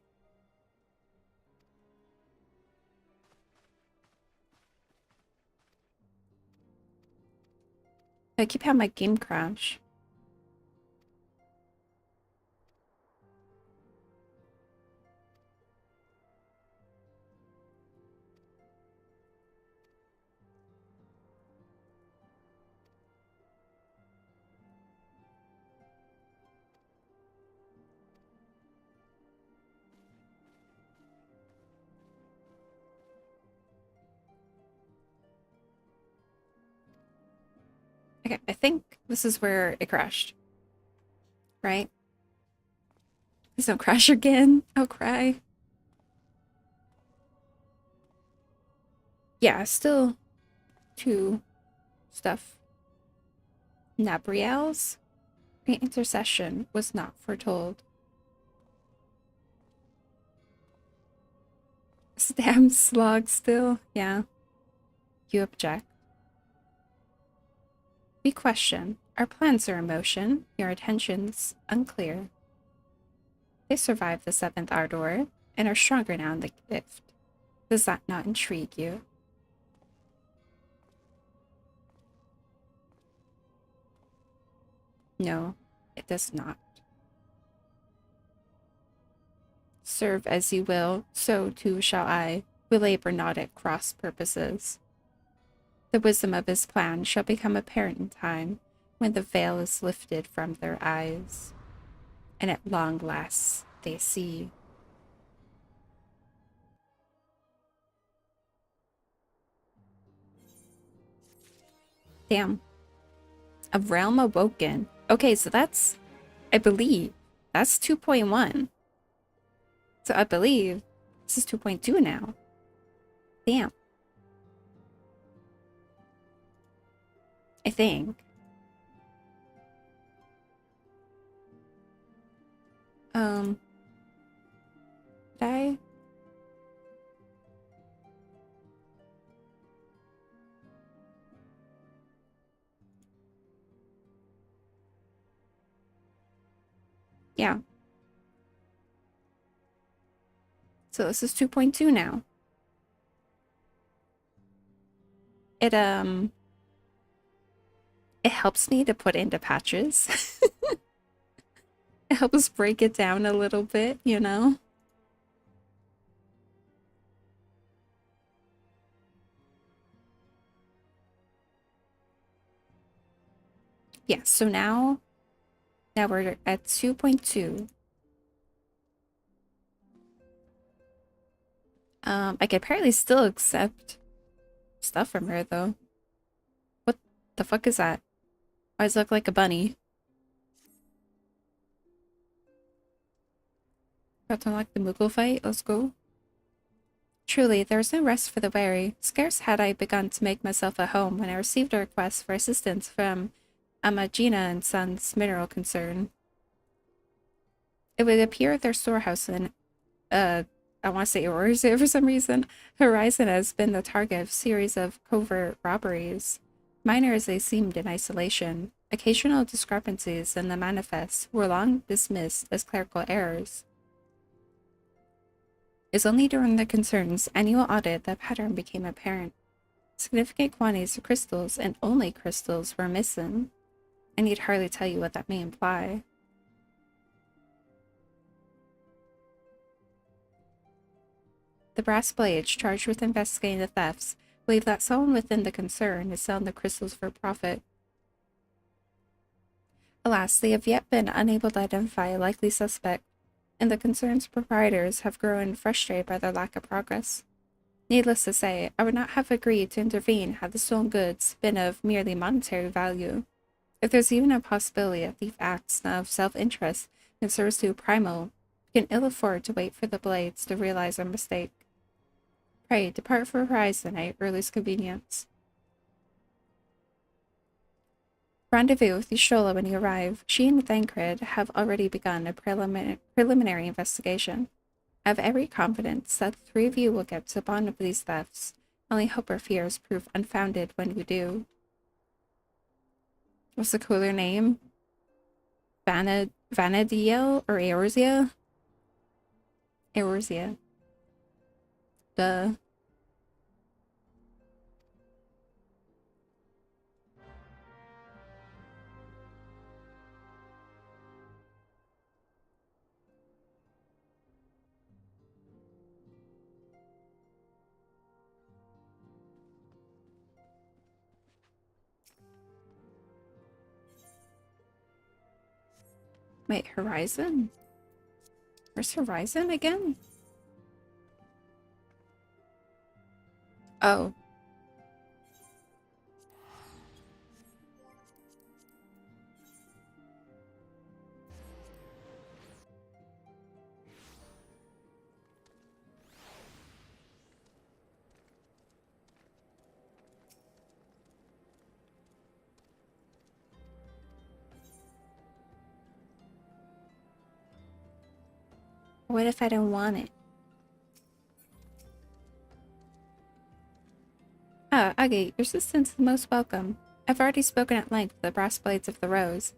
I keep having my game crash. Okay, I think this is where it crashed. Right? Please don't crash again. I'll cry. Yeah, still two stuff. Nabriel's intercession was not foretold. Damn slog still. Yeah. You object. We question. Our plans are in motion. Your attention's unclear. They survived the 7th Ardor and are stronger now in the gift. Does that not intrigue you? No, it does not. Serve as you will, so too shall I. We labor not at cross purposes. The wisdom of his plan shall become apparent in time, when the veil is lifted from their eyes, and at long last they see. Damn. A realm awoken. Okay, so that's, I believe, that's 2.1. So I believe this is 2.2 now. Damn. I think. Did I? Yeah. So this is 2.2 now. It it helps me to put into patches. It helps break it down a little bit, you know? Yeah, so now we're at 2.2. I could apparently still accept stuff from her though. What the fuck is that? Why does it look like a bunny? About to unlock the Moogle fight, let's go. Truly, there was no rest for the weary. Scarce had I begun to make myself at home when I received a request for assistance from Amagina and Sons Mineral Concern. It would appear their storehouse in, I want to say Eorzea for some reason, Horizon has been the target of a series of covert robberies. Minor as they seemed in isolation, occasional discrepancies in the manifests were long dismissed as clerical errors. It was only during the concern's annual audit that pattern became apparent. Significant quantities of crystals, and only crystals, were missing. I need hardly tell you what that may imply. The brass blades charged with investigating the thefts believe that someone within the concern is selling the crystals for profit. Alas, they have yet been unable to identify a likely suspect, and the concern's proprietors have grown frustrated by their lack of progress. Needless to say, I would not have agreed to intervene had the stolen goods been of merely monetary value. If there's even a possibility that thief acts of self-interest and serves to a primal, we can ill afford to wait for the blades to realize our mistake. Pray, depart for Horizon at your earliest convenience. Rendezvous with Ystrola when you arrive. She and Thancred have already begun a preliminary investigation. I have every confidence that the three of you will get to the bottom of these thefts. I only hope our fears prove unfounded when you do. What's the cooler name? Vanadiel or Eorzea? Eorzea. Duh. Wait, Horizon? Where's Horizon again? Oh. What if I don't want it? Ah, Agi, your assistance is most welcome. I've already spoken at length of the brass blades of the rose,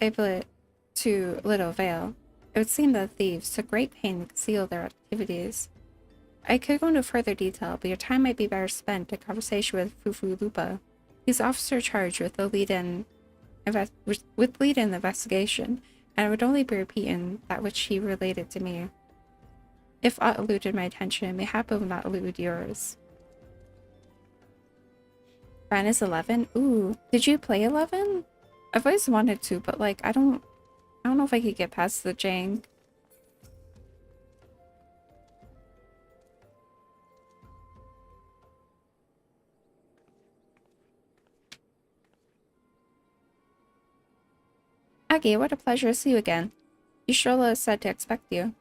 able to little avail. It would seem that the thieves took great pain to conceal their activities. I could go into further detail, but your time might be better spent in conversation with Fufu Lupa. He's officer charged with the lead-in investigation, and I would only be repeating that which he related to me. If aught eluded my attention, mayhap it will not elude yours. Ran is 11? Ooh, did you play 11? I've always wanted to, but like I don't know if I could get past the jank. Aggie, what a pleasure to see you again. Ystrola is said to expect you.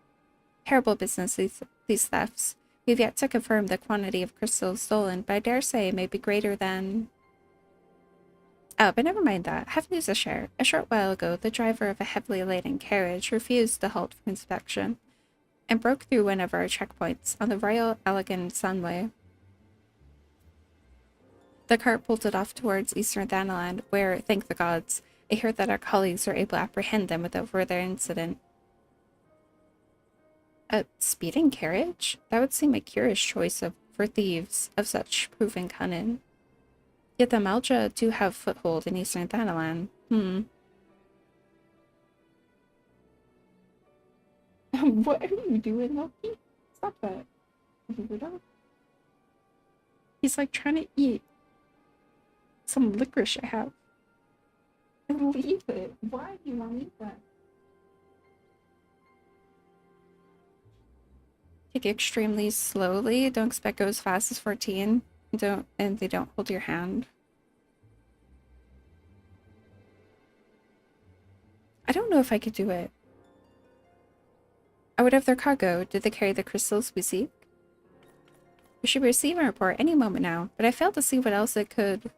Terrible business, these thefts. We've yet to confirm the quantity of crystals stolen, but I dare say it may be greater than... Oh, but never mind that. I have news to share. A short while ago, the driver of a heavily laden carriage refused to halt for inspection and broke through one of our checkpoints on the Royal Elegant Sunway. The cart bolted off towards eastern Thanaland, where, thank the gods, I heard that our colleagues were able to apprehend them without further incident. A speeding carriage? That would seem a curious choice for thieves of such proven cunning. Yet the Malja do have foothold in eastern Thanalan. What are you doing, Loki? Stop that. Weirdo. He's like trying to eat some licorice I have. And leave it. Why do you want to eat that? Take it extremely slowly. Don't expect go as fast as 14. And they don't hold your hand. I don't know if I could do it. I would have their cargo. Did they carry the crystals we seek? We should be receiving a report any moment now, but I failed to see what else it could.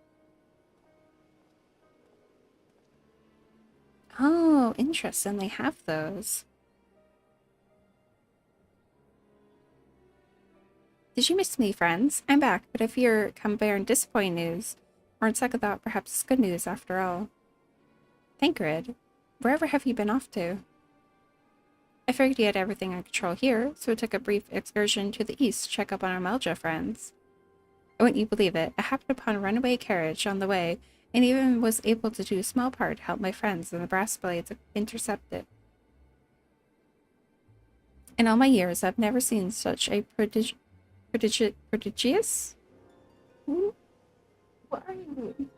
Oh, interesting. They have those. Did you miss me, friends? I'm back, but I fear come bearing disappointing news. Or on second thought, perhaps it's good news after all. Thancred, wherever have you been off to? I figured you had everything under control here, so I took a brief excursion to the east to check up on our Malja friends. I wouldn't you believe it, I happened upon a runaway carriage on the way, and even was able to do a small part to help my friends and the brass blades intercept it. In all my years, I've never seen such a prodigious? What are you doing?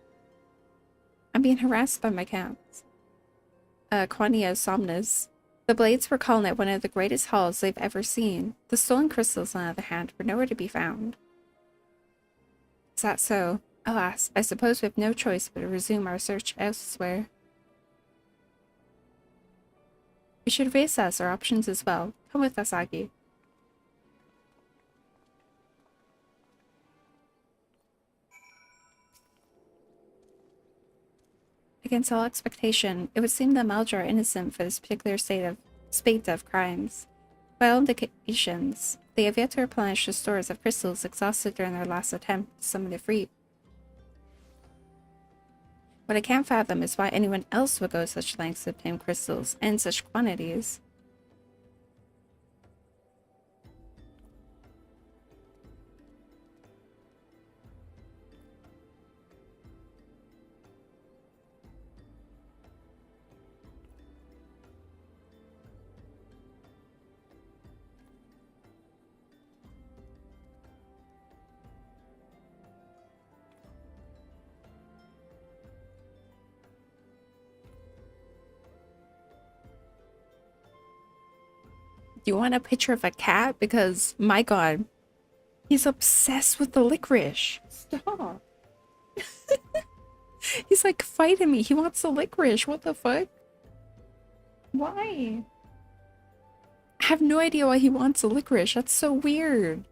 I'm being harassed by my cats. Quania somnus. The blades were calling it one of the greatest hauls they've ever seen. The stolen crystals, on the other hand, were nowhere to be found. Is that so? Alas, I suppose we have no choice but to resume our search elsewhere. We should reassess our options as well. Come with us, Agi. Against all expectation, it would seem that Malja are innocent for this particular spate of crimes. By all indications, they have yet to replenish the stores of crystals exhausted during their last attempt to summon the Freet. What I can't fathom is why anyone else would go such lengths to obtain crystals in such quantities. Do you want a picture of a cat? Because, my god, he's obsessed with the licorice. Stop. He's like fighting me. He wants the licorice. What the fuck? Why? I have no idea why he wants the licorice. That's so weird.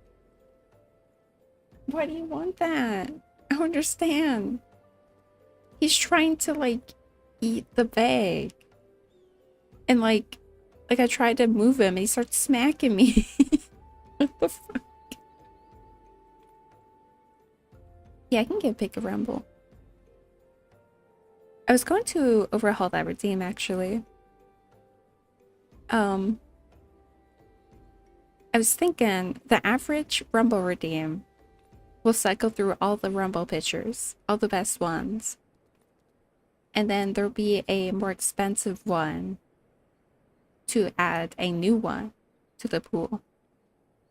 Why do you want that? I don't understand. He's trying to, like, eat the bag. And, like I tried to move him and he starts smacking me. What the fuck? Yeah, I can get Pick a Rumble. I was going to overhaul that redeem, actually. I was thinking the average Rumble redeem will cycle through all the Rumble pictures, all the best ones. And then there'll be a more expensive one to add a new one to the pool.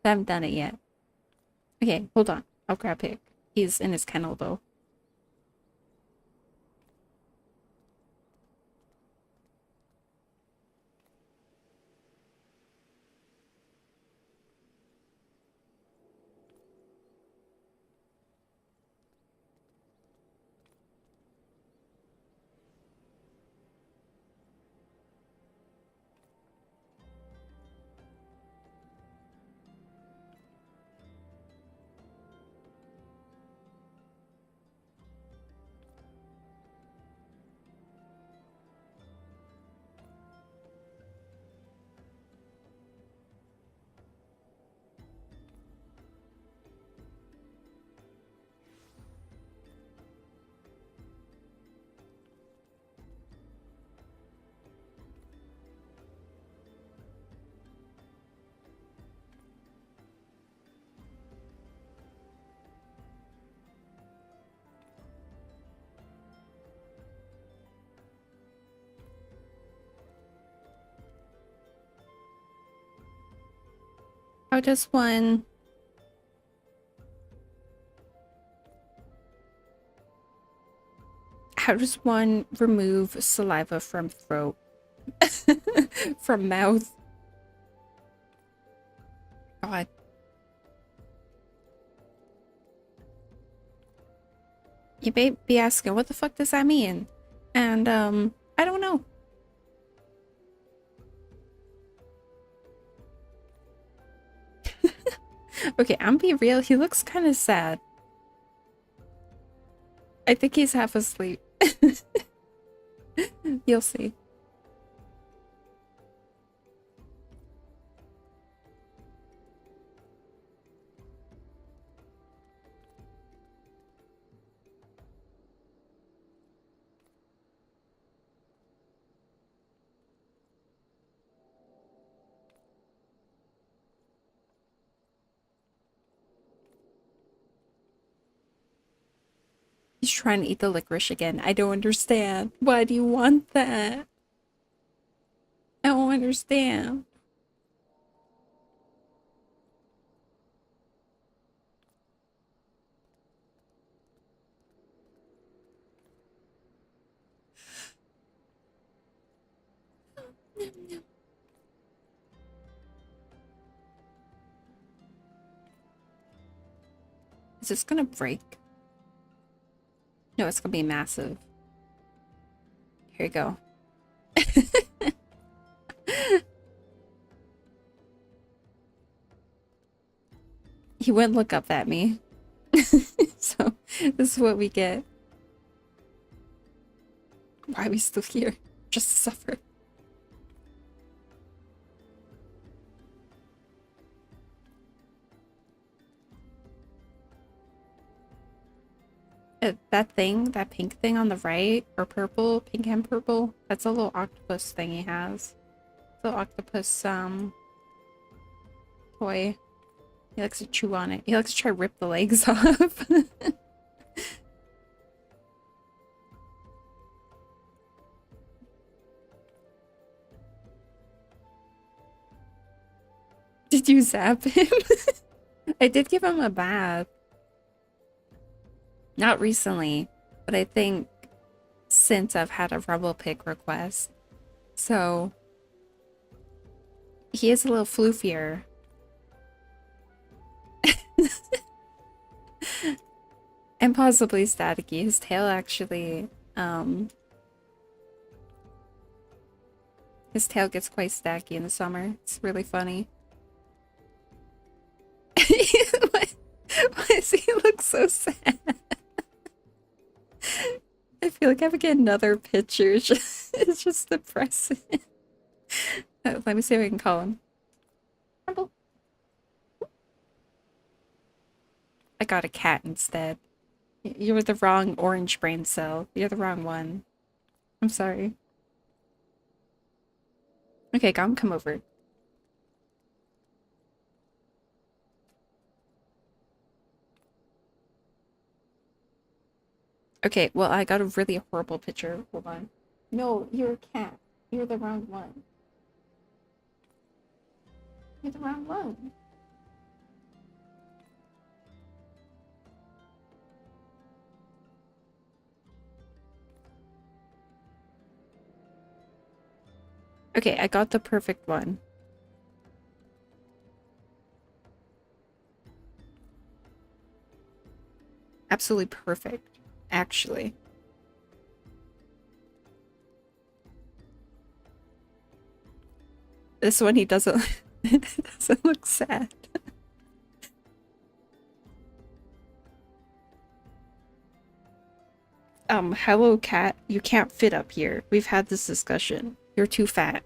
I haven't done it yet. Okay, hold on. I'll grab Pick. He's in his kennel, though. How does one... How does one remove saliva from throat? From mouth? God. You may be asking, what the fuck does that mean? And, I don't know. Okay, I'm be real, he looks kind of sad. I think he's half asleep. You'll see. He's trying to eat the licorice again. I don't understand. Why do you want that? I don't understand. Is this gonna break? No, it's gonna be massive. Here you go. He wouldn't look up at me. So, this is what we get. Why are we still here? Just to suffer. That thing, that pink thing on the right, or purple, pink and purple, that's a little octopus thing he has. Little octopus, toy. He likes to chew on it. He likes to try to rip the legs off. Did you zap him? I did give him a bath. Not recently, but I think since I've had a Rebel pick request. So he is a little floofier. And possibly staticky. His tail actually, his tail gets quite stacky in the summer. It's really funny. Why does he look so sad? I feel like I would get another picture. It's just depressing. Let me see if I can call him. Rumble. I got a cat instead. You're the wrong orange brain cell. You're the wrong one. I'm sorry. Okay, come over. Okay, well, I got a really horrible picture. Hold on. No, you're a cat. You're the wrong one. You're the wrong one. Okay, I got the perfect one. Absolutely perfect, actually. This one, he doesn't doesn't look sad. Hello cat, you can't fit up here. We've had this discussion. You're too fat.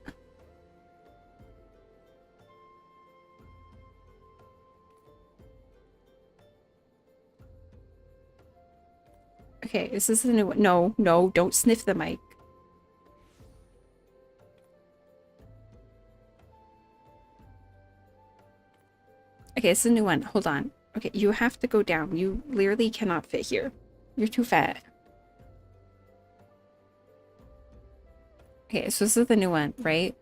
Okay, is this the new one? No, no, don't sniff the mic. Okay, it's the new one. Hold on. Okay, you have to go down. You literally cannot fit here. You're too fat. Okay, so this is the new one, right?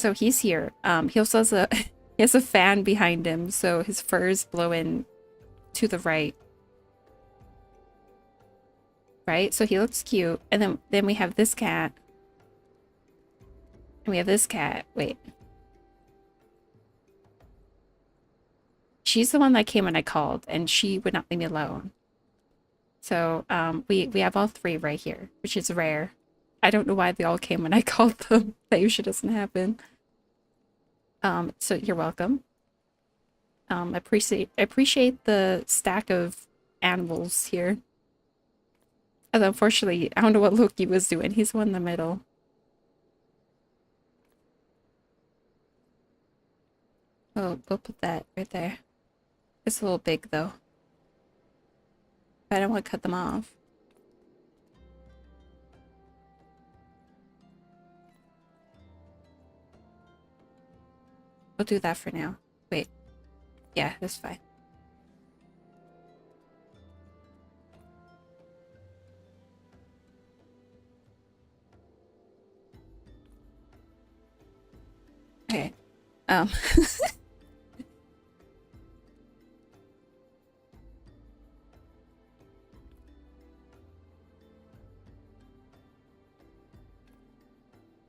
So he's here. He also has a he has a fan behind him, so his fur is blowing to the right. Right? So he looks cute. And then we have this cat. And we have this cat. Wait. She's the one that came when I called, and she would not leave me alone. So we have all three right here, which is rare. I don't know why they all came when I called them. That usually doesn't happen. So you're welcome. Appreciate the stack of animals here. Although unfortunately, I don't know what Loki was doing. He's the one in the middle. Oh, we'll put that right there. It's a little big though. But I don't want to cut them off. We'll do that for now. Wait. Yeah, that's fine. Okay.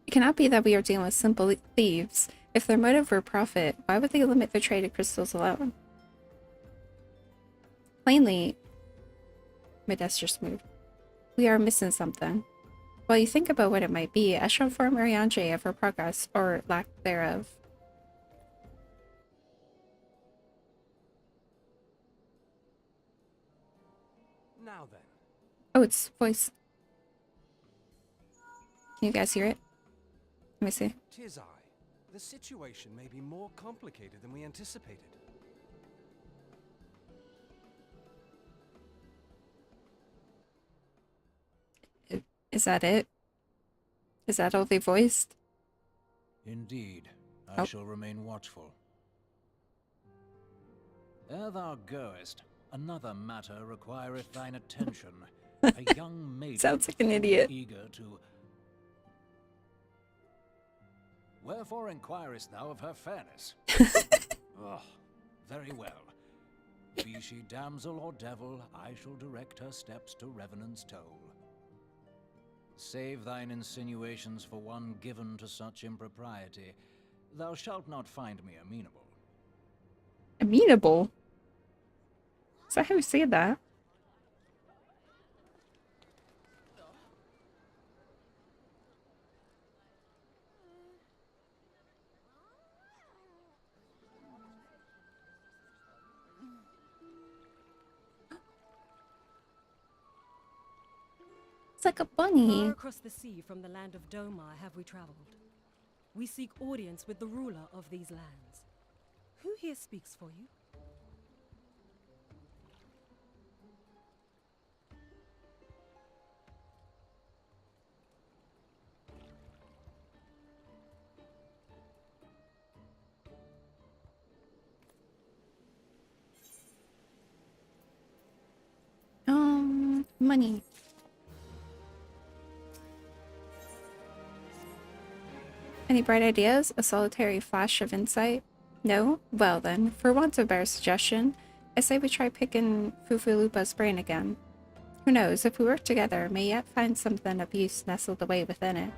It cannot be that we are dealing with simple thieves. If their motive were profit, why would they limit their trade to crystals alone? Plainly, my desk just moved. We are missing something. While you think about what it might be, I shall inform Ariane of her progress, or lack thereof. Now then. Oh, it's voice. Can you guys hear it? Let me see. Tiagy, the situation may be more complicated than we anticipated. Is that it? Is that all they voiced? Indeed, Oh. I shall remain watchful. Ere thou goest, another matter requireth thine attention. A young maiden Sounds like an idiot. eager to... Wherefore inquirest thou of her fairness? Oh, very well. Be she damsel or devil, I shall direct her steps to Revenant's toll. Save thine insinuations for one given to such impropriety. Thou shalt not find me amenable. Amenable? Is that how you say that? It's like a bunny. Far across the sea from the land of Domar have we traveled. We seek audience with the ruler of these lands. Who here speaks for you? Money. Any bright ideas? A solitary flash of insight? No? Well then, for want of a better suggestion, I say we try picking Fufulupa's brain again. Who knows, if we work together, may yet find something of use nestled away within it.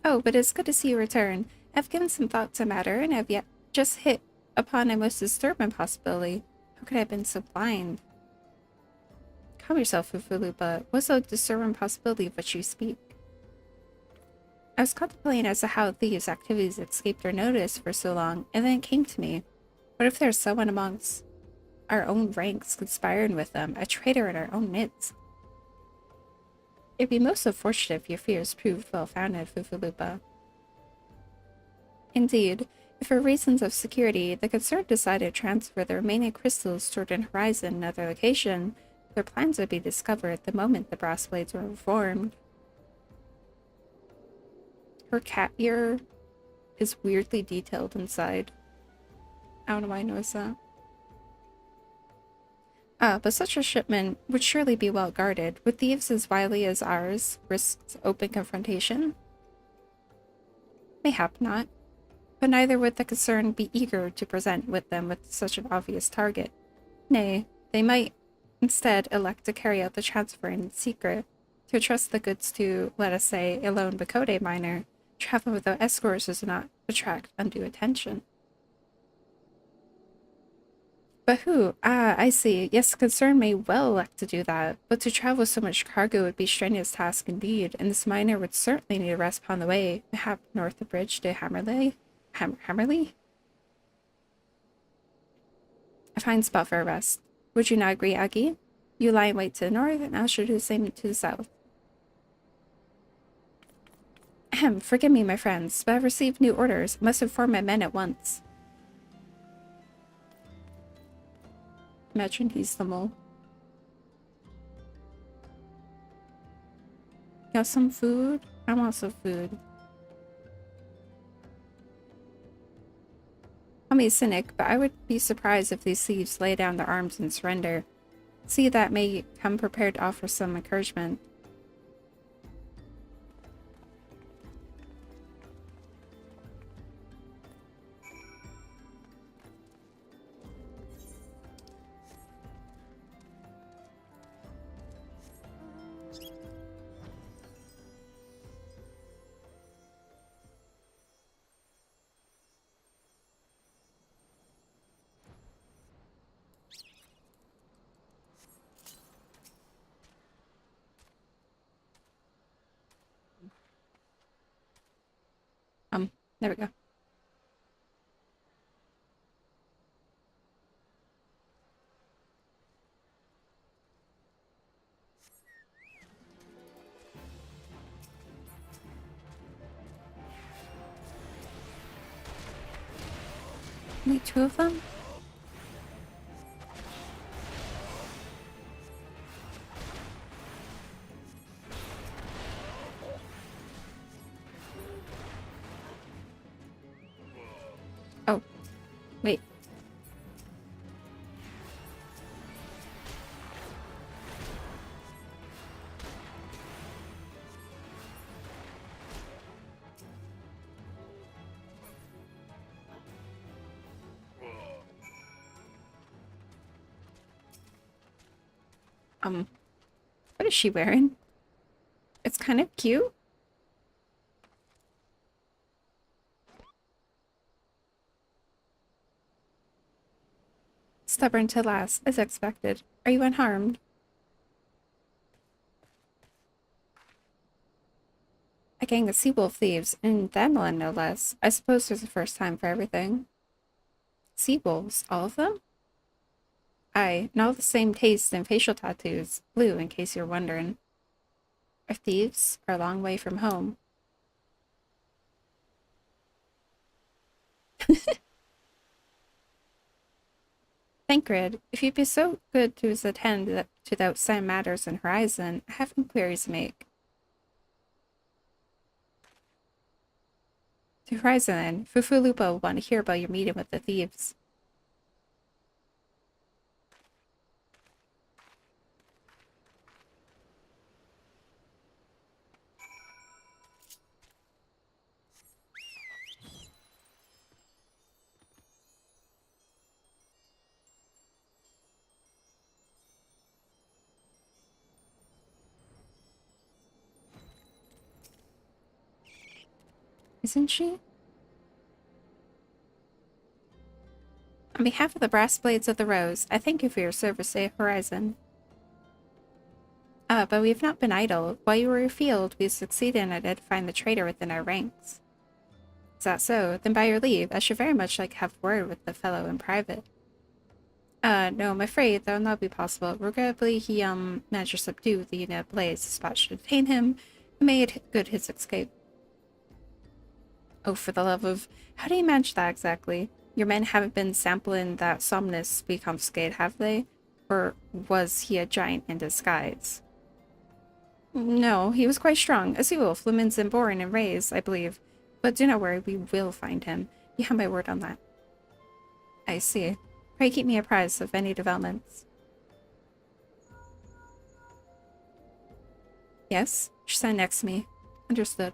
Oh, but it's good to see you return. I've given some thought to matter, and have yet just hit upon a most disturbing possibility. How could I have been so blind? Calm yourself, Fufulupa. What's the disturbing possibility of which you speak? I was contemplating as to how thieves' activities escaped our notice for so long, and then it came to me. What if there's someone amongst our own ranks conspiring with them, a traitor in our own midst? It'd be most unfortunate if your fears proved well-founded, Fufulupa. Indeed, if for reasons of security, the concerned decided to transfer the remaining crystals toward an horizon in another location, their plans would be discovered the moment the brass blades were reformed. Her cat ear is weirdly detailed inside. I don't know why I noticed that. But such a shipment would surely be well guarded. Would thieves as wily as ours risk open confrontation? Mayhap not. But neither would the concern be eager to present with them with such an obvious target. Nay, they might instead elect to carry out the transfer in secret, to trust the goods to, let us say, a lone Bakode miner. Travel without escorts does not attract undue attention. But who? Ah, I see. Yes, the concern may well elect to do that, but to travel with so much cargo would be a strenuous task indeed, and this miner would certainly need a rest upon the way, perhaps north the bridge to Hammerley? Hammerley? A fine spot for a rest. Would you not agree, Aggie? You lie in wait to the north, and I shall do the same to the south. Ahem, forgive me, my friends, but I've received new orders. I must inform my men at once. Imagine he's the mole. Got some food? I want some food. I'm a cynic, but I would be surprised if these thieves lay down their arms and surrender. See, that may come prepared to offer some encouragement. There we go. Only two of them? Oh, wait. What is she wearing? It's kind of cute. Stubborn to last, as expected. Are you unharmed? A gang of sea-wolf thieves, and Thamelin no less. I suppose there's a first time for everything. Sea-wolves, all of them? Aye, and all the same taste and facial tattoos. Blue, in case you're wondering. Our thieves are a long way from home. Thancred, if you'd be so good to attend to the outside matters in Horizon, I have inquiries to make. To Horizon, then. Fufulupa will want to hear about your meeting with the thieves. Isn't she? On behalf of the Brass Blades of the Rose, I thank you for your service to Horizon. But we have not been idle. While you were afield, we succeeded in identifying the traitor within our ranks. Is that so? Then by your leave, I should very much like to have word with the fellow in private. No, I'm afraid that will not be possible. Regrettably, he, managed to subdue the unit of Blades. Dispatched to detain him, and made good his escape. Oh, for the love of... How do you manage that exactly? Your men haven't been sampling that somnus we confiscated, have they? Or was he a giant in disguise? No, he was quite strong. A sea-wolf, lumens and born and raised, I believe. But do not worry, we will find him. You have my word on that. I see. Pray keep me apprised of any developments. Yes? She sat next to me. Understood.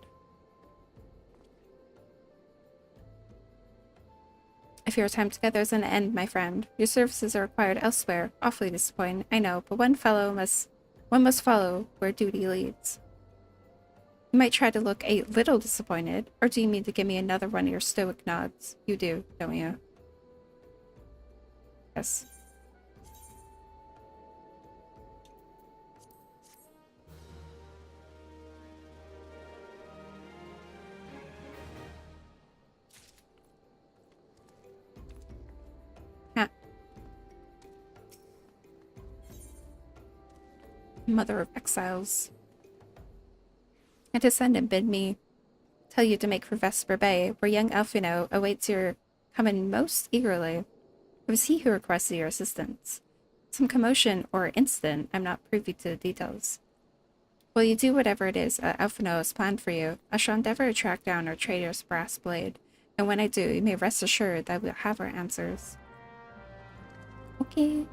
If your time together is an end, my friend, your services are required elsewhere. Awfully disappointing, I know, but one must follow where duty leads. You might try to look a little disappointed, or do you mean to give me another one of your stoic nods? You do, don't you? Yes. Mother of exiles. A descendant bid me tell you to make for Vesper Bay, where young Alfino awaits your coming most eagerly. It was he who requested your assistance. Some commotion or incident, I'm not privy to the details. Will you do whatever it is Alfino has planned for you? I shall endeavor to track down our traitor's brass blade, and when I do, you may rest assured that we'll have our answers. Okay.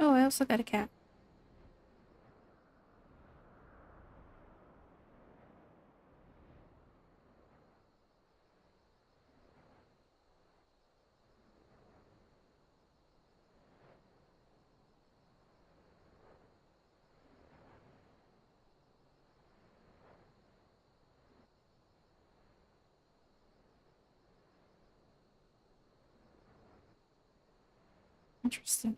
Oh, I also got a cat. Interesting.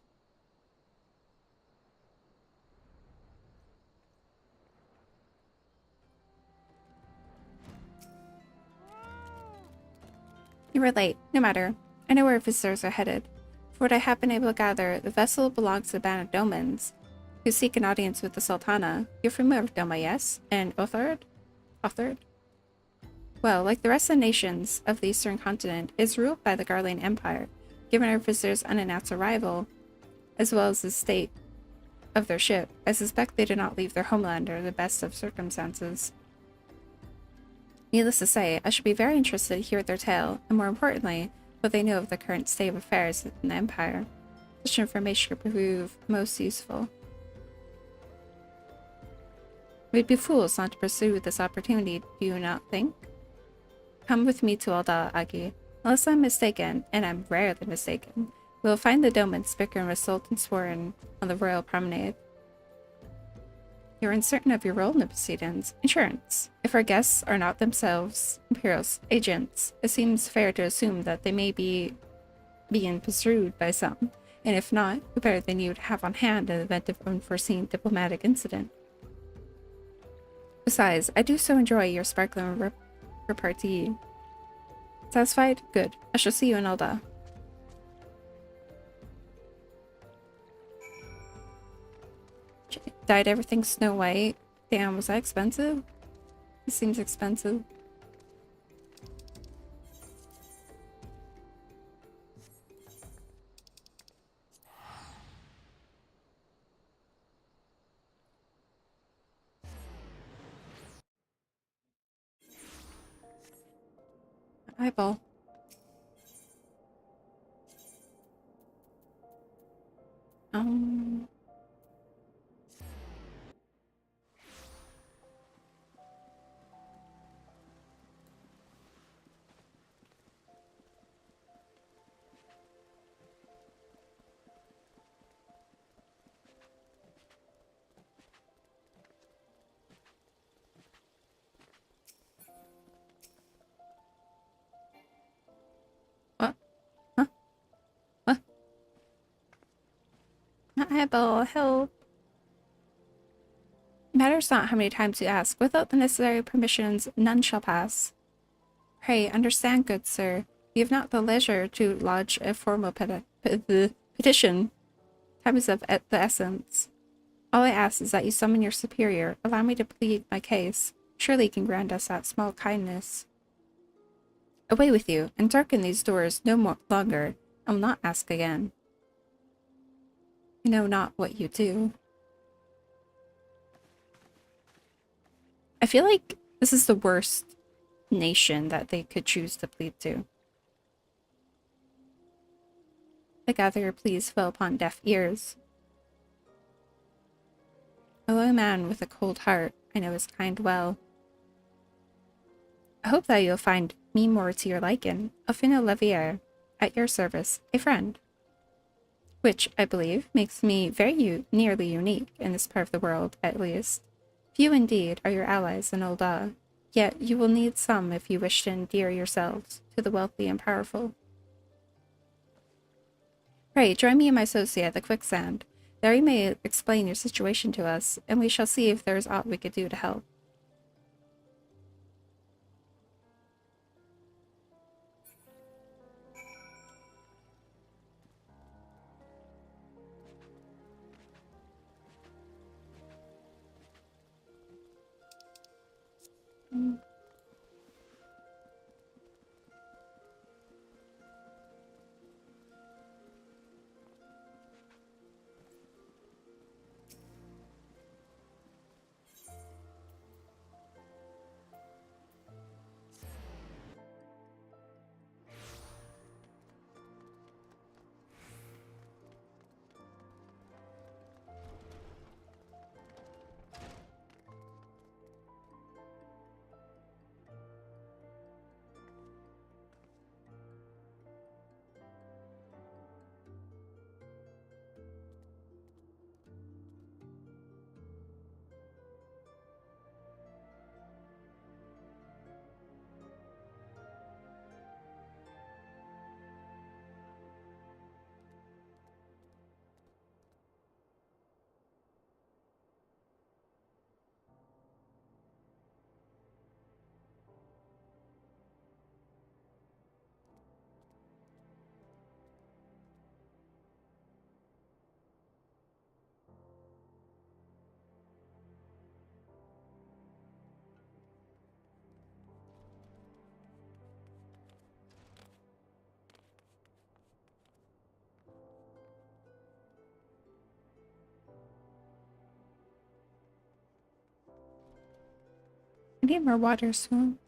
You were late. No matter. I know where visitors are headed. For what I have been able to gather, the vessel belongs to the band of Domans, who seek an audience with the Sultana. You're familiar with Doma, yes? And Othard? Othard? Well, like the rest of the nations of the Eastern continent, is ruled by the Garlean Empire. Given our visitors' unannounced arrival, as well as the state of their ship, I suspect they did not leave their homeland under the best of circumstances. Needless to say, I should be very interested to hear their tale, and more importantly, what they know of the current state of affairs in the Empire. Such information could prove most useful. We'd be fools not to pursue this opportunity, do you not think? Come with me to Alda, Agi. Unless I'm mistaken, and I'm rarely mistaken, we'll find the Domans bickering with Sultan Sworn on the royal promenade. You're uncertain of your role in the proceedings. Insurance. If our guests are not themselves Imperial agents, it seems fair to assume that they may be being pursued by some, and if not, who better than you to have on hand in the event of unforeseen diplomatic incident? Besides, I do so enjoy your sparkling repartee. Satisfied? Good. I shall see you in Alda. Dyed everything Snow White. Damn, was that expensive? It seems expensive. Eyeball. What? Huh? What? My eyeball, help. Matters not how many times you ask. Without the necessary permissions, none shall pass. Pray, understand, good sir. You have not the leisure to lodge a formal petition. Time is of the essence. All I ask is that you summon your superior. Allow me to plead my case. Surely you can grant us that small kindness. Away with you, and darken these doors no longer. I will not ask again. I know not what you do. I feel like this is the worst nation that they could choose to plead to. I gather your pleas fell upon deaf ears. A low man with a cold heart, I know his kind well. I hope that you'll find me more to your liking. Alfina Levier, at your service, a friend. Which, I believe, makes me very nearly unique in this part of the world, at least. Few indeed are your allies in Ul'dah, yet you will need some if you wish to endear yourselves to the wealthy and powerful. Pray, join me and my associate, the Quicksand. There you may explain your situation to us, and we shall see if there is aught we could do to help. I need more water soon.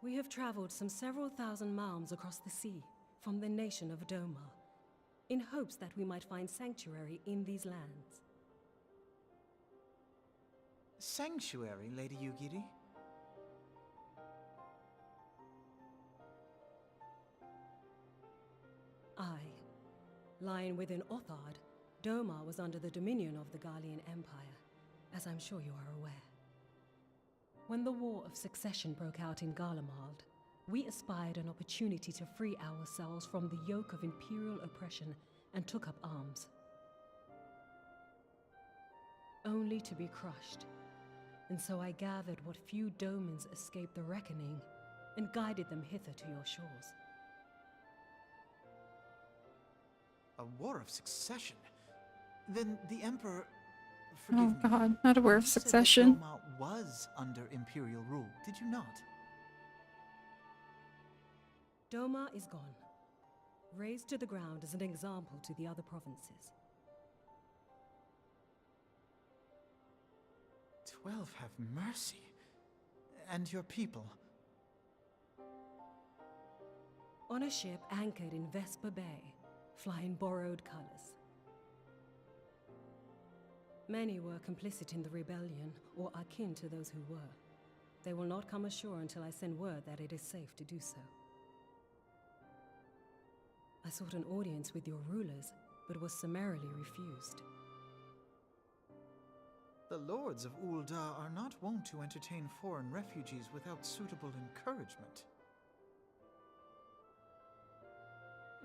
We have traveled some several thousand miles across the sea from the nation of Doma, in hopes that we might find sanctuary in these lands. Sanctuary, Lady Yugiri? Aye. Lying within Othard, Doma was under the dominion of the Garlean Empire, as I'm sure you are aware. When the War of Succession broke out in Garlemald, we espied an opportunity to free ourselves from the yoke of imperial oppression and took up arms. Only to be crushed. And so I gathered what few Domans escaped the reckoning and guided them hither to your shores. A war of succession? Then the Emperor... Forgive Oh god, not a war of you said that succession. Doma was under Imperial rule, did you not? Doma is gone, razed to the ground as an example to the other provinces. 12 have mercy. And your people? On a ship anchored in Vesper Bay, flying borrowed colors. Many were complicit in the rebellion, or akin to those who were. They will not come ashore until I send word that it is safe to do so. I sought an audience with your rulers, but was summarily refused. The lords of Ul'dah are not wont to entertain foreign refugees without suitable encouragement.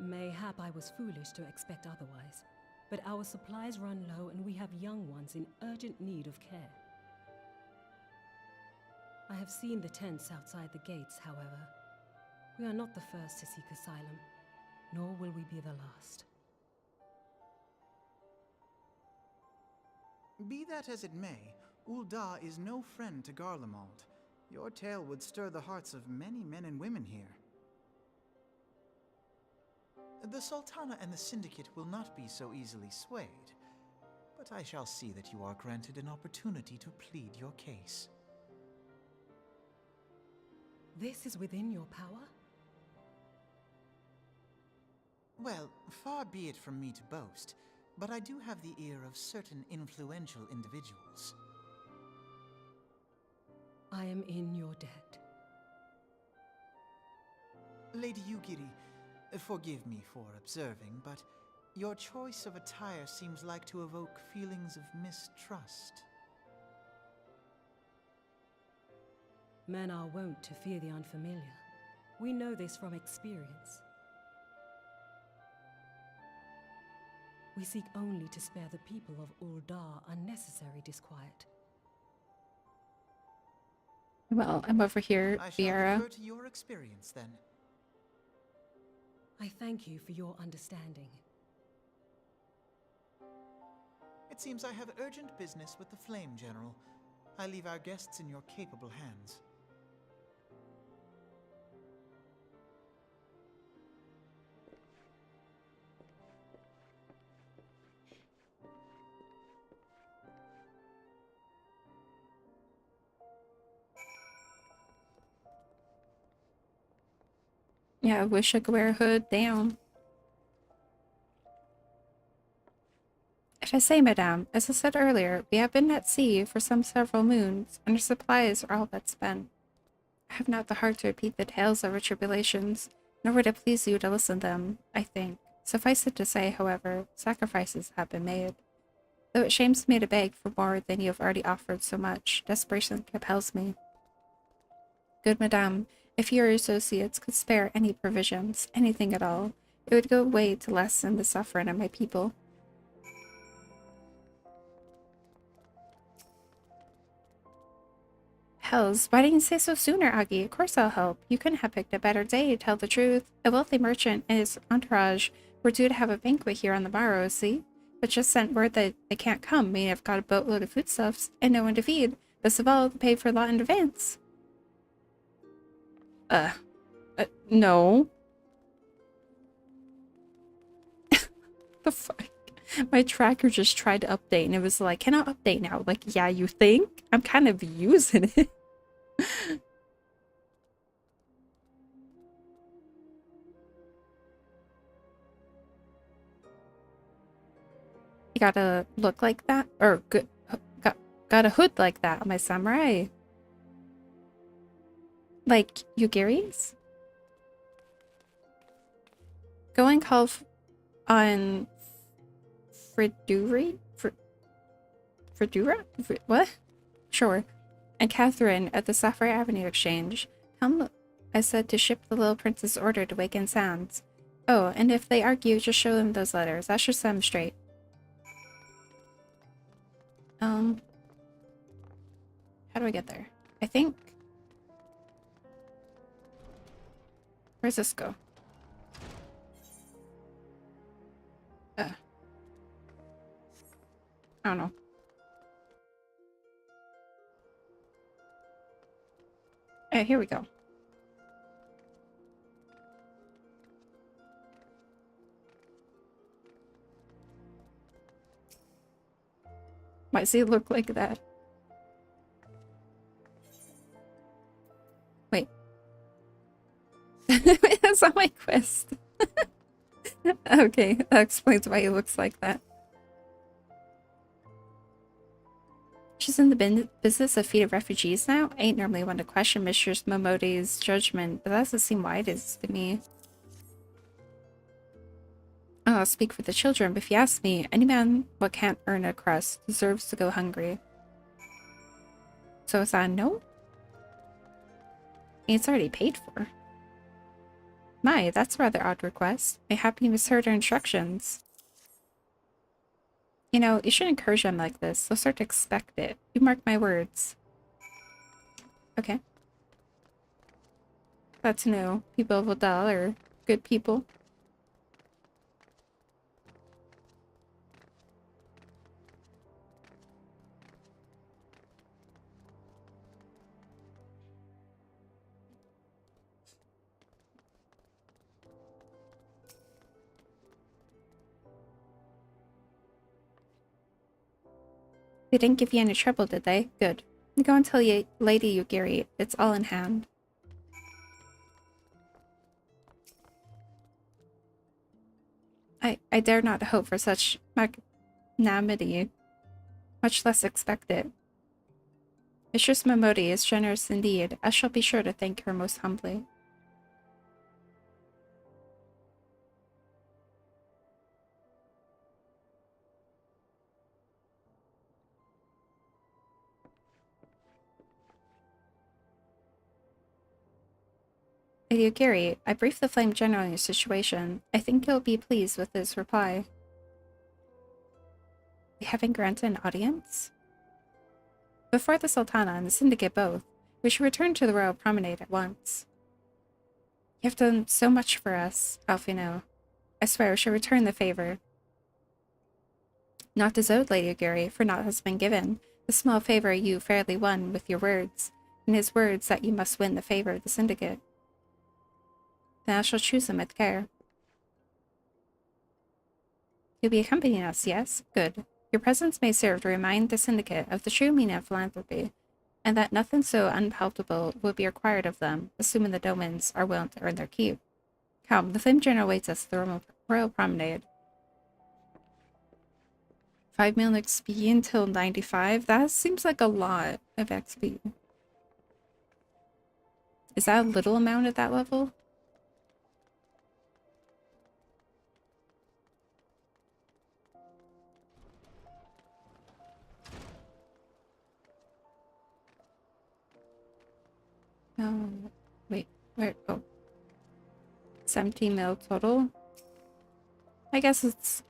Mayhap I was foolish to expect otherwise, but our supplies run low and we have young ones in urgent need of care. I have seen the tents outside the gates, however. We are not the first to seek asylum, nor will we be the last. Be that as it may, Ul'dah is no friend to Garlemald. Your tale would stir the hearts of many men and women here. The Sultana and the Syndicate will not be so easily swayed, but I shall see that you are granted an opportunity to plead your case. This is within your power? Well, far be it from me to boast, but I do have the ear of certain influential individuals. I am in your debt. Lady Yugiri, forgive me for observing, but your choice of attire seems like to evoke feelings of mistrust. Men are wont to fear the unfamiliar. We know this from experience. We seek only to spare the people of Uldar unnecessary disquiet. Well, I'm over here, I shall Viera. refer to your experience then. I thank you for your understanding. It seems I have urgent business with the Flame General. I leave our guests in your capable hands. Yeah, I wish I could wear a hood. Damn. If I say, madame, as I said earlier, we have been at sea for some several moons, and our supplies are all but spent. I have not the heart to repeat the tales of our tribulations, nor would it please you to listen to them, I think. Suffice it to say, however, sacrifices have been made. Though it shames me to beg for more than you have already offered so much, desperation compels me. Good madame, if your associates could spare any provisions, anything at all, it would go away to lessen the suffering of my people. Hells, why didn't you say so sooner, Agi? Of course I'll help. You couldn't have picked a better day to tell the truth. A wealthy merchant and his entourage were due to have a banquet here on the morrow, see? But just sent word that they can't come, meaning I've got a boatload of foodstuffs and no one to feed. Best of all, they pay for a lot in advance. No. The fuck? My tracker just tried to update and it was like, cannot update now. Like, yeah, you think? I'm kind of using it. You gotta look like that? Or got a hood like that on my samurai. Like Yugiri's? Go and call on Fridura? What? Sure. And Catherine at the Sapphire Avenue Exchange. Come, I said, to ship the little prince's order to Waken Sands. Oh, and if they argue, just show them those letters. That should set them straight. How do I get there? I think... Where's this go? I don't know. Oh, here we go. Why does he look like that? Wait. That's on my quest. Okay, that explains why he looks like that. She's in the business of feeding refugees now? I ain't normally one to question Mistress Momode's judgment, but that doesn't seem why it is to me. I'll speak for the children, but if you ask me, any man what can't earn a crust deserves to go hungry. So is that a no? It's already paid for. My, that's a rather odd request. I happen you misheard her instructions. You know, you shouldn't encourage them like this. They'll start to expect it. You mark my words. Okay. Glad to know. People of Odal are good people. They didn't give you any trouble, did they? Good. Go and tell Lady Yugiri it's all in hand. I dare not hope for such magnanimity, much less expect it. Mistress Momodi is generous indeed. I shall be sure to thank her most humbly. Lady Yugiri, I briefed the Flame General on your situation. I think he'll be pleased with his reply. We haven't granted an audience? Before the Sultana and the Syndicate both, we should return to the Royal Promenade at once. You have done so much for us, Alfino. I swear we should return the favor. Not as owed, Lady Yugiri, for naught has been given. The small favor you fairly won with your words, and his words that you must win the favor of the Syndicate. Then I shall choose them with care. You'll be accompanying us, yes? Good. Your presence may serve to remind the Syndicate of the true meaning of philanthropy, and that nothing so unpalatable would be required of them, assuming the Domans are willing to earn their keep. Come, the Flame General waits us at the Royal Promenade. 5 million XP until 95? That seems like a lot of XP. Is that a little amount at that level? Oh, wait, where? Oh. 17 mil total? I guess it's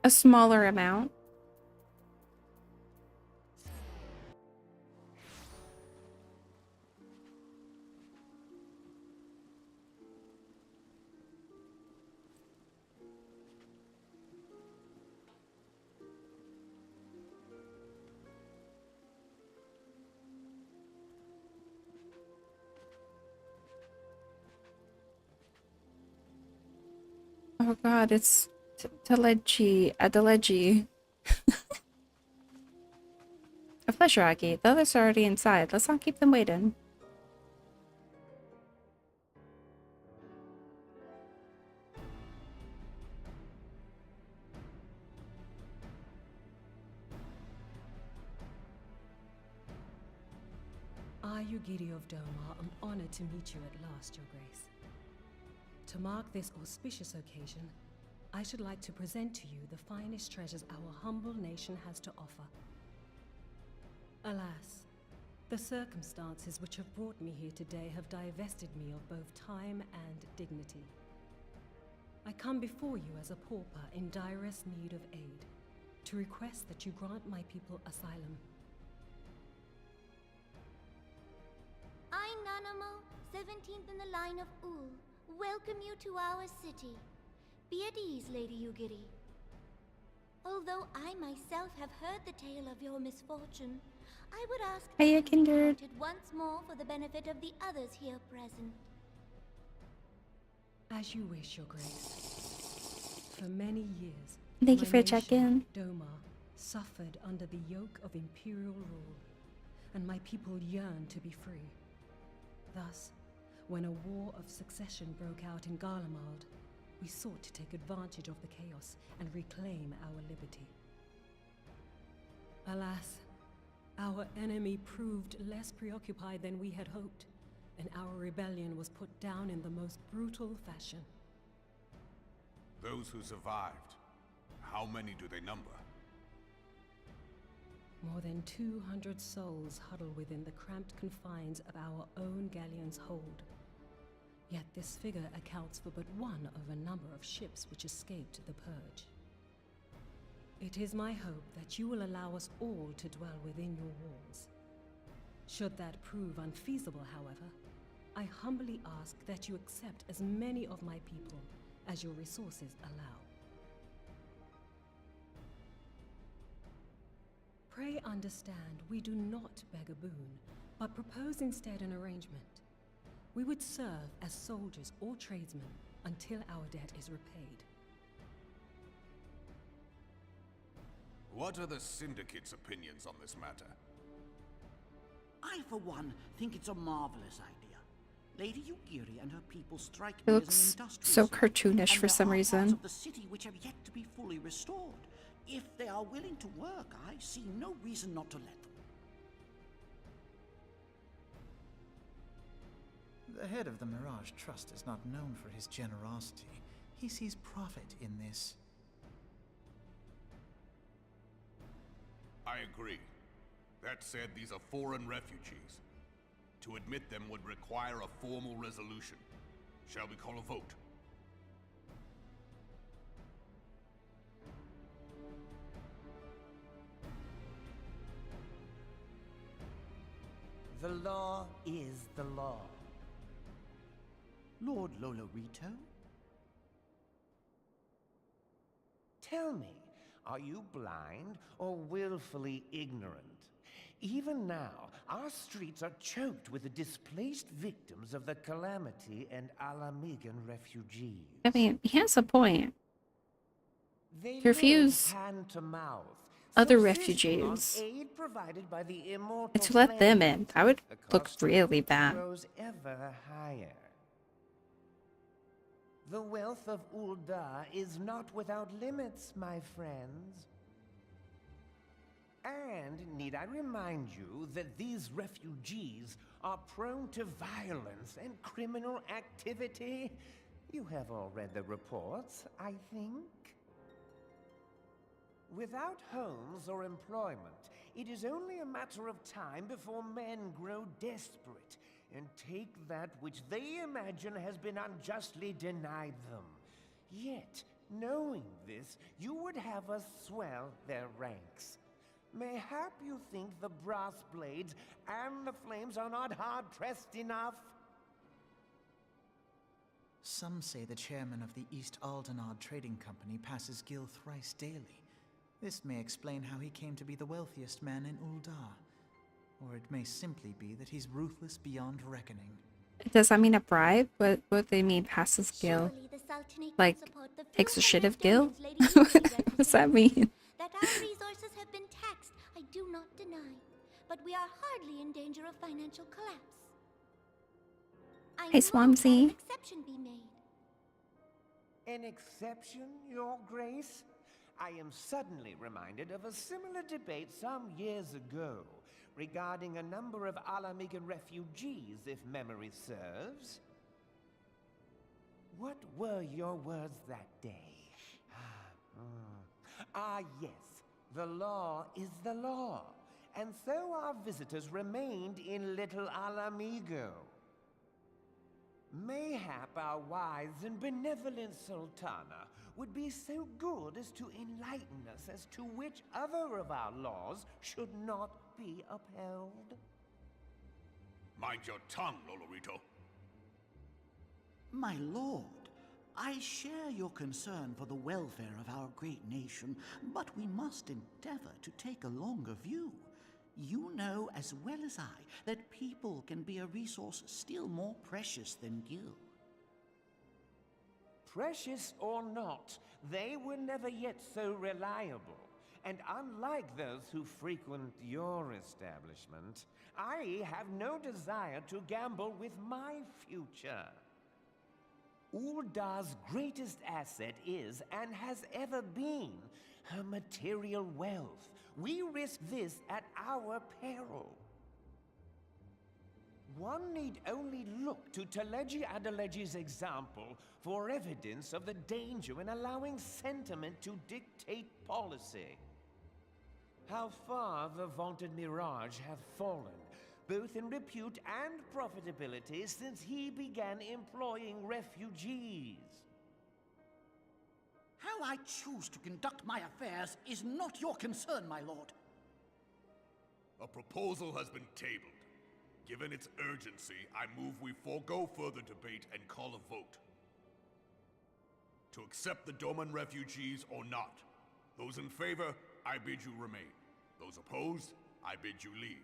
a smaller amount. Oh god, it's tiagy, Adelegy. A pleasure, Agi. The others are already inside. Let's not keep them waiting. I, Yugiri of Doma, am honored to meet you at last, Your Grace. To mark this auspicious occasion, I should like to present to you the finest treasures our humble nation has to offer. Alas, the circumstances which have brought me here today have divested me of both time and dignity. I come before you as a pauper in direst need of aid, to request that you grant my people asylum. I, Nanamo, 17th in the line of Ul, welcome you to our city. Be at ease, Lady Yugiri. Although I myself have heard the tale of your misfortune, I would ask Hiya, that you Kindred. recount it once more for the benefit of the others here present. As you wish, Your Grace. For many years, Thank you my for nation, checking. Doma, suffered under the yoke of imperial rule, and my people yearned to be free. Thus, when a war of succession broke out in Garlemald, we sought to take advantage of the chaos and reclaim our liberty. Alas, our enemy proved less preoccupied than we had hoped, and our rebellion was put down in the most brutal fashion. Those who survived, how many do they number? More than 200 souls huddle within the cramped confines of our own galleon's hold. Yet this figure accounts for but one of a number of ships which escaped the purge. It is my hope that you will allow us all to dwell within your walls. Should that prove unfeasible, however, I humbly ask that you accept as many of my people as your resources allow. Pray understand, we do not beg a boon, but propose instead an arrangement. We would serve as soldiers or tradesmen until our debt is repaid. What are the Syndicate's opinions on this matter? I, for one, think it's a marvelous idea. Lady Yugiri and her people strike me It as looks an industrious so zone, cartoonish and for there some are parts reason. of the city which have yet to be fully restored. If they are willing to work, I see no reason not to let them. The head of the Mirage Trust is not known for his generosity. He sees profit in this. I agree. That said, these are foreign refugees. To admit them would require a formal resolution. Shall we call a vote? The law is the law. Lord Lolorito? Tell me, are you blind or willfully ignorant? Even now, our streets are choked with the displaced victims of the Calamity and Alamigan refugees. I mean, he has a point. They Refuse live hand to mouth, other subsisting on refugees aid provided by the immortal and to let them flames. in. That would The look cost really bad. grows ever higher. The wealth of Ul'dah is not without limits, my friends. And need I remind you that these refugees are prone to violence and criminal activity? You have all read the reports, I think. Without homes or employment, it is only a matter of time before men grow desperate and take that which they imagine has been unjustly denied them. Yet, knowing this, you would have us swell their ranks. Mayhap you think the brass blades and the flames are not hard-pressed enough? Some say the chairman of the East Aldenard Trading Company passes Gil thrice daily. This may explain how he came to be the wealthiest man in Ul'dah. Or it may simply be that he's ruthless beyond reckoning. Does that mean a bribe? What they mean passes Gil? Surely the Sultanate will Like, support the takes a few shit hundred of Gil? billions Lady Yugiri What does that represents. mean? That our resources have been taxed, I do not deny. But we are hardly in danger of financial collapse. I Hey, move that Swampsy. an exception be made. An exception, Your Grace? I am suddenly reminded of a similar debate some years ago regarding a number of Alamigan refugees, if memory serves. What were your words that day? Yes, the law is the law, and so our visitors remained in Little Alamigo. Mayhap our wise and benevolent Sultana would be so good as to enlighten us as to which other of our laws should not be upheld. Mind your tongue, Lolorito. My lord, I share your concern for the welfare of our great nation, but we must endeavor to take a longer view. You know as well as I that people can be a resource still more precious than Gil. Precious or not, they were never yet so reliable. And unlike those who frequent your establishment, I have no desire to gamble with my future. Ul'dah's greatest asset is, and has ever been, her material wealth. We risk this at our peril. One need only look to tiagy Adeleji's example for evidence of the danger in allowing sentiment to dictate policy. How far the vaunted Mirage hath fallen, both in repute and profitability, since he began employing refugees. How I choose to conduct my affairs is not your concern, my lord. A proposal has been tabled. Given its urgency, I move we forego further debate and call a vote. To accept the Doman refugees or not. Those in favor, I bid you remain. Those opposed, I bid you leave.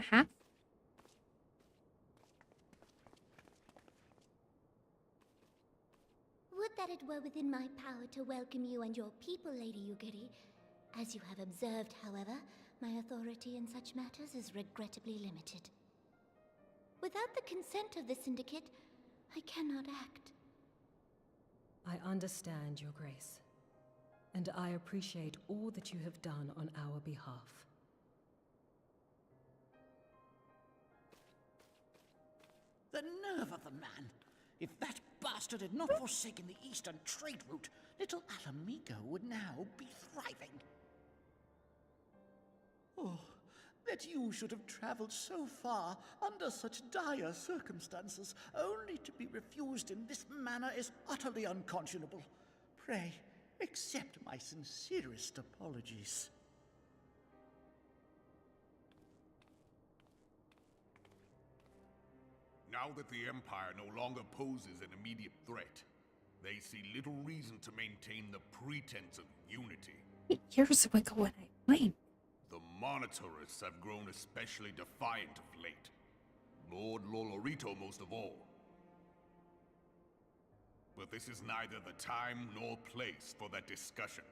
that half? Would that it were within my power to welcome you and your people, Lady Yugiri. As you have observed, however, my authority in such matters is regrettably limited. Without the consent of the Syndicate, I cannot act. I understand, Your Grace, and I appreciate all that you have done on our behalf. The nerve of the man! If that bastard had not forsaken the eastern trade route, little Alamigo would now be thriving. Oh, that you should have traveled so far under such dire circumstances, only to be refused in this manner is utterly unconscionable. Pray, accept my sincerest apologies. Now that the Empire no longer poses an immediate threat, they see little reason to maintain the pretense of unity. Years ago when I played. The Monitorists have grown especially defiant of late. Lord Lolorito most of all. But this is neither the time nor place for that discussion.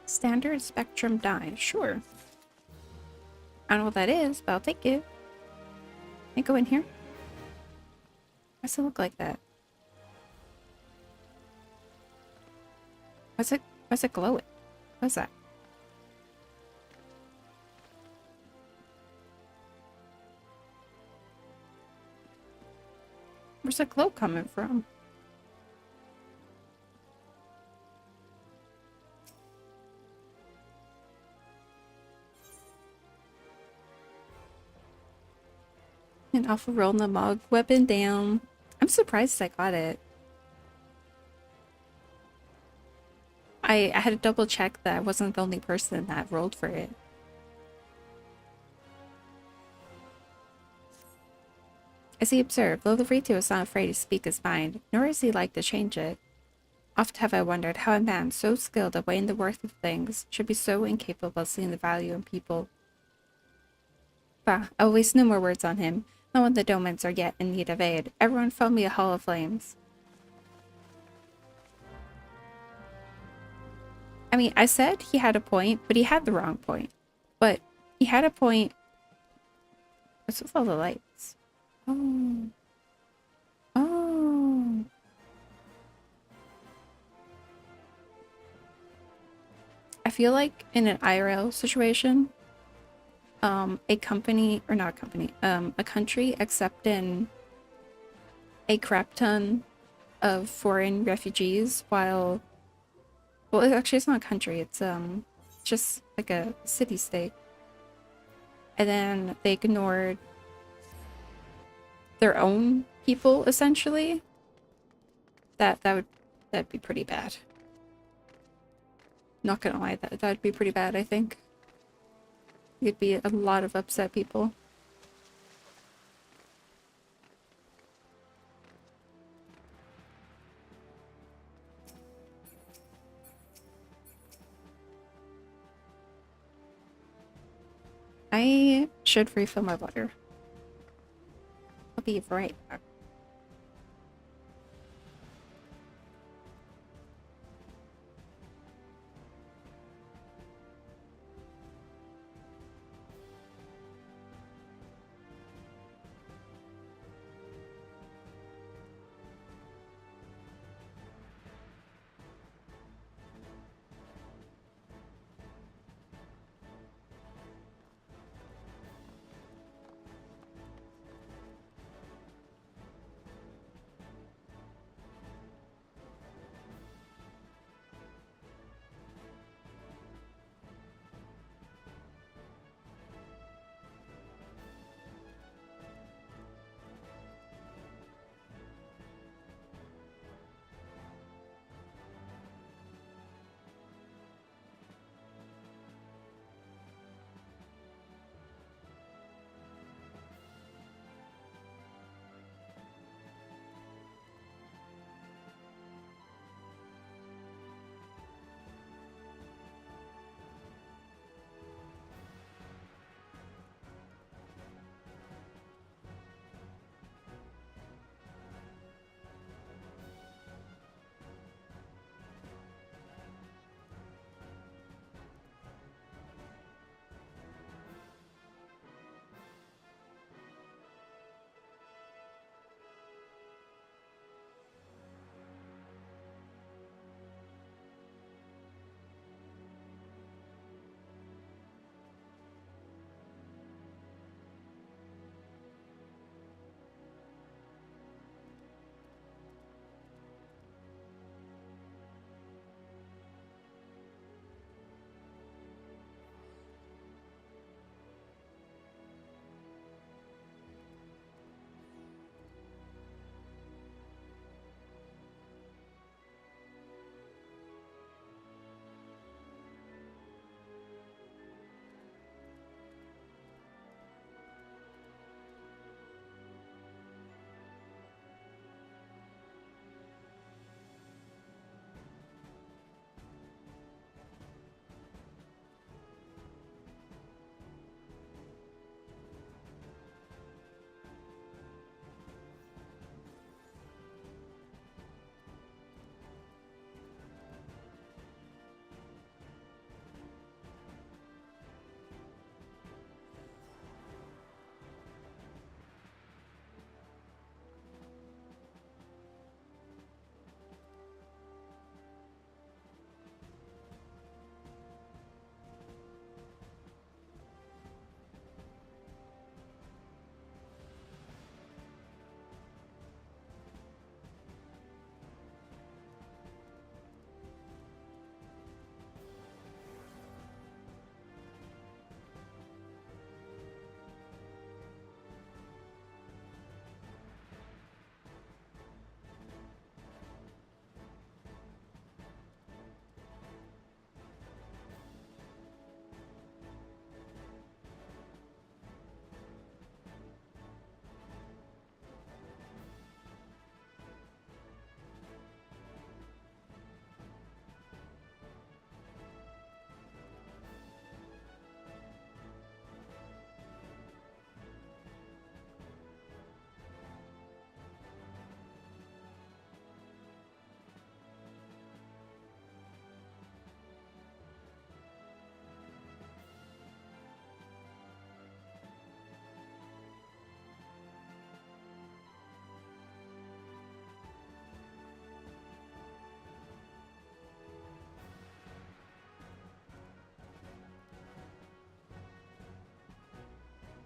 Standard spectrum dye, sure. I don't know what that is, but I'll take it. Can I go in here? Why does it look like that? Why's it glowing? What's that? Where's the glow coming from? An alpha rolling the mog weapon down. I'm surprised I got it. I had to double check that I wasn't the only person that rolled for it. As he observed, Lolorito is not afraid to speak his mind, nor is he like to change it. Oft have I wondered how a man so skilled at weighing the worth of things should be so incapable of seeing the value in people. Bah, I'll waste no more words on him. Not when the Domans are yet in need of aid. Everyone follow me a Hall of Flames. I mean, I said he had a point, but he had the wrong point. But he had a point. What's with all the lights? Oh. Oh. I feel like in an IRL situation, a company, or not a company, a country accepting a crap ton of foreign refugees while, well, actually it's not a country, it's just like a city-state. And then they ignored their own people, essentially. That'd be pretty bad. Not gonna lie, that'd be pretty bad, I think. You'd be a lot of upset people. I should refill my water. I'll be right back.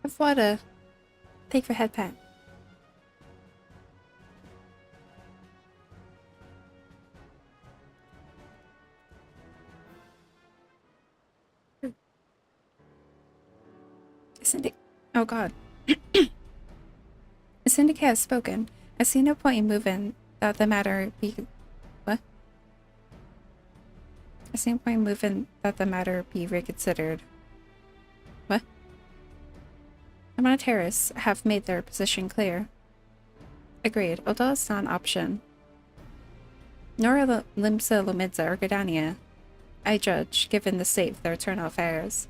Have water. Take your head pat. Oh god. A syndicate has spoken. I see no point in moving that the matter be... What? I see no point in moving that the matter be reconsidered. What? The monetarists have made their position clear. Agreed. Although it's not an option. Nor are Limsa, Lomidza, or Gardania, I judge, given the state of their internal affairs.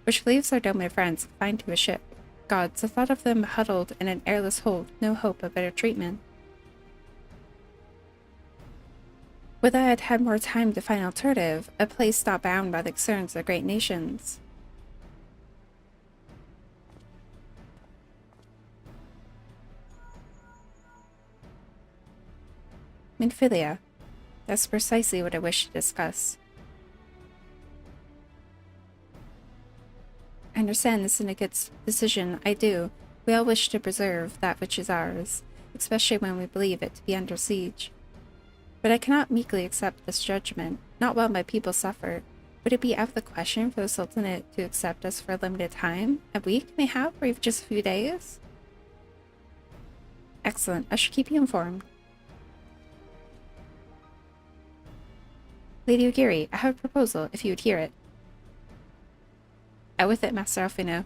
Which leaves our dominant friends confined to a ship. Gods, the thought of them huddled in an airless hold, no hope of better treatment. Would I had had more time to find an alternative, a place not bound by the concerns of great nations. Minfilia. That's precisely what I wish to discuss. I understand the syndicate's decision. I do. We all wish to preserve that which is ours, especially when we believe it to be under siege. But I cannot meekly accept this judgment, not while my people suffer. Would it be out of the question for the Sultanate to accept us for a limited time? A week, mayhap, or even just a few days? Excellent. I shall keep you informed. Lady Ugiri, I have a proposal, if you would hear it. Out with it, Master Alfino.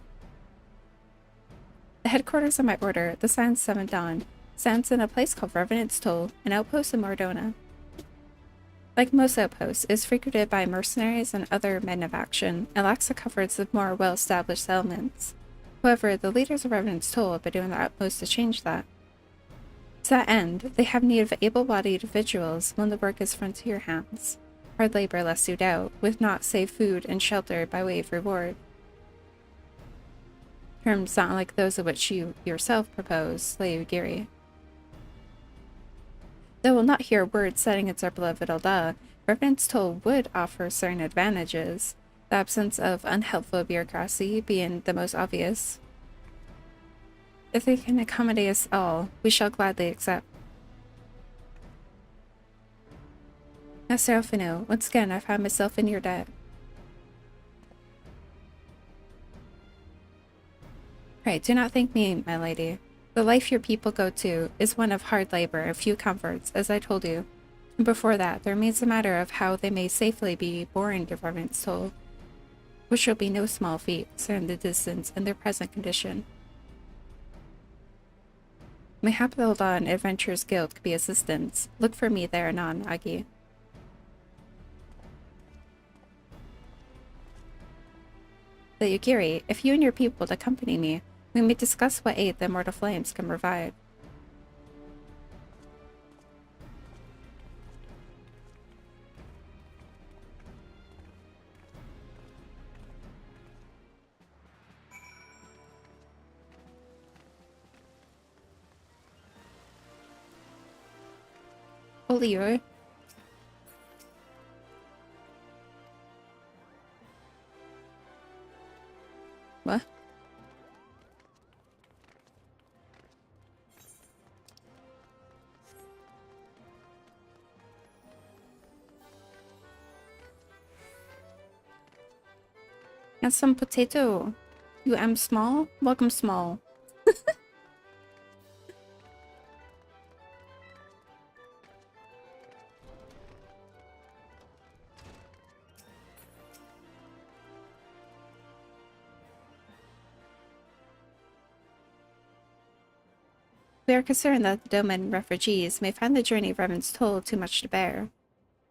The headquarters of my order, the Silent Seventh Dawn, stands in a place called Revenant's Toll, an outpost in Mordona. Like most outposts, it is frequented by mercenaries and other men of action, and lacks the comforts of more well-established settlements. However, the leaders of Revenant's Toll have been doing their utmost to change that. To that end, they have need of able-bodied individuals when the work is frontier hands. Hard labor, less you doubt, with naught save food and shelter by way of reward. Terms not like those of which you yourself propose, Lady Ugiri. Though we'll not hear a word said against our beloved Alda, Revenant's Toll would offer certain advantages, the absence of unhelpful bureaucracy being the most obvious. If they can accommodate us all, we shall gladly accept. Master Alfino, once again I found myself in your debt. Pray, do not thank me, my lady. The life your people go to is one of hard labor and few comforts, as I told you. And before that, there remains a matter of how they may safely be borne to Revenant's Toll, which will be no small feat, considering the distance and their present condition. Mayhap the Aldan Adventurers Guild could be assistance. Look for me there anon, Agi. The Ugiri, if you and your people would accompany me, we may discuss what aid the Immortal Flames can provide. Oliver. What? And some potato. You am small? Welcome small. We are concerned that the Doman refugees may find the journey of Revenant's Toll too much to bear.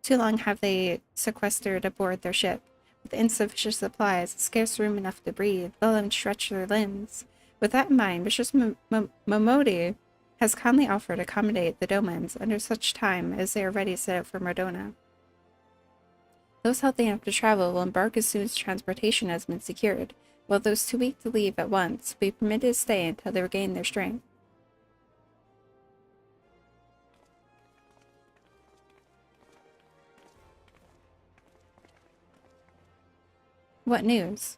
Too long have they sequestered aboard their ship, with insufficient supplies, scarce room enough to breathe, let alone stretch their limbs. With that in mind, Mistress Momodi has kindly offered to accommodate the Domans under such time as they are ready to set out for Mordona. Those healthy enough to travel will embark as soon as transportation has been secured, while those too weak to leave at once will be permitted to stay until they regain their strength. What news?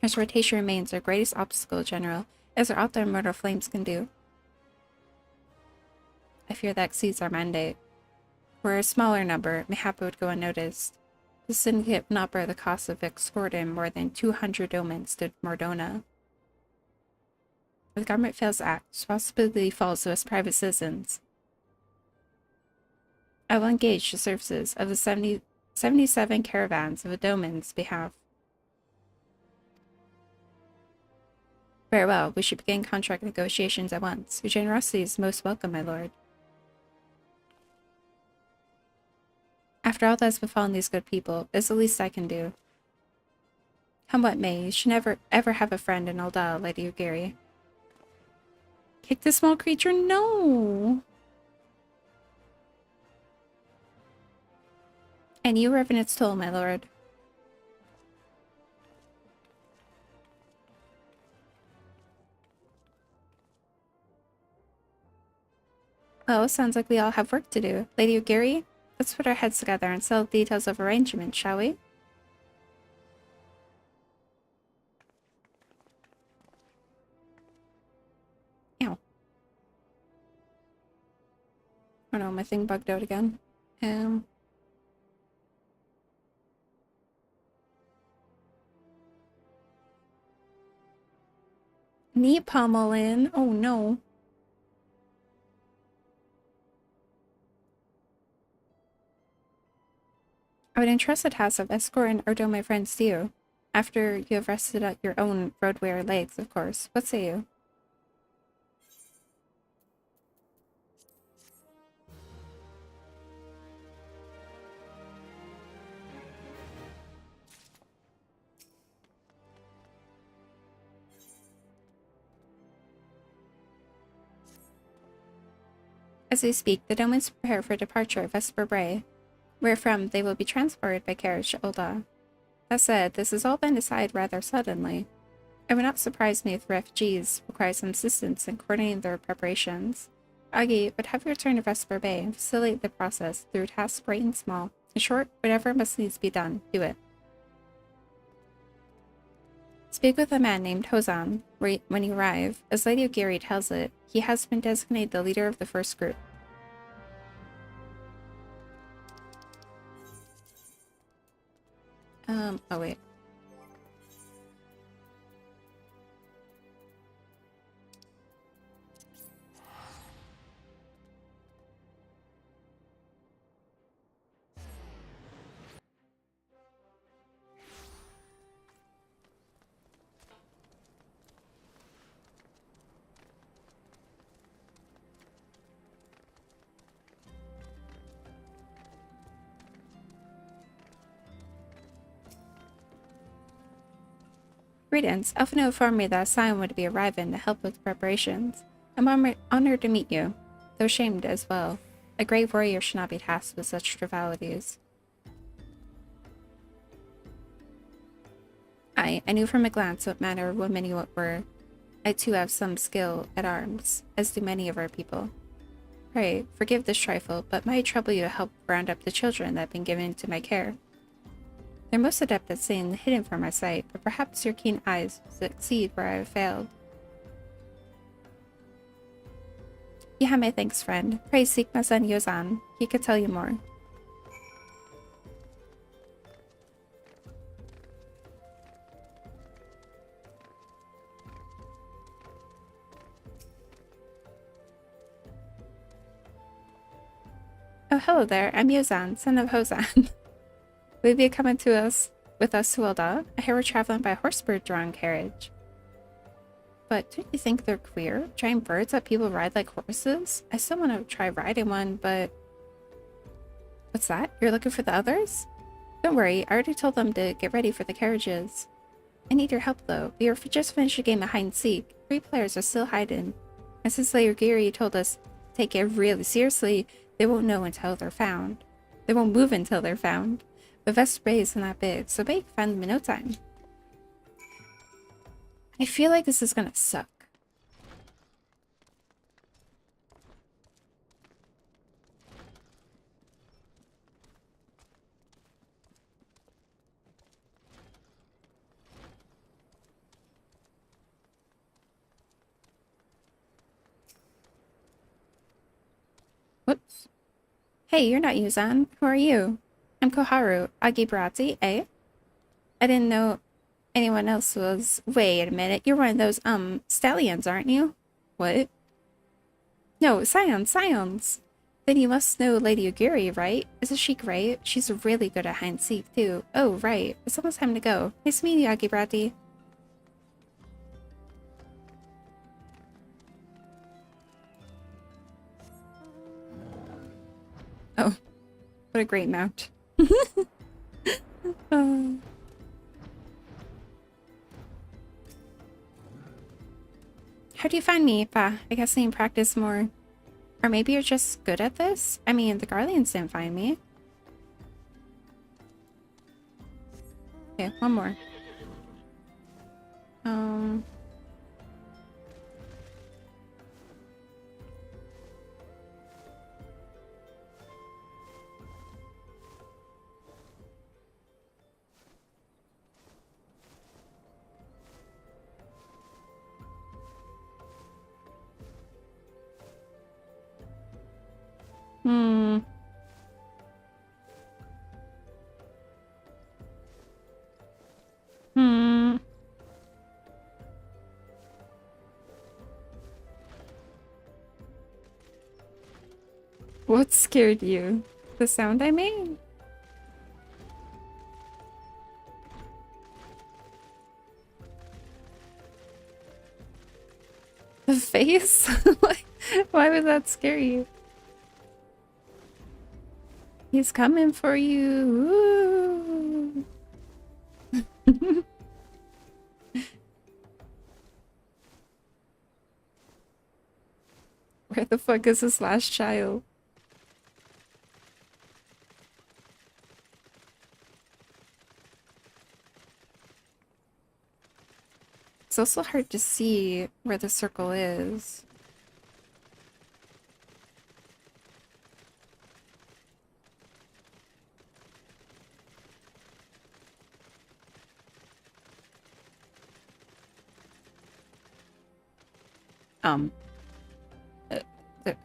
As rotation remains our greatest obstacle, General, as our author mortal flames can do. I fear that exceeds our mandate. Were a smaller number, mayhap it would go unnoticed. The syndicate would not bear the cost of escorting more than 200 domens to Mordona. If the government fails to act, responsibility falls to us private citizens. I will engage the services of the 77 caravans of the domen's behalf. Very well, we should begin contract negotiations at once. Your generosity is most welcome, my lord. After all that has befallen these good people, it is the least I can do. Come what may, you should never ever have a friend in Ul'dah, Lady Ugiri. Kick the small creature? No! And you reverend its toll, my lord. Well, sounds like we all have work to do. Lady Ugiri, let's put our heads together and settle the details of arrangement, shall we? Ow. Oh no, my thing bugged out again. Knee pommel in. Oh no. I would entrust the task of escorting Ordo my friends to you. After you have rested at your own roadweary legs, of course. What say you? As we speak, the Domans prepare for departure of Vesper Bray, wherefrom they will be transported by carriage to Ul'dah. That said, this has all been decided rather suddenly. It would not surprise me if the refugees require some assistance in coordinating their preparations. Agi would have you return to Vesper Bay and facilitate the process through tasks great and small. In short, whatever must needs be done, do it. Speak with a man named Hozan when you arrive. As Lady Ugiri tells it, he has been designated the leader of the first group. Oh wait. Greetings. Elfino informed me that a Scion would be arriving to help with preparations. I'm honored to meet you, though shamed as well. A great warrior should not be tasked with such trivialities. I knew from a glance what manner of woman you were. I too have some skill at arms, as do many of our people. Pray, forgive this trifle, but might trouble you to help round up the children that have been given into my care. They're most adept at staying hidden from my sight, but perhaps your keen eyes will succeed where I have failed. You have my thanks, friend. Pray seek my son Yozan. He could tell you more. Oh, hello there. I'm Yozan, son of Hozan. Will you be coming with us to Ul'dah? I hear we're traveling by a horse-drawn carriage. But don't you think they're queer? Giant birds that people ride like horses? I still want to try riding one, but... What's that? You're looking for the others? Don't worry, I already told them to get ready for the carriages. I need your help, though. We just finished a game of hide-and-seek. 3 players are still hiding. And since Lady Ugiri told us to take it really seriously, they won't know until they're found. They won't move until they're found. But Vesper Bay isn't that big, so they can find them in no time. I feel like this is gonna suck. Whoops. Hey, you're not Yuzan. Who are you? I'm Koharu. Agibrati, eh? I didn't know anyone else was... Wait a minute. You're one of those, stallions, aren't you? What? No, scions. Then you must know Lady Ogiri, right? Isn't she great? She's really good at hide and seek, too. Oh, right. It's almost time to go. Nice to meet you, Agibrati. Oh, what a great mount. How do you find me, Pa? I guess I need to practice more. Or maybe you're just good at this? I mean, the Guardians didn't find me. Okay, one more. What scared you? The sound I made? The face? Why would that scare you? He's coming for you. Where the fuck is this last child? It's also hard to see where the circle is.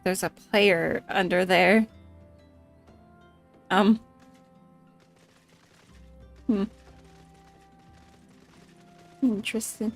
There's a player under there. Interesting.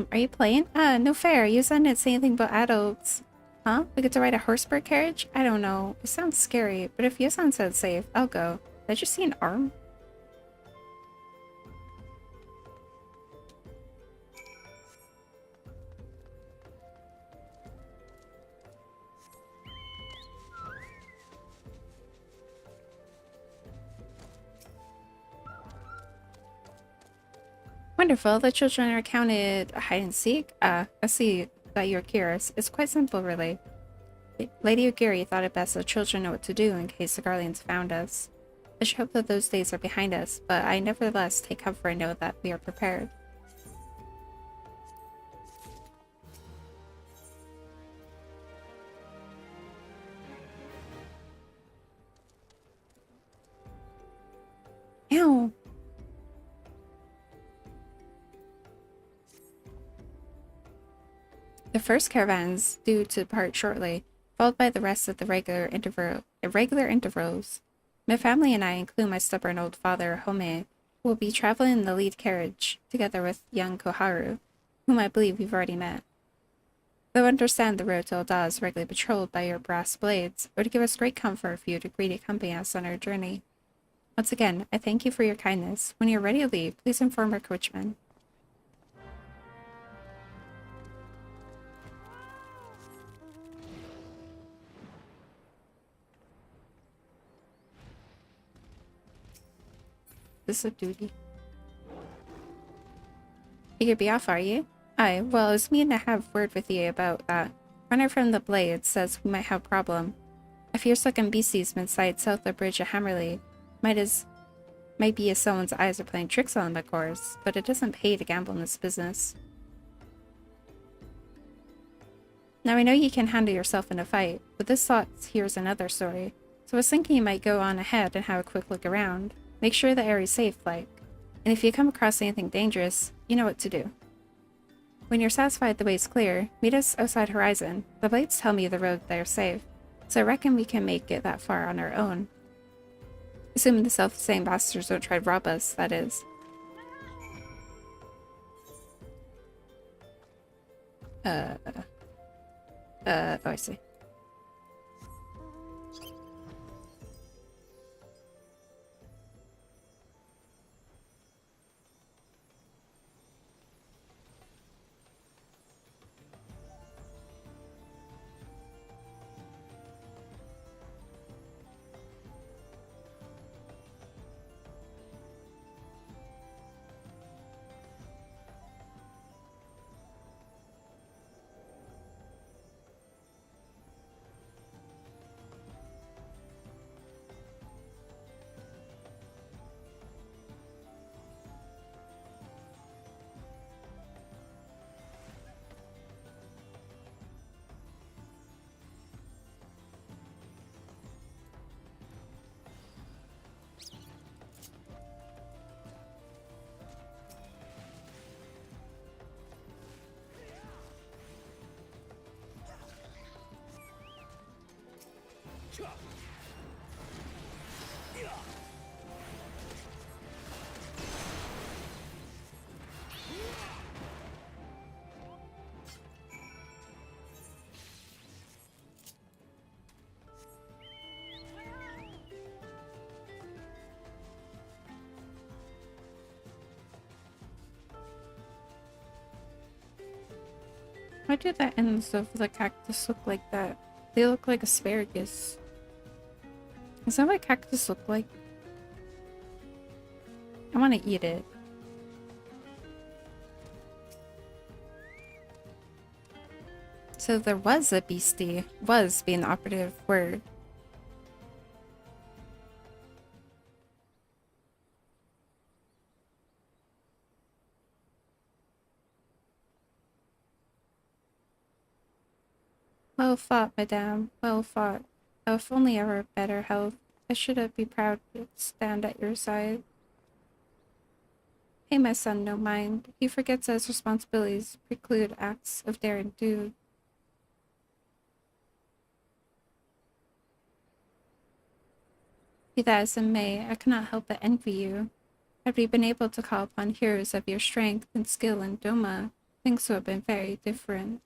Are you playing? No fair. You said it's anything but adults. Huh? We get to ride a horseback carriage? I don't know. It sounds scary, but if Yusan said safe, I'll go. Did I just see an arm? Wonderful. The children are counted hide and seek. I see that you're curious. It's quite simple, really. Lady Ogiri thought it best that children know what to do in case the Guardians found us. I should hope that those days are behind us, but I nevertheless take comfort and know that we are prepared. Ow! The first caravan's due to depart shortly, followed by the rest of the irregular intervals. My family and I, including my stubborn old father, Home, will be traveling in the lead carriage, together with young Koharu, whom I believe you've already met. Though I understand the road to Ul'dah is regularly patrolled by your brass blades, it would give us great comfort for you to greet accompany us on our journey. Once again, I thank you for your kindness. When you're ready to leave, please inform our coachman. This is a duty. You could be off, are you? Aye, well, I was meaning to have word with you about that. Runner from the Blade says we might have a problem. A fierce-looking beastie's been sighted south of the bridge of Hammerley. Might Might be as someone's eyes are playing tricks on them, of course, but it doesn't pay to gamble in this business. Now I know you can handle yourself in a fight, but this thought here's another story. So I was thinking you might go on ahead and have a quick look around. Make sure the area's safe, like. And if you come across anything dangerous, you know what to do. When you're satisfied the way's clear, meet us outside Horizon. The blades tell me the road there's safe, so I reckon we can make it that far on our own. Assuming the self-same bastards don't try to rob us, that is. Oh, I see. Why do the ends of the cactus look like that? They look like asparagus. Is that what cactus look like? I want to eat it. So there was a beastie. Was being the operative word. Well fought, madame. Well fought. Oh, if only I were better health. I should have been proud to stand at your side. Hey, my son, no mind. He forgets that his responsibilities preclude acts of daring do. Be that as it may, I cannot help but envy you. Had we been able to call upon heroes of your strength and skill in Doma, things would have been very different.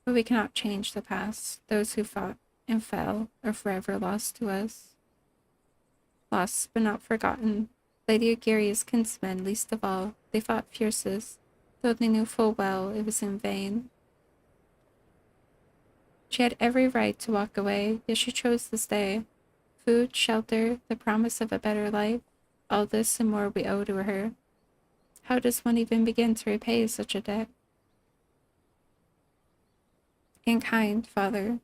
But we cannot change the past. Those who fought and fell are forever lost to us. Lost but not forgotten. Lady Ogiri's kinsmen, least of all, they fought fiercest, though they knew full well it was in vain. She had every right to walk away, yet she chose to stay. Food, shelter, the promise of a better life, all this and more we owe to her. How does one even begin to repay such a debt? In kind, Father,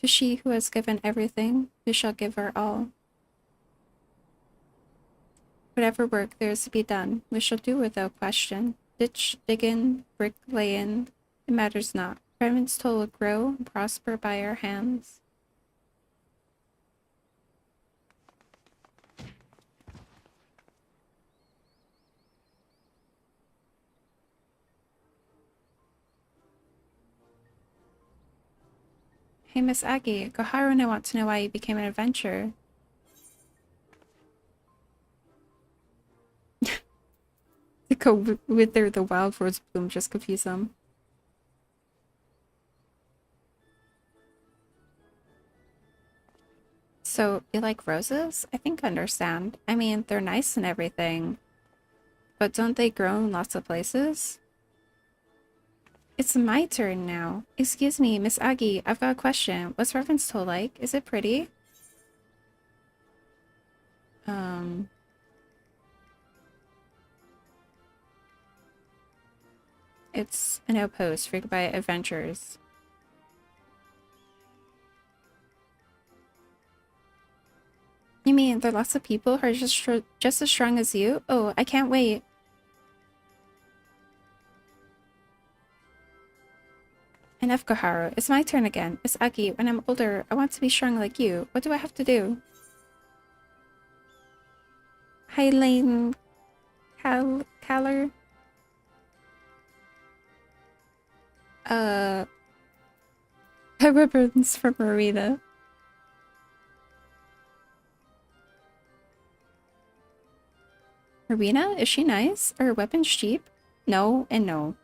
to she who has given everything, we shall give her all. Whatever work there is to be done, we shall do without question. Ditch, digging, brick laying, it matters not. Revenant's toll will grow and prosper by our hands. Hey, Miss Aggie, Koharu and I want to know why you became an adventurer. Go wither the wild rose bloom, just confuse them. So, you like roses? I think I understand. I mean, they're nice and everything. But don't they grow in lots of places? It's my turn now. Excuse me, Miss Aggie, I've got a question. What's Reverend's Toll like? Is it pretty? It's an outpost frequented by adventurers. You mean Aren't there lots of people who are just as strong as you? Oh, I can't wait. Enough, Koharu. It's my turn again. It's Aki. When I'm older, I want to be strong like you. What do I have to do? Hi, Lane. Caller. Weapons from Marina. Marina? Is she nice? Are her weapons cheap? No and no.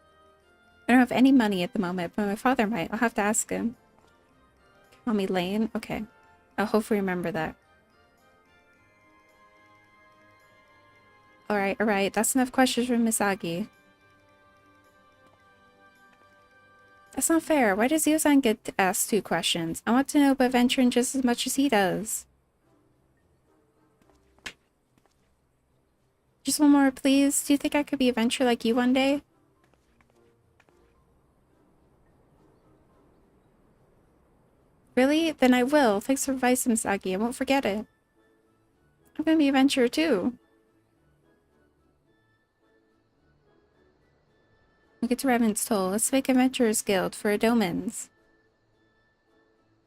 I don't have any money at the moment, but my father might. I'll have to ask him. Call me Lane? Okay. I'll hopefully remember that. Alright. That's enough questions from Misagi. That's not fair. Why does Yuzan get asked 2 questions? I want to know about venturing just as much as he does. Just one more, please. Do you think I could be a venturer like you one day? Really? Then I will. Thanks for advice, Misaki. I won't forget it. I'm gonna be a venturer too. We get to Revan's Toll. Let's make a Adventurers Guild for Adomans.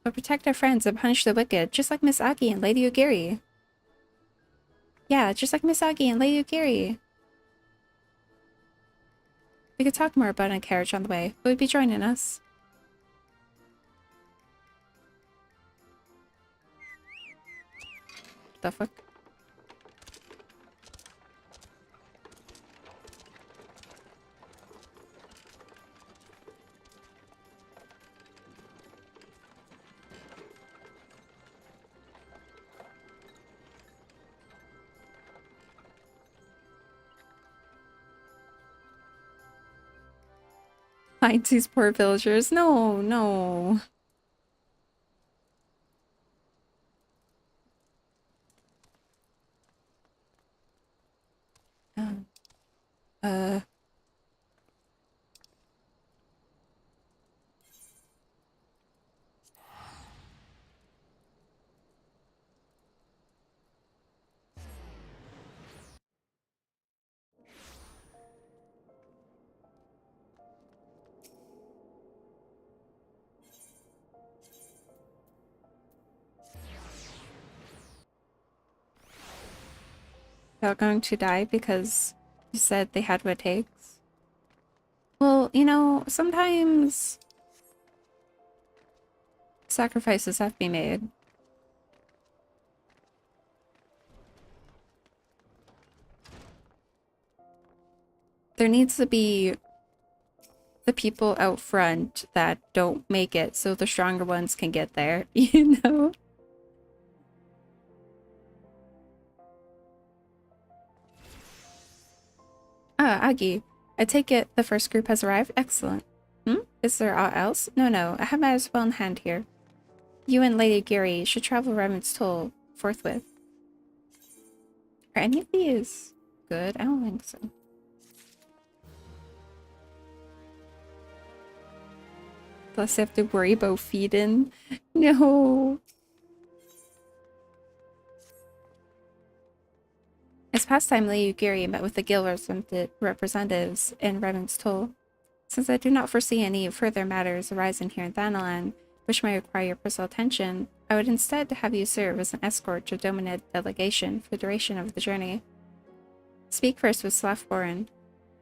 We'll protect our friends and punish the wicked, just like Misaki and Lady Ugiri. Yeah, just like Misaki and Lady Ugiri. We could talk more about it in a carriage on the way. Who would be joining us? The fuck? Find these poor villagers. No. They're going to die because you said they had what it takes. Well, you know, sometimes sacrifices have to be made. There needs to be the people out front that don't make it so the stronger ones can get there, you know? Ah, Agi. I take it the first group has arrived? Excellent. Is there aught else? No. I have matters well in hand here. You and Lady Giri should travel Revan's Toll forthwith. Are any of these good? I don't think so. Plus I have to worry about feeding. No. It's past time Lady Ugiri met with the guild representatives in Revan's Toll. Since I do not foresee any further matters arising here in Thanalan, which may require your personal attention, I would instead have you serve as an escort to the Dominid delegation for the duration of the journey. Speak first with Slafborin.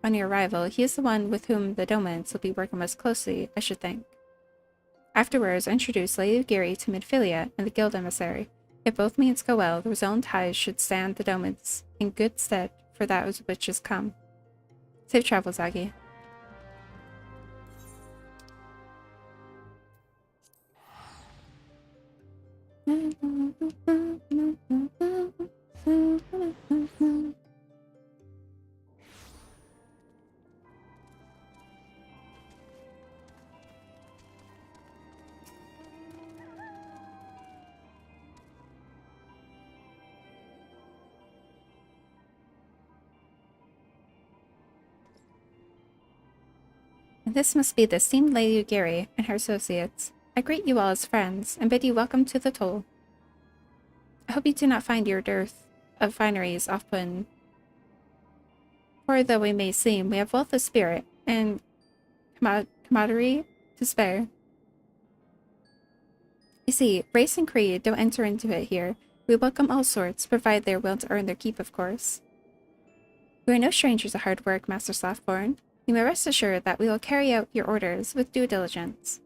On your arrival, he is the one with whom the Dominids will be working most closely, I should think. Afterwards, introduce Lady Ugiri to Midfilia and the guild emissary. If both means go well, the resolved ties should stand the Dominids in good stead for that which is come. Safe travels, Agi. This must be the esteemed Lady Ugiri and her associates. I greet you all as friends, and bid you welcome to the Toll. I hope you do not find your dearth of fineries off-putting. Poor though we may seem, we have wealth of spirit and camaraderie to spare. You see, race and creed don't enter into it here. We welcome all sorts, provided they are willing to earn their keep, of course. We are no strangers to hard work, Master Slothborn. You may rest assured that we will carry out your orders with due diligence.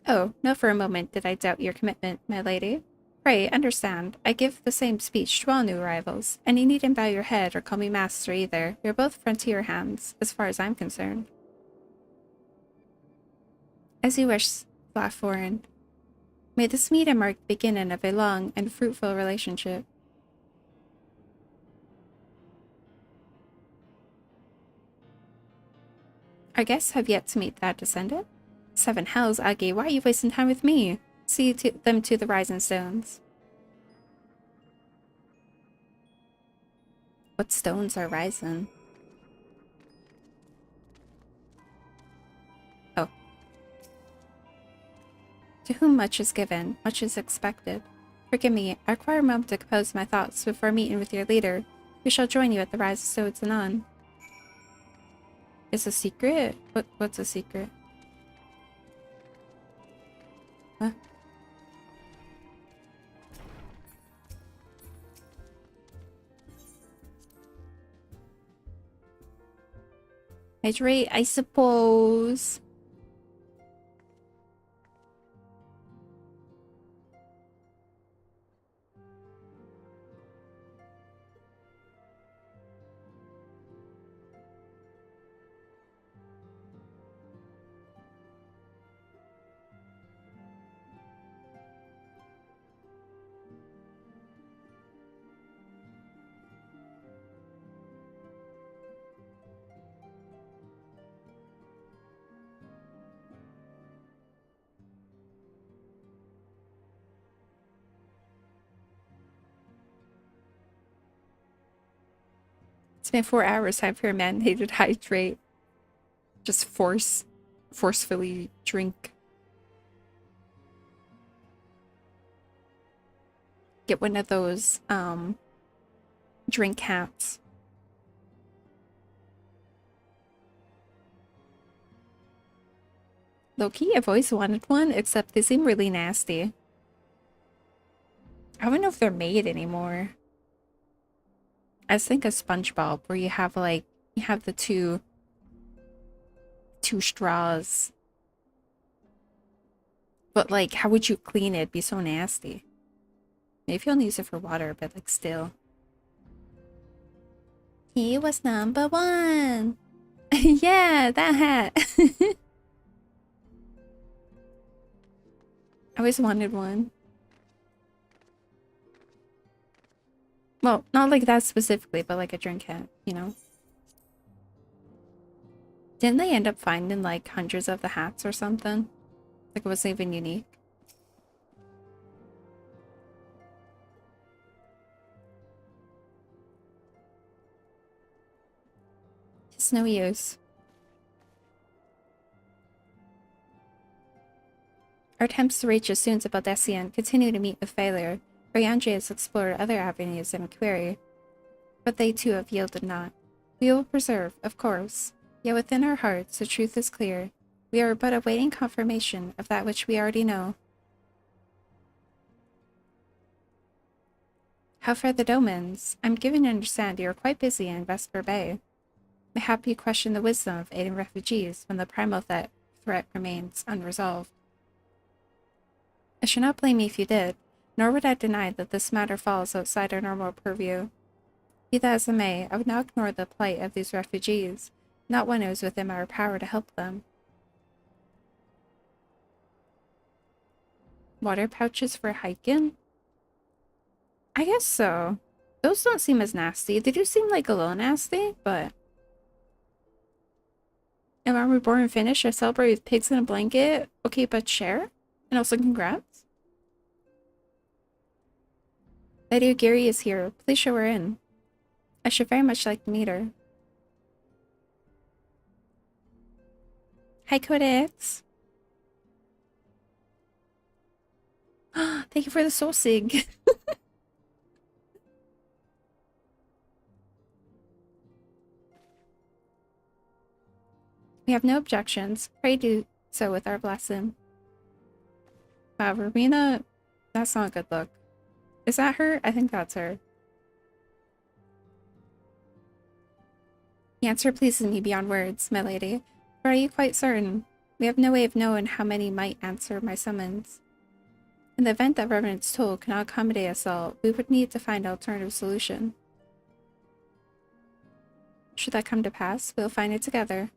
Oh, not for a moment did I doubt your commitment, my lady. Pray, understand, I give the same speech to all new arrivals, and you needn't bow your head or call me master either. You're both frontier hands, as far as I'm concerned. As you wish, Slothborn. May this meet and mark the beginning of a long and fruitful relationship. Our guests have yet to meet that descendant. 7 hells, Aggie, why are you wasting time with me? See them to the rising stones. What stones are rising? Oh. To whom much is given, much is expected. Forgive me, I require a moment to compose my thoughts before meeting with your leader. We shall join you at the rise of stones anon. Is a secret? What's a secret? Huh? Hydrate, I suppose. It's been 4 hours. Time for a mandated hydrate. Just forcefully drink. Get one of those drink hats. Low-key, I've always wanted one, except they seem really nasty. I don't know if they're made anymore. I just think of SpongeBob, where you have like the two straws. But like, how would you clean it? It'd be so nasty. Maybe you'll use it for water, but like still. He was #1. Yeah, that hat. I always wanted one. Well, not like that specifically, but like a drink hat, you know? Didn't they end up finding like hundreds of the hats or something? Like it wasn't even unique. It's no use. Our attempts to reach Assunes about Desian continue to meet with failure. Ryanje has explored other avenues in Query, but they too have yielded not. We will preserve, of course, yet within our hearts the truth is clear. We are but awaiting confirmation of that which we already know. How fare the Domans? I'm given to understand you are quite busy in Vesper Bay. Mayhap you question the wisdom of aiding refugees when the primal threat remains unresolved. I should not blame you if you did, nor would I deny that this matter falls outside our normal purview. Be that as it may, I would not ignore the plight of these refugees, not when it was within our power to help them. Water pouches for hiking? I guess so. Those don't seem as nasty. They do seem like a little nasty, but... And when we're born and finished, I celebrate with pigs in a blanket. Okay, but share? And also congrats. Lady Ugiri is here. Please show her in. I should very much like to meet her. Hi, Codex. Thank you for the soul sig. We have no objections. Pray do so with our blessing. Wow, Rowena, that's not a good look. Is that her? I think that's her. The answer pleases me beyond words, my lady. But are you quite certain? We have no way of knowing how many might answer my summons. In the event that Reverend's toll cannot accommodate us all, we would need to find an alternative solution. Should that come to pass, we'll find it together.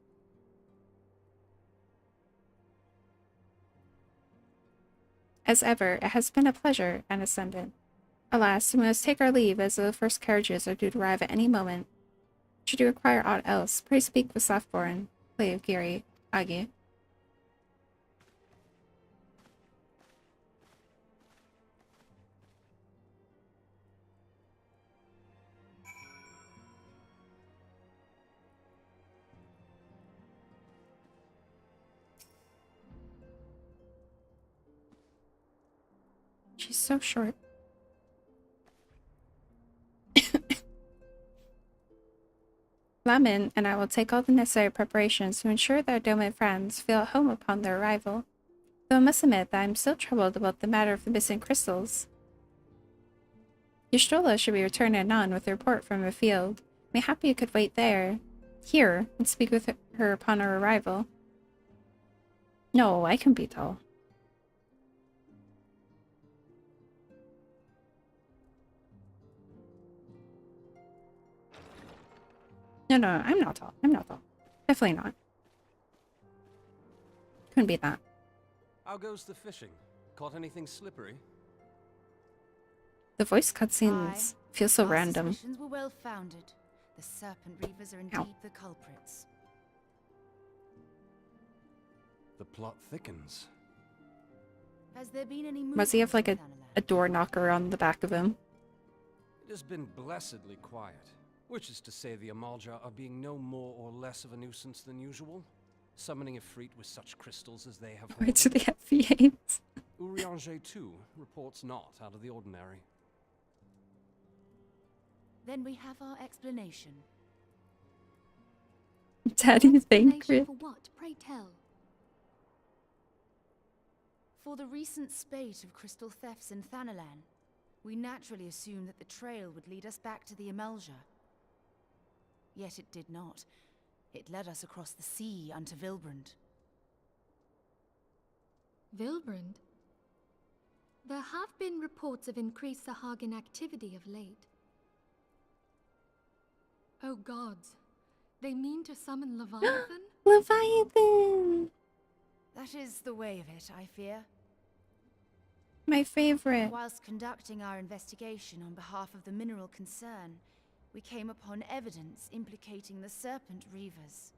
As ever, it has been a pleasure, an ascendant. Alas, we must take our leave as the first carriages are due to arrive at any moment. Should you require aught else, pray speak with Softborn, tiagy. She's so short. Lamin and I will take all the necessary preparations to ensure that our Doman friends feel at home upon their arrival. Though I must admit that I am still troubled about the matter of the missing crystals. Ystrola should be returning anon with a report from the field. Mayhap you could wait here, and speak with her upon our arrival. No, I can be tall. No, I'm not tall. I'm not tall. Definitely not. Couldn't be that. How goes the fishing? Caught anything slippery? The voice cutscenes feel so random. Suspicions were well founded. The serpent reavers are indeed the culprits. The plot thickens. Has there been any Must he have like a door knocker on the back of him? It has been blessedly quiet. Which is to say the Amalja are being no more or less of a nuisance than usual. Summoning a Efreet with such crystals as they have. Where do they have V8s? Urianger too reports not out of the ordinary. Then we have our explanation. Daddy's banquet. For what? Pray tell. For the recent spate of crystal thefts in Thanalan, we naturally assumed that the trail would lead us back to the Amalja. Yet it did not. It led us across the sea unto Vilbrand. Vilbrand? There have been reports of increased Sahagin activity of late. Oh gods, they mean to summon Leviathan? Leviathan! That is the way of it, I fear. My favorite. Whilst conducting our investigation on behalf of the mineral concern, we came upon evidence implicating the serpent reavers.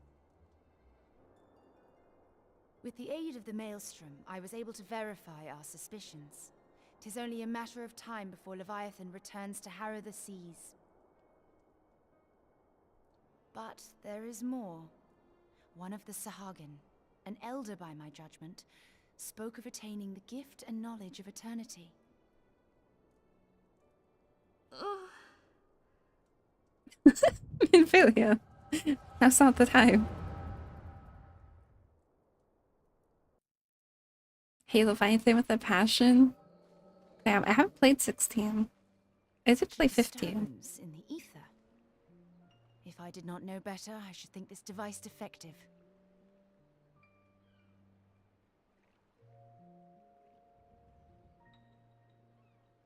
With the aid of the Maelstrom, I was able to verify our suspicions. 'Tis only a matter of time before Leviathan returns to harrow the seas. But there is more. One of the Sahagin, an elder by my judgment, spoke of attaining the gift and knowledge of eternity. Ophelia, that's not the time. Hey, Leviathan with a passion. Damn, I haven't played 16. I did play 15. Stones in the ether. If I did not know better, I should think this device defective.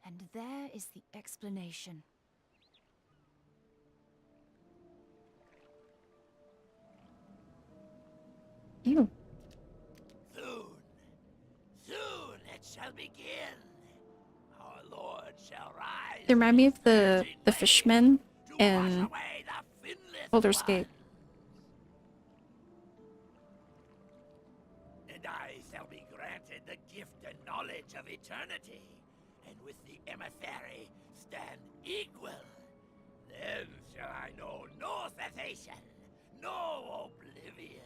And there is the explanation. Ew. Soon it shall begin. Our Lord shall rise. They remind me of the fishmen in Baldur's Gate. And I shall be granted the gift and knowledge of eternity, and with the emissary stand equal. Then shall I know no cessation, no oblivion.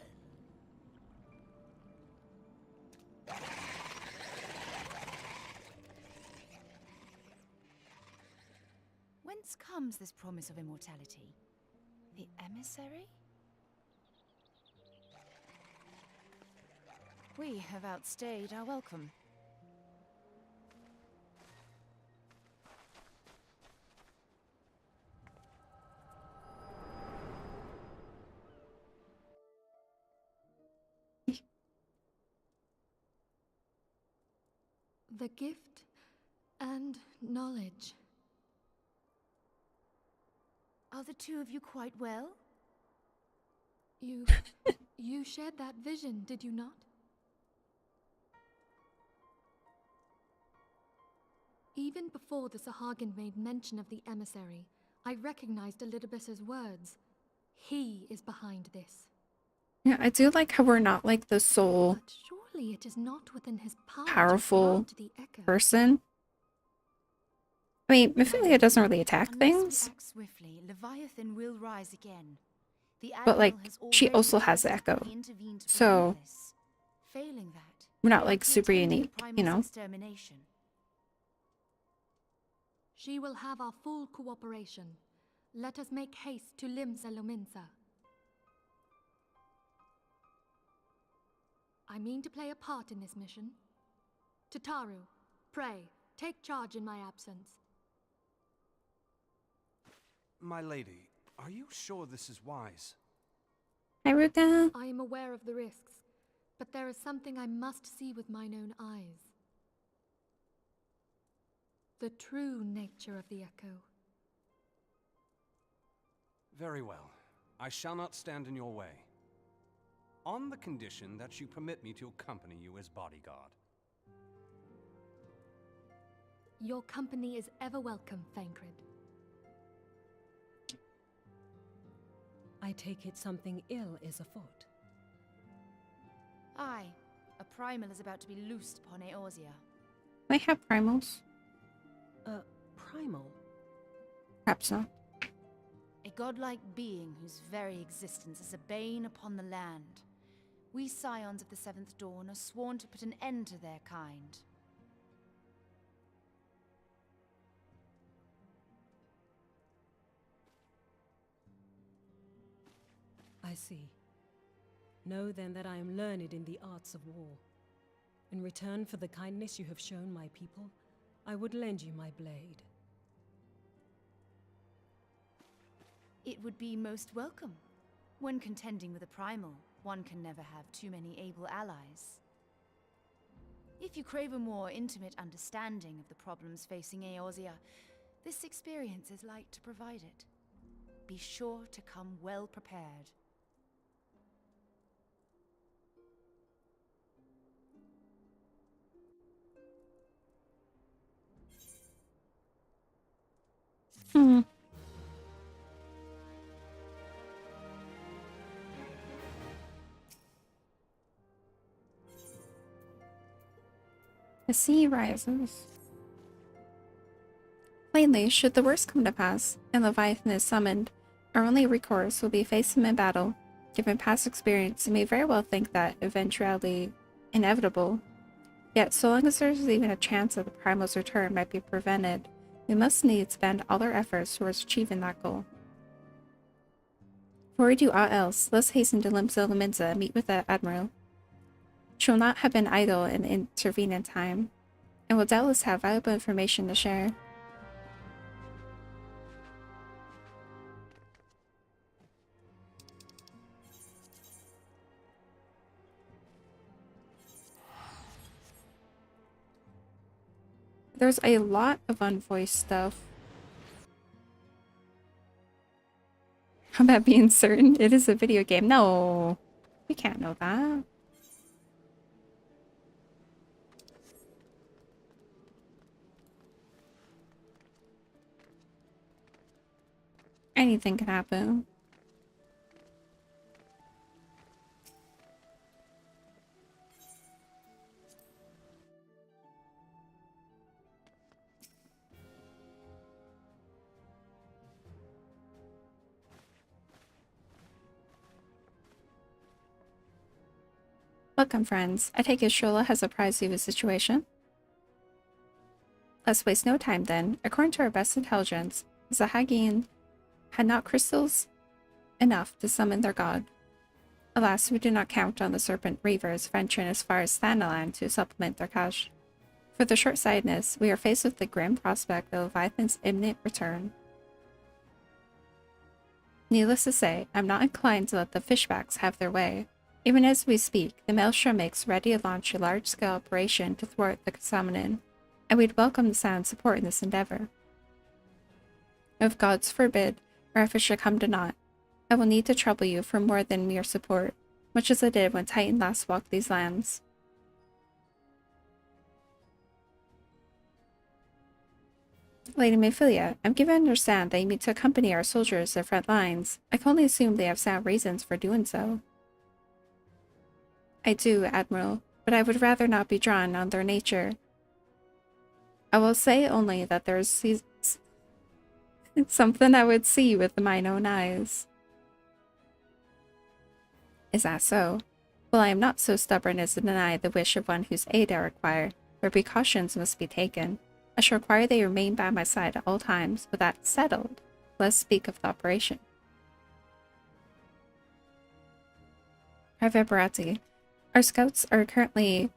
comes this promise of immortality? The emissary? We have outstayed our welcome. The gift and knowledge. Are the two of you quite well? You shared that vision, did you not? Even before the Sahagin made mention of the emissary, I recognized Elidibus's words. He is behind this. Yeah, I do like how we're not like the sole But surely it is not within his power powerful to grant the echo. person. I mean, Mephilia doesn't really attack Unless things, we act swiftly, Leviathan will rise again. The but like, Admiral has she already also has the actively echo. intervened to So, prevent this. Failing that, we're not we are like to super attend to the unique, you Primal's know? extermination. She will have our full cooperation. Let us make haste to Limsa Lominsa. I mean to play a part in this mission. Tataru, pray, take charge in my absence. My lady, are you sure this is wise? Hi, Ruka. I am aware of the risks, but there is something I must see with mine own eyes. The true nature of the echo. Very well. I shall not stand in your way. On the condition that you permit me to accompany you as bodyguard. Your company is ever welcome, Thancred. I take it something ill is afoot. Aye, a primal is about to be loosed upon Eorzea. They have primals. Primal? Perhaps not. A godlike being whose very existence is a bane upon the land. We scions of the Seventh Dawn are sworn to put an end to their kind. I see. Know then that I am learned in the arts of war. In return for the kindness you have shown my people, I would lend you my blade. It would be most welcome. When contending with a primal, one can never have too many able allies. If you crave a more intimate understanding of the problems facing Eorzea, this experience is like to provide it. Be sure to come well prepared. The sea rises. Plainly, should the worst come to pass, and Leviathan is summoned, our only recourse will be face him in battle. Given past experience, you may very well think that eventuality inevitable. Yet, so long as there is even a chance that the Primal's return might be prevented, we must needs spend all our efforts towards achieving that goal. Before we do aught else, let's hasten to Limsa Lominsa and meet with the Admiral. She will not have been idle in the intervening time, and will doubtless have valuable information to share. There's a lot of unvoiced stuff. How about being certain it is a video game? No, we can't know that. Anything can happen. Welcome, friends. I take it Shola has apprised you of the situation. Let's waste no time then. According to our best intelligence, Zahagin had not crystals enough to summon their god. Alas, we do not count on the Serpent Reavers venturing as far as Thanalan to supplement their cash. For the short-sightedness, we are faced with the grim prospect of Leviathan's imminent return. Needless to say, I'm not inclined to let the fishbacks have their way. Even as we speak, the Maelstrom makes ready to launch a large-scale operation to thwart the summoning, and we'd welcome the sound support in this endeavor. If gods forbid, or if it should come to naught, I will need to trouble you for more than mere support, much as I did when Titan last walked these lands. Lady Mayfilia, I'm given to understand that you mean to accompany our soldiers to the front lines. I can only assume they have sound reasons for doing so. I do, Admiral, but I would rather not be drawn on their nature. I will say only that there's something I would see with mine own eyes. Is that so? Well, I am not so stubborn as to deny the wish of one whose aid I require, but precautions must be taken. I shall require they remain by my side at all times. With that settled, let's speak of the operation. Private Baratti, our scouts are currently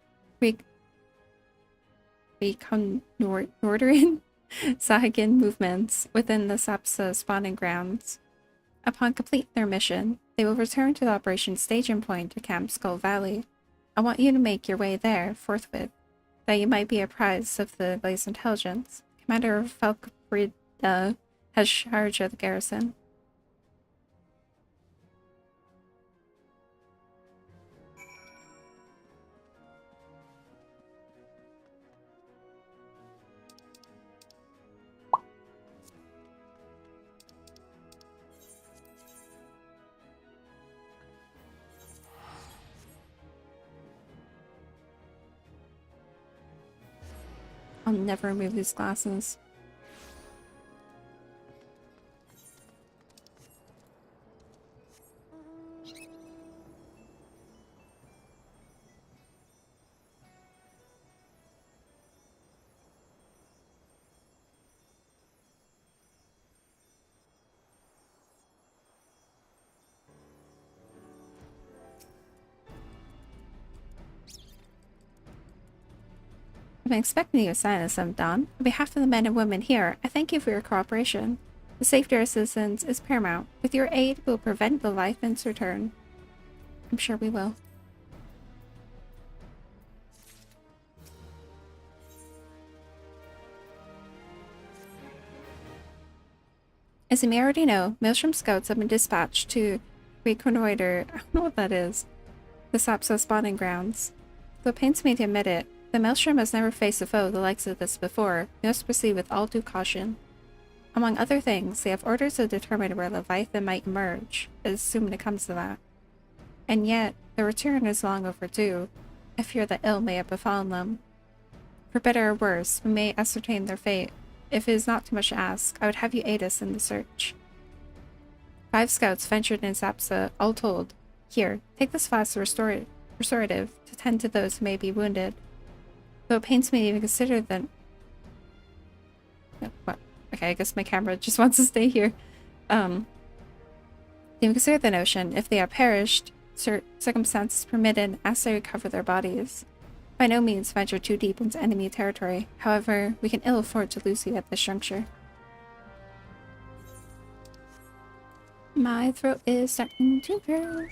reconnoitering Sahagin movements within the Sapsa spawning grounds. Upon completing their mission, they will return to the operation staging point to Camp Skull Valley. I want you to make your way there forthwith, that you might be apprised of the latest intelligence. Commander Falkbrida has charge of the garrison. I'll never remove these glasses. I've been expecting you to sign us some, Don. On behalf of the men and women here, I thank you for your cooperation. The safety of our citizens is paramount. With your aid, we will prevent the Leviathan's return. I'm sure we will. As you may already know, Maelstrom scouts have been dispatched to reconnoiter, I don't know what that is, the Sapsa spawning grounds. Though it pains me to admit it, the Maelstrom has never faced a foe the likes of this before. We must proceed with all due caution. Among other things, they have orders to determine where Leviathan might emerge, assuming it comes to that. And yet, their return is long overdue. I fear that ill may have befallen them. For better or worse, we may ascertain their fate. If it is not too much to ask, I would have you aid us in the search. 5 scouts ventured in Sapsa, all told. Here, take this flask of restorative to tend to those who may be wounded. Though it pains me to even consider that... No, what? Okay, I guess my camera just wants to stay here. Even consider the notion, if they have perished, circumstances permitted, as they recover their bodies. By no means venture too deep into enemy territory. However, we can ill afford to lose you at this juncture. My throat is starting to hurt.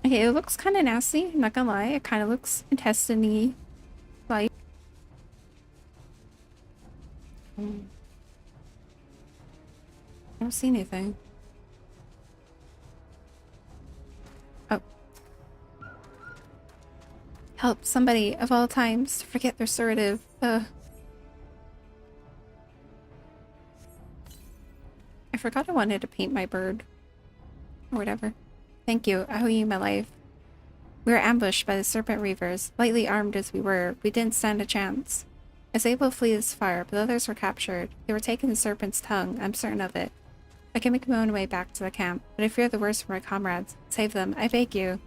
Okay, it looks kind of nasty, I'm not gonna lie. It kind of looks intestine-y, like. I don't see anything. Oh. Help somebody, of all times, to forget their restorative. I forgot I wanted to paint my bird. Or whatever. Thank you, I owe you my life. We were ambushed by the Serpent Reavers. Lightly armed as we were, we didn't stand a chance. I was able to flee this fire, but others were captured. They were taking the Serpent's tongue, I'm certain of it. I can make my own way back to the camp, but I fear the worst for my comrades. Save them, I beg you.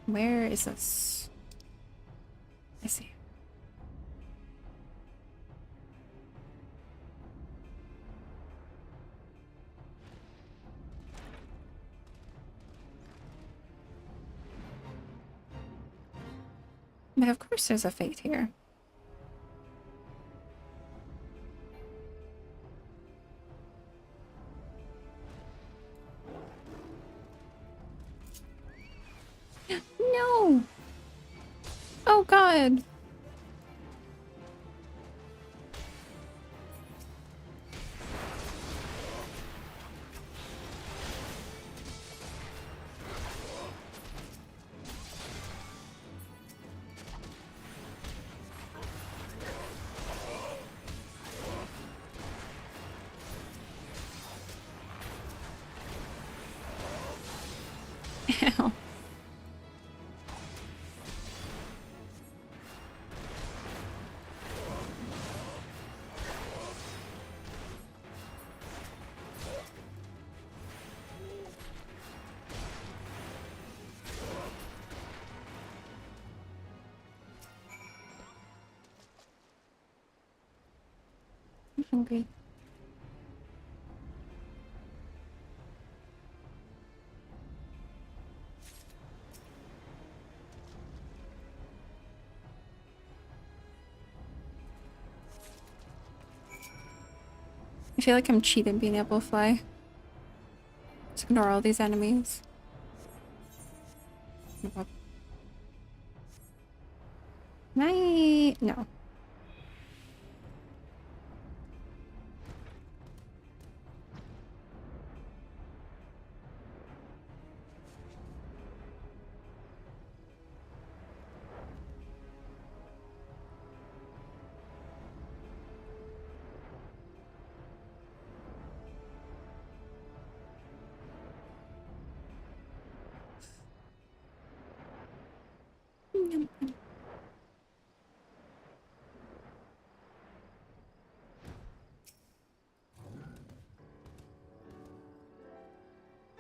Where is this? I see. But of course there's a fate here. No! Oh god! Ow. I'm hungry. I feel like I'm cheating being able to fly. Just ignore all these enemies. No.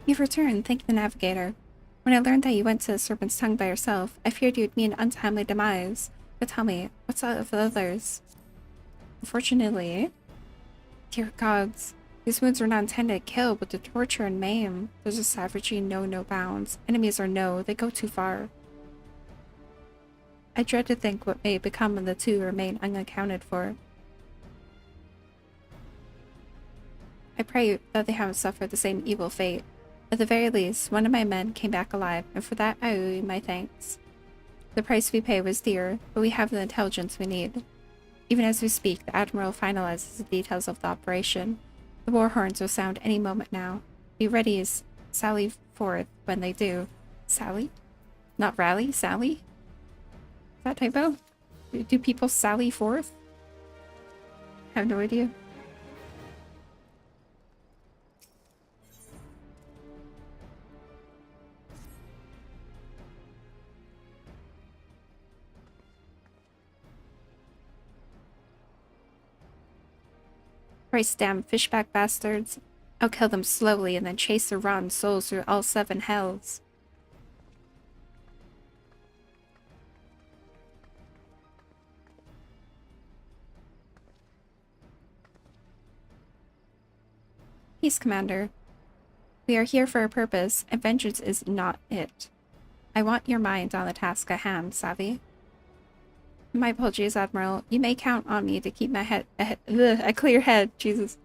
You've returned, thank the navigator. When I learned that you went to the Serpent's Tongue by yourself, I feared you'd meet an untimely demise. But tell me, what's up with the others? Unfortunately, dear gods, these wounds were not intended to kill, but to torture and maim. There's a savagery no bounds. Enemies or no, they go too far. I dread to think what may become of the two who remain unaccounted for. I pray that they haven't suffered the same evil fate. At the very least, one of my men came back alive, and for that I owe you my thanks. The price we pay was dear, but we have the intelligence we need. Even as we speak, the Admiral finalizes the details of the operation. The war horns will sound any moment now. Be ready as sally forth when they do. Sally? Not rally? Sally? Is that typo? Do people sally forth? I have no idea. Christ damn fishback bastards. I'll kill them slowly and then chase their rotten souls through all 7 hells. Peace, Commander. We are here for a purpose, and vengeance is not it. I want your mind on the task at hand, savvy? My apologies, Admiral. You may count on me to keep my head a clear head. Jesus.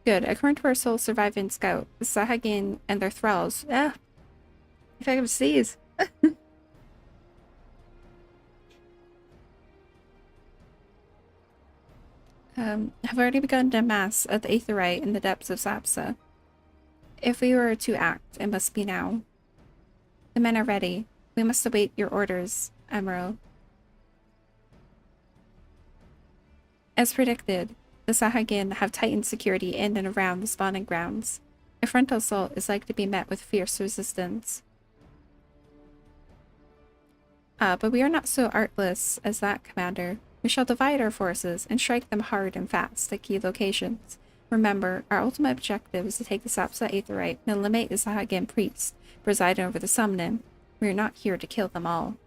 Good. According to our sole surviving scout, the Sahagin and their thralls. If I could sneeze. Have already begun to amass at the Aetherite in the depths of Sapsa. If we were to act, it must be now. The men are ready. We must await your orders, Admiral. As predicted, the Sahagin have tightened security in and around the spawning grounds. A frontal assault is likely to be met with fierce resistance. Ah, but we are not so artless as that, Commander. We shall divide our forces and strike them hard and fast at key locations. Remember, our ultimate objective is to take the Sapsa Aetheryte and eliminate the Sahagin priests presiding over the summoning. We are not here to kill them all.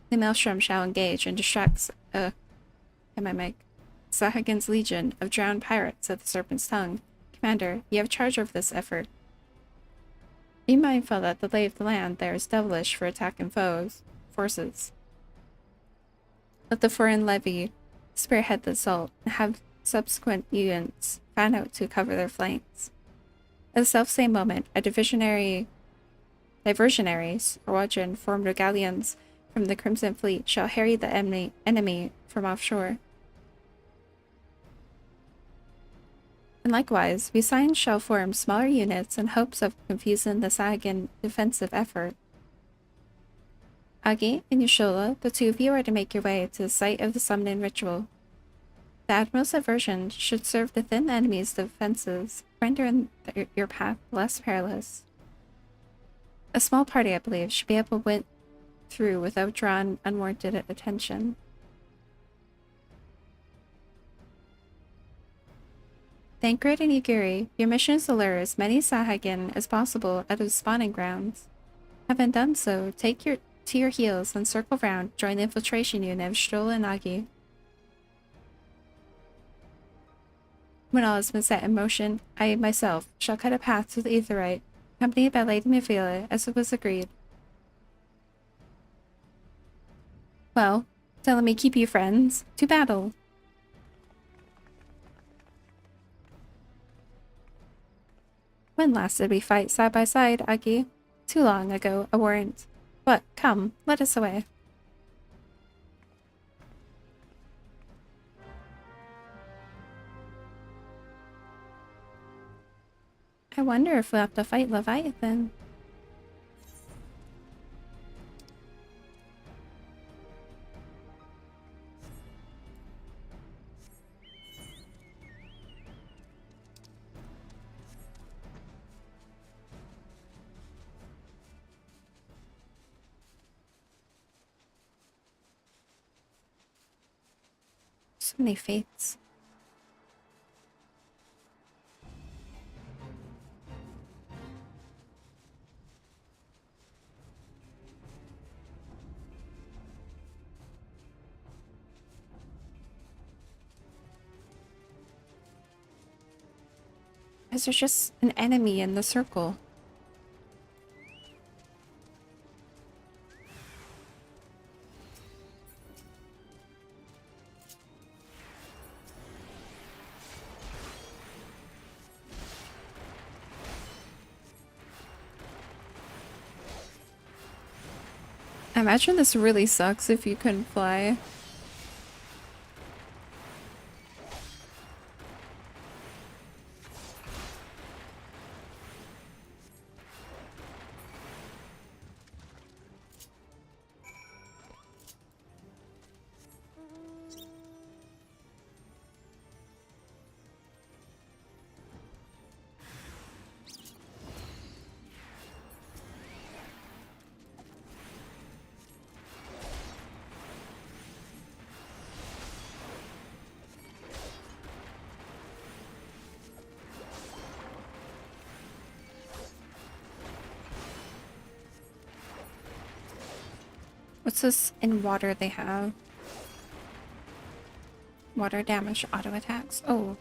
The Maelstrom shall engage and distract Sahagin's legion of drowned pirates at the Serpent's Tongue. Commander, you have charge over this effort. Be mindful that the lay of the land there is devilish for attacking forces. Let the foreign levy spearhead the assault and have subsequent units fan out to cover their flanks. At the self-same moment, a diversionaries, or Wajan, formed of galleons from the Crimson Fleet, shall harry the enemy from offshore. And likewise, we signs shall form smaller units in hopes of confusing the Sahagin defensive effort. Agi and Yushola, the two of you are to make your way to the site of the summoning ritual. The Admiral's diversion should serve to thin the enemy's defenses, rendering your path less perilous. A small party, I believe, should be able to win through without drawing unwarranted attention. Thancred and Yugiri, your mission is to lure as many Sahagin as possible out of the spawning grounds. Having done so, take to your heels and circle round, join the infiltration unit of Stroll and Agi. When all has been set in motion, I myself shall cut a path to the Aetheryte, accompanied by Lady Mavila, as it was agreed. Well, telling me keep you friends, to battle. When last did we fight side by side, Agi? Too long ago, a warrant. But, come, let us away. I wonder if we'll have to fight Leviathan. So many fates. Is there just an enemy in the circle? I imagine this really sucks if you couldn't fly. What's this in water they have? Water damage auto attacks. Oh.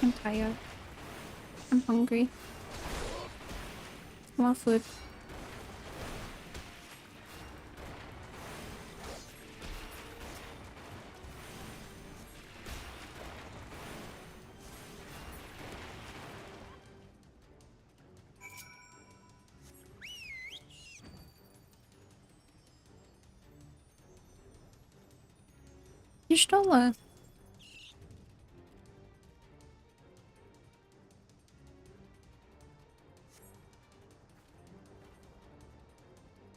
I'm tired. I'm hungry. More food. You stole it.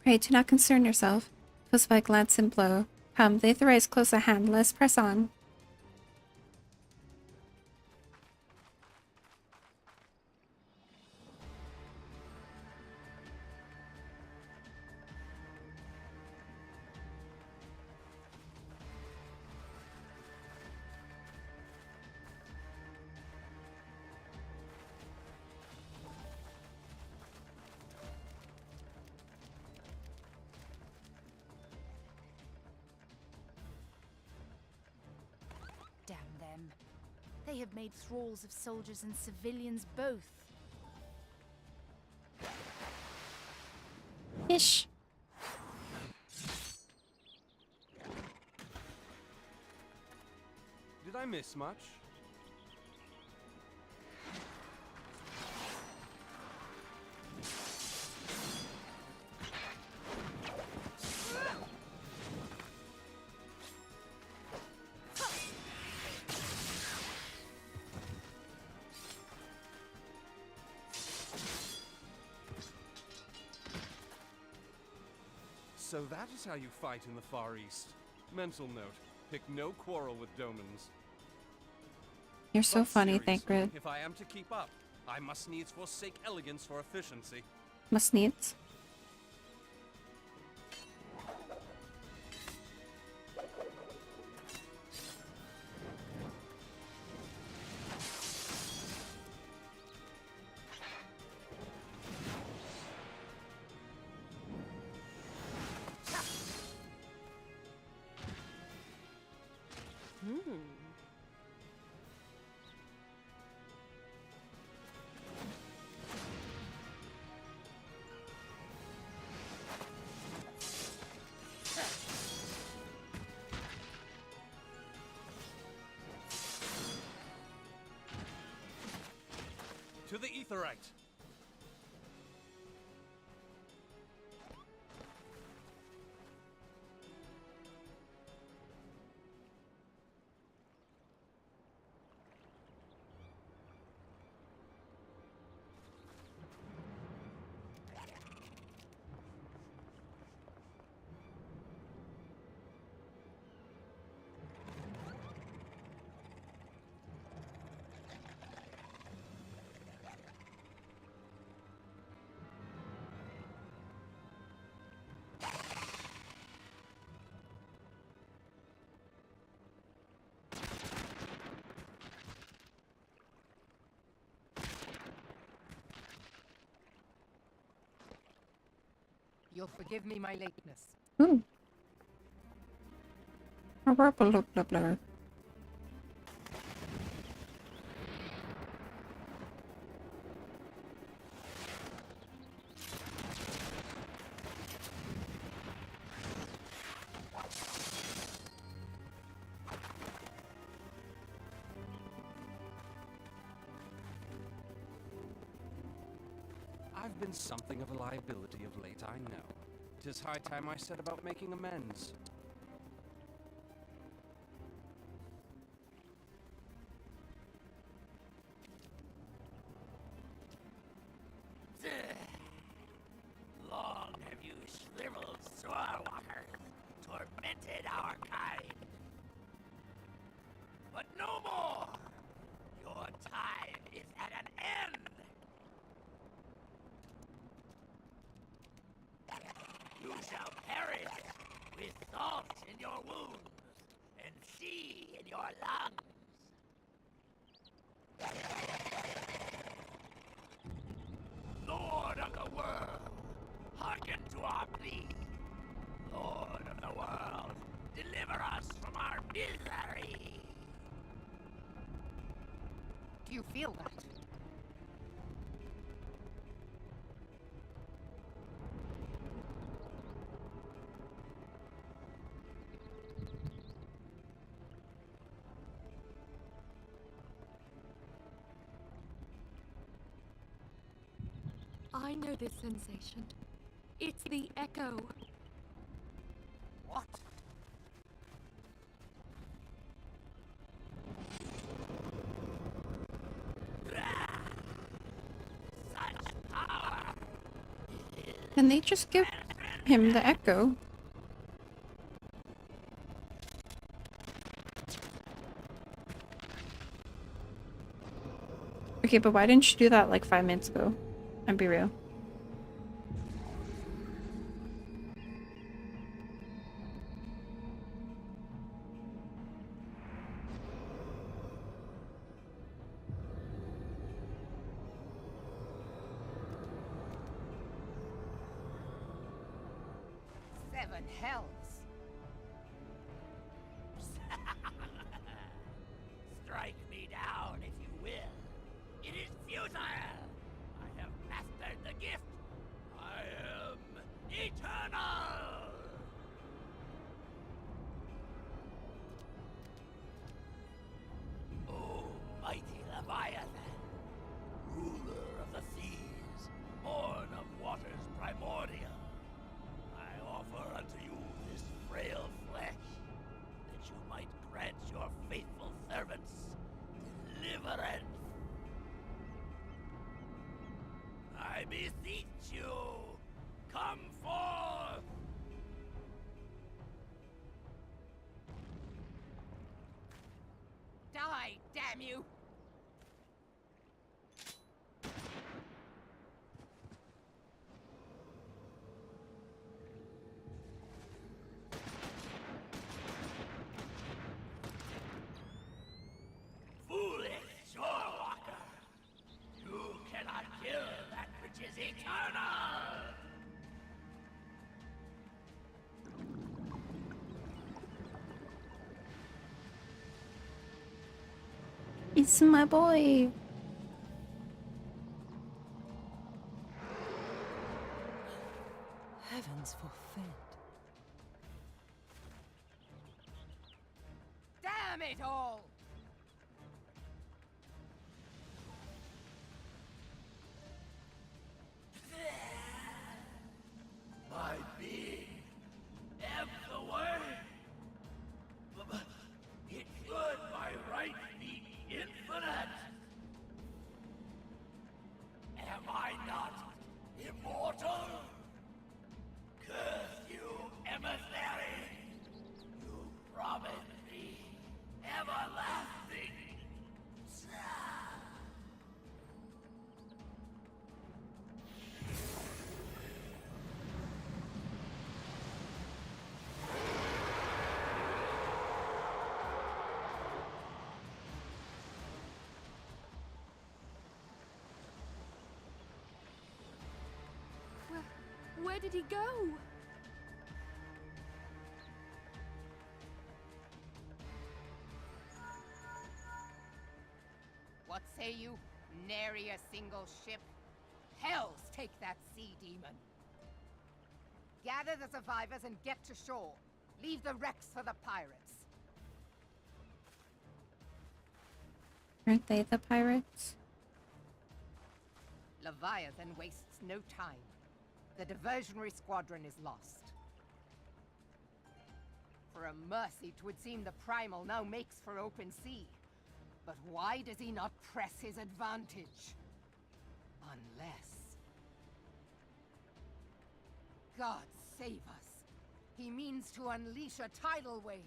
Pray, do not concern yourself. Close by glance and blow. Come, the Aether is close at hand. Let's press on. Damn them. They have made thralls of soldiers and civilians both. Ish. Did I miss much? So that is how you fight in the Far East. Mental note, pick no quarrel with Domans. You're so But funny, seriously, Thancred. if I am to keep up, I must needs forsake elegance for efficiency. Must needs. To the Aetherite! You'll forgive me my lateness. Ooh. Blah, blah, blah, blah, blah. I've been something of a liability of late, I know. 'Tis high time I set about making amends. Long have you shriveled Sorewater, tormented our kind. But no more! Your time is at an end! You shall perish with salt in your wounds and sea in your lungs. Lord of the world, hearken to our plea. Lord of the world, deliver us from our misery. Do you feel that? I know this sensation. It's the echo. What? Such power! Can they just give him the echo? Okay, but why didn't you do that like 5 minutes ago? I'd be real. Seven hells. Strike me down if you will. It is futile. I have mastered the gift. I am eternal. Oh, mighty Leviathan, ruler of the seas, born of waters primordial, I offer unto you this frail flesh, that you might grant your faithful servants deliverance. I beseech you, come forth! Die, damn you! Foolish shorewalker! You cannot kill that which is eternal! It's my boy. Heavens forfend. Damn it all! My being ebbs away. But it should by right be infinite. Am I not immortal? Curse you, emissary! You promised me everlasting. Where did he go? What say you? Nary a single ship? Hells take that sea demon. Gather the survivors and get to shore. Leave the wrecks for the pirates. Aren't they the pirates? Leviathan wastes no time. The diversionary squadron is lost. For a mercy, 'twould seem the Primal now makes for open sea. But why does he not press his advantage? Unless... God save us. He means to unleash a tidal wave.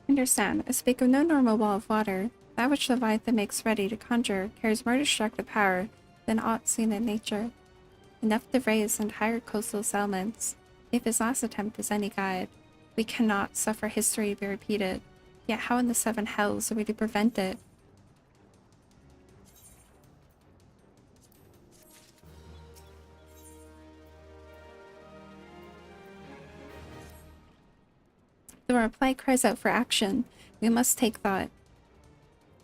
Understand, I speak of no normal wall of water. That which Leviathan makes ready to conjure carries more destructive power than aught seen in nature. Enough to raise entire coastal settlements. If his last attempt is any guide, we cannot suffer history to be repeated. Yet how in the seven hells are we to prevent it? The reply cries out for action. We must take thought.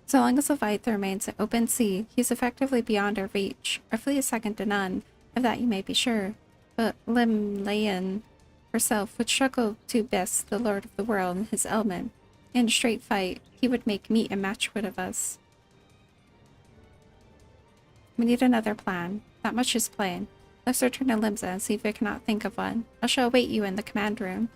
So long as Leviathan remains an open sea, he's effectively beyond our reach. Our fleet is second to none, of that you may be sure. But Limlayan herself would struggle to best the Lord of the World in his element. In a straight fight, he would make meat and matchwood of us. We need another plan. That much is plain. Let's return to Limsa and see if we cannot think of one. I shall await you in the command room.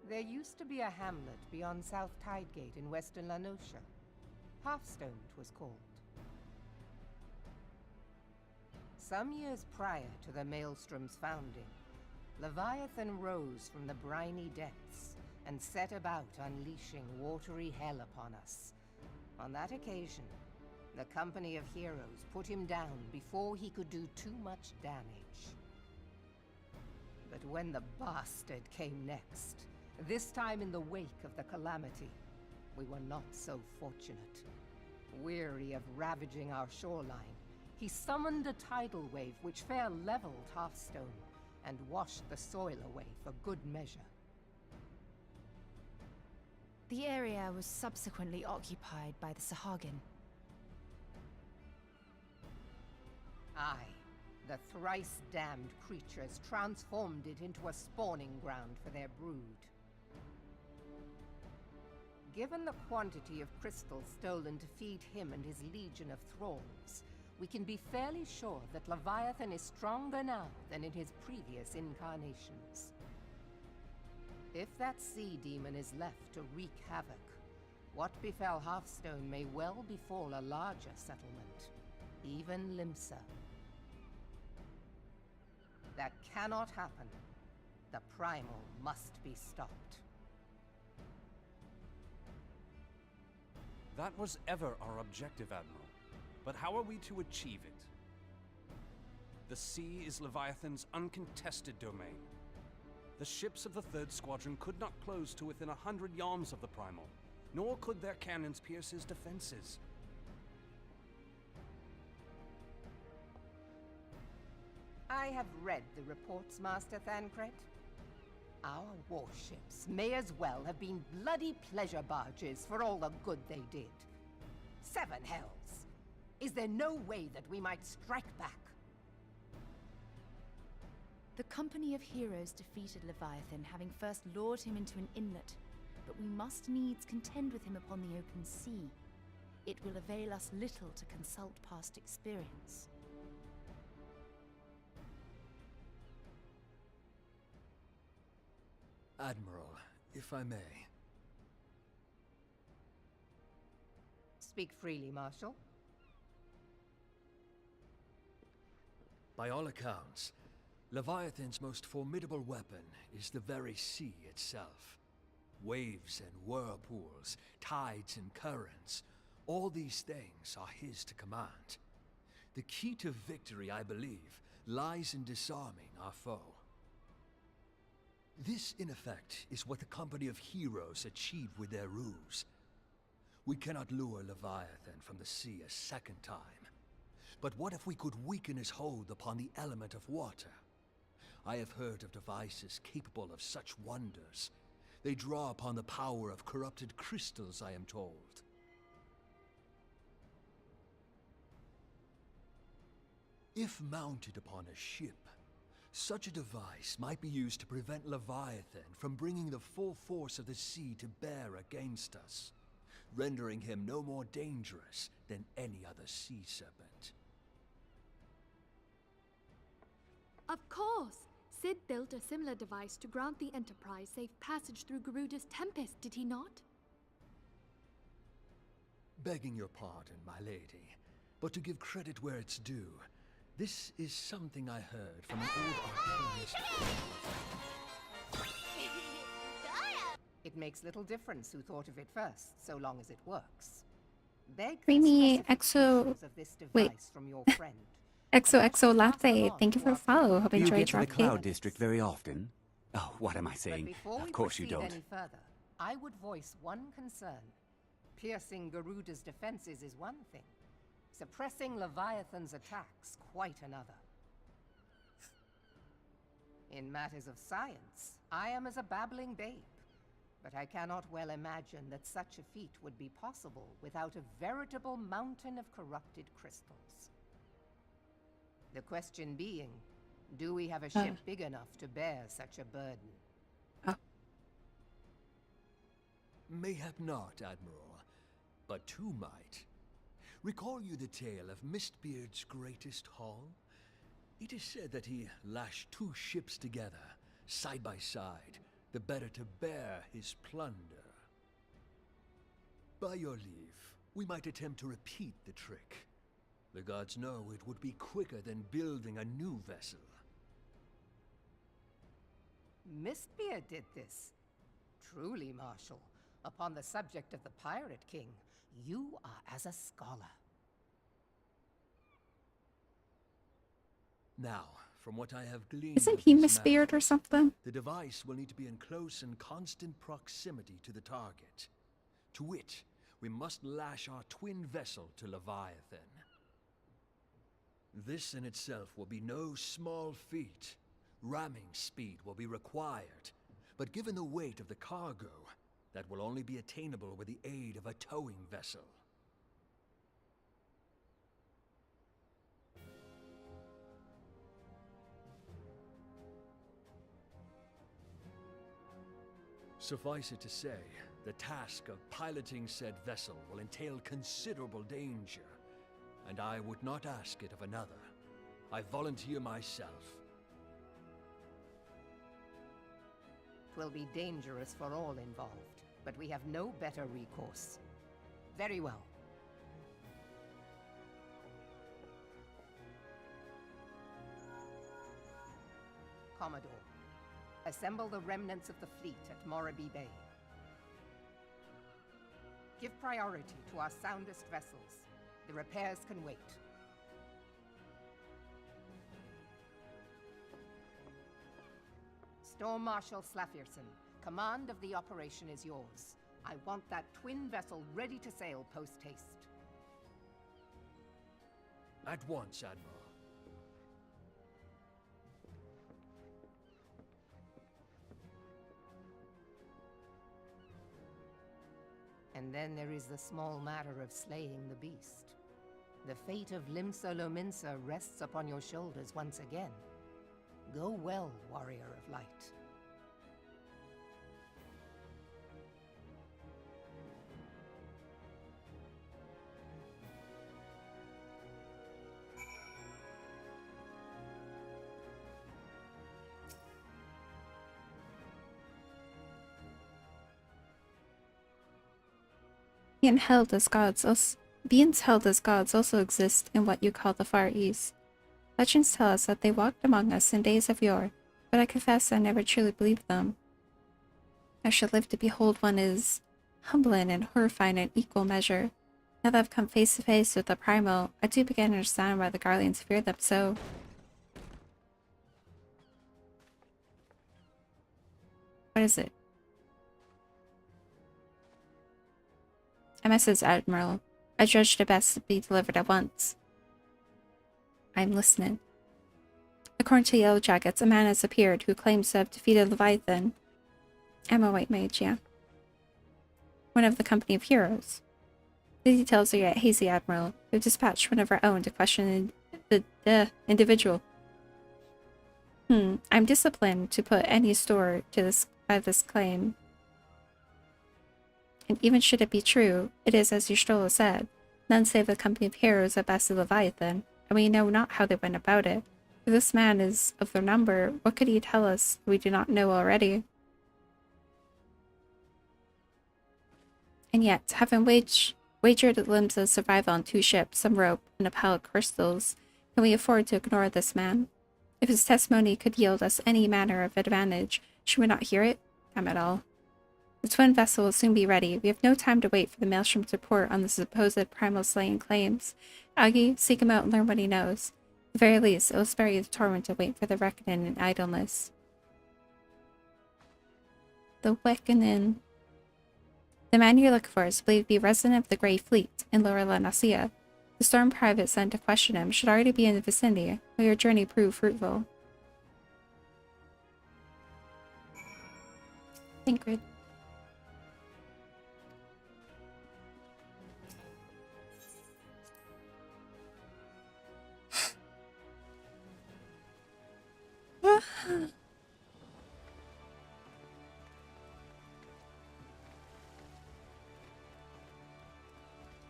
There used to be a hamlet beyond South Tidegate in western Lanosha. Hearthstone, it was called. Some years prior to the Maelstrom's founding, Leviathan rose from the briny depths and set about unleashing watery hell upon us. On that occasion, the Company of Heroes put him down before he could do too much damage. But when the bastard came next, this time in the wake of the calamity, we were not so fortunate. Weary of ravaging our shoreline, he summoned a tidal wave which fair leveled Hearthstone and washed the soil away for good measure. The area was subsequently occupied by the Sahagin. Aye, the thrice-damned creatures transformed it into a spawning ground for their brood. Given the quantity of crystals stolen to feed him and his legion of thralls, we can be fairly sure that Leviathan is stronger now than in his previous incarnations. If that sea demon is left to wreak havoc, what befell Hearthstone may well befall a larger settlement, even Limsa. That cannot happen. The primal must be stopped. That was ever our objective, Admiral. But how are we to achieve it? The sea is Leviathan's uncontested domain. The ships of the 3rd Squadron could not close to within 100 yards of the Primal, nor could their cannons pierce his defenses. I have read the reports, Master Thancred. Our warships may as well have been bloody pleasure barges for all the good they did. 7 hells! Is there no way that we might strike back? The Company of Heroes defeated Leviathan, having first lured him into an inlet, but we must needs contend with him upon the open sea. It will avail us little to consult past experience. Admiral, if I may. Speak freely, Marshal. By all accounts, Leviathan's most formidable weapon is the very sea itself. Waves and whirlpools, tides and currents, all these things are his to command. The key to victory, I believe, lies in disarming our foe. This, in effect, is what the Company of Heroes achieved with their ruse. We cannot lure Leviathan from the sea a second time. But what if we could weaken his hold upon the element of water? I have heard of devices capable of such wonders. They draw upon the power of corrupted crystals, I am told. If mounted upon a ship, such a device might be used to prevent Leviathan from bringing the full force of the sea to bear against us, rendering him no more dangerous than any other sea serpent. Of course! Cid built a similar device to grant the Enterprise safe passage through Garuda's Tempest, did he not? Begging your pardon, my lady, but to give credit where it's due, this is something I heard from an old arcanist. It makes little difference who thought of it first, so long as it works. Beg for Creamy specifications of this device from your friend. XOXO Latte, thank you for the follow. Hope you You enjoyed get to the Dropkick. Cloud District very often? Oh, what am I saying? Before we Of course you proceed don't. any further, I would voice one concern. Piercing Garuda's defenses is one thing. Suppressing Leviathan's attacks, quite another. In matters of science, I am as a babbling babe. But I cannot well imagine that such a feat would be possible without a veritable mountain of corrupted crystals. The question being, do we have a ship big enough to bear such a burden? Mayhap not, Admiral, but two might. Recall you the tale of Mistbeard's greatest haul? It is said that he lashed two ships together, side by side, the better to bear his plunder. By your leave, we might attempt to repeat the trick. The gods know it would be quicker than building a new vessel. Mistbeard did this. Truly, Marshal, upon the subject of the Pirate King, you are as a scholar. Now, from what I have gleaned Isn't of he this Mistbeard matter, or something? the device will need to be in close and constant proximity to the target. To wit, we must lash our twin vessel to Leviathan. This in itself will be no small feat. Ramming speed will be required, but given the weight of the cargo, that will only be attainable with the aid of a towing vessel. Suffice it to say, the task of piloting said vessel will entail considerable danger, and I would not ask it of another. I volunteer myself. 'Twill be dangerous for all involved, but we have no better recourse. Very well. Commodore, assemble the remnants of the fleet at Morabee Bay. Give priority to our soundest vessels. The repairs can wait. Storm Marshal Slafierson, command of the operation is yours. I want that twin vessel ready to sail post-haste. At once, Admiral. And then there is the small matter of slaying the beast. The fate of Limsa Lominsa rests upon your shoulders once again. Go well, warrior of light. Beings held as gods also exist in what you call the Far East. Legends tell us that they walked among us in days of yore, but I confess I never truly believed them. I should live to behold one is humbling and horrifying in equal measure. Now that I've come face to face with the primal, I do begin to understand why the Garleans fear them so. What is it? A message, Admiral. I judged it best to be delivered at once. I'm listening. According to Yellow Jackets, a man has appeared who claims to have defeated Leviathan. I'm a white mage, yeah. One of the company of heroes. The details are yet hazy, Admiral. We've dispatched one of our own to question the individual. I'm disciplined to put any store to this by this claim. And even should it be true, it is as Ystrola said, none save the company of heroes have bested Leviathan, and we know not how they went about it. If this man is of their number, what could he tell us we do not know already? And yet, having wagered Limsa's survival on 2 ships, some rope, and a pile of crystals, can we afford to ignore this man? If his testimony could yield us any manner of advantage, should we not hear it? Damn it all. The twin vessel will soon be ready. We have no time to wait for the Maelstrom's report on the supposed primal slaying claims. Agi, seek him out and learn what he knows. At the very least, it will spare you the torment to wait for the reckoning in idleness. The reckoning. The man you're looking for is believed to be a resident of the Grey Fleet in Lower La Nacia. The Storm Private sent to question him should already be in the vicinity. Will your journey prove fruitful? Ingrid.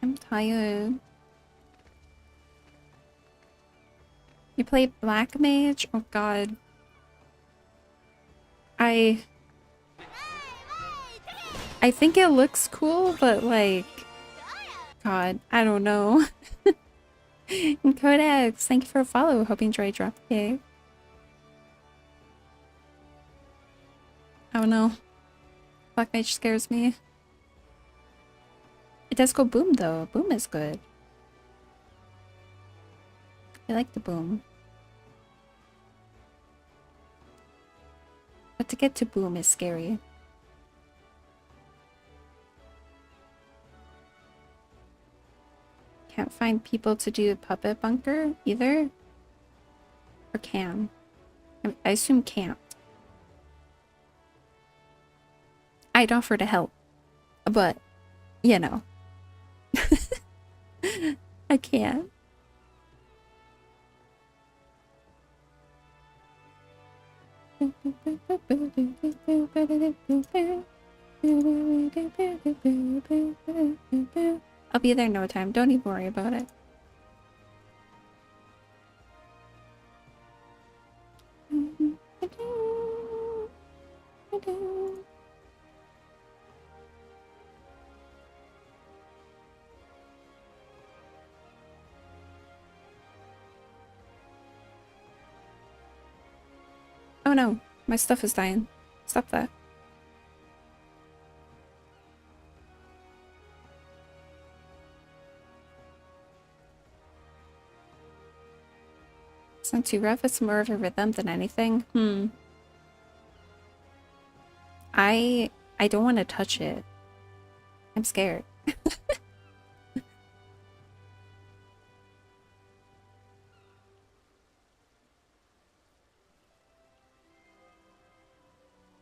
I'm tired. You play Black Mage? Oh god. I think it looks cool, but like, god, I don't know. And Codex, thank you for a follow. Hope you enjoyed Dropkick. I don't know. Black Mage scares me. It does go boom though. Boom is good. I like the boom. But to get to boom is scary. Can't find people to do puppet bunker either. Or can. I assume can't. I'd offer to help. But, you know. I can't. I'll be there in no time. Don't even worry about it. Oh no, my stuff is dying. Stop that. It's not too rough, it's more of a rhythm than anything. I don't want to touch it. I'm scared.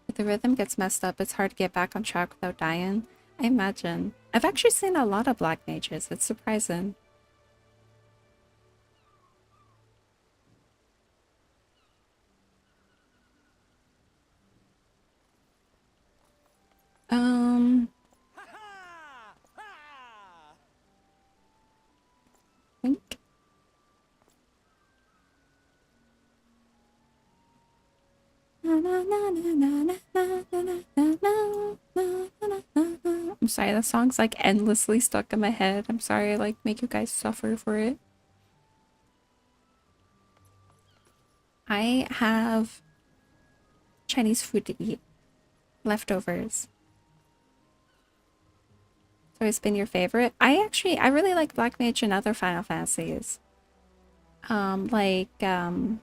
If the rhythm gets messed up, it's hard to get back on track without dying. I imagine. I've actually seen a lot of Black Mages. It's surprising. Think. I'm sorry, that song's like endlessly stuck in my head. I'm sorry I like make you guys suffer for it. I have Chinese food to eat. Leftovers. It's always been your favorite. I really like Black Mage and other Final Fantasies. Like 9.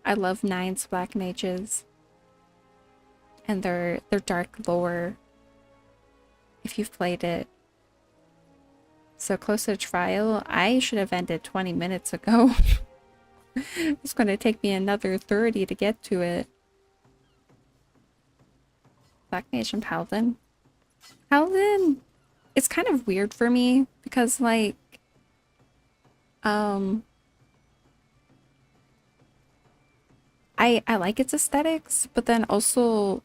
I love 9's Black Mages. And their dark lore. If you've played it. So close to trial, I should have ended 20 minutes ago. It's going to take me another 30 to get to it. Black Mage and Paladin. Paladin, it's kind of weird for me because like I like its aesthetics, but then also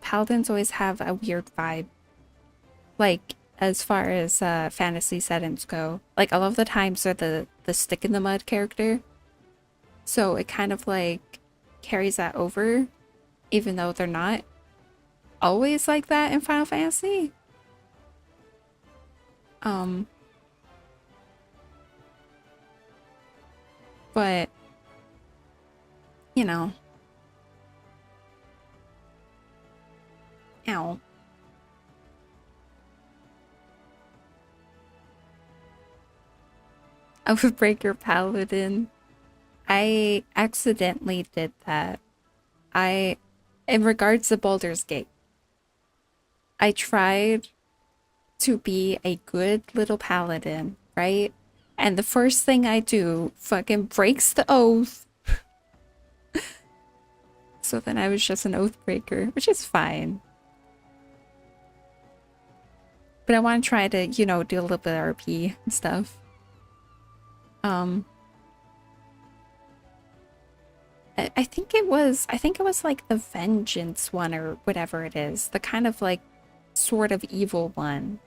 Paladins always have a weird vibe. Like as far as fantasy settings go. Like, a lot of the times they're the stick in the mud character. So it kind of like carries that over, even though they're not always like that in Final Fantasy. But, you know. Ow. Oathbreaker Paladin. I accidentally did that. In regards to Baldur's Gate, I tried to be a good little paladin, right? And the first thing I do fucking breaks the oath. So then I was just an oathbreaker, which is fine. But I want to try to, you know, do a little bit of RP and stuff. I think it was like the vengeance one or whatever it is. The kind of like sort of evil one.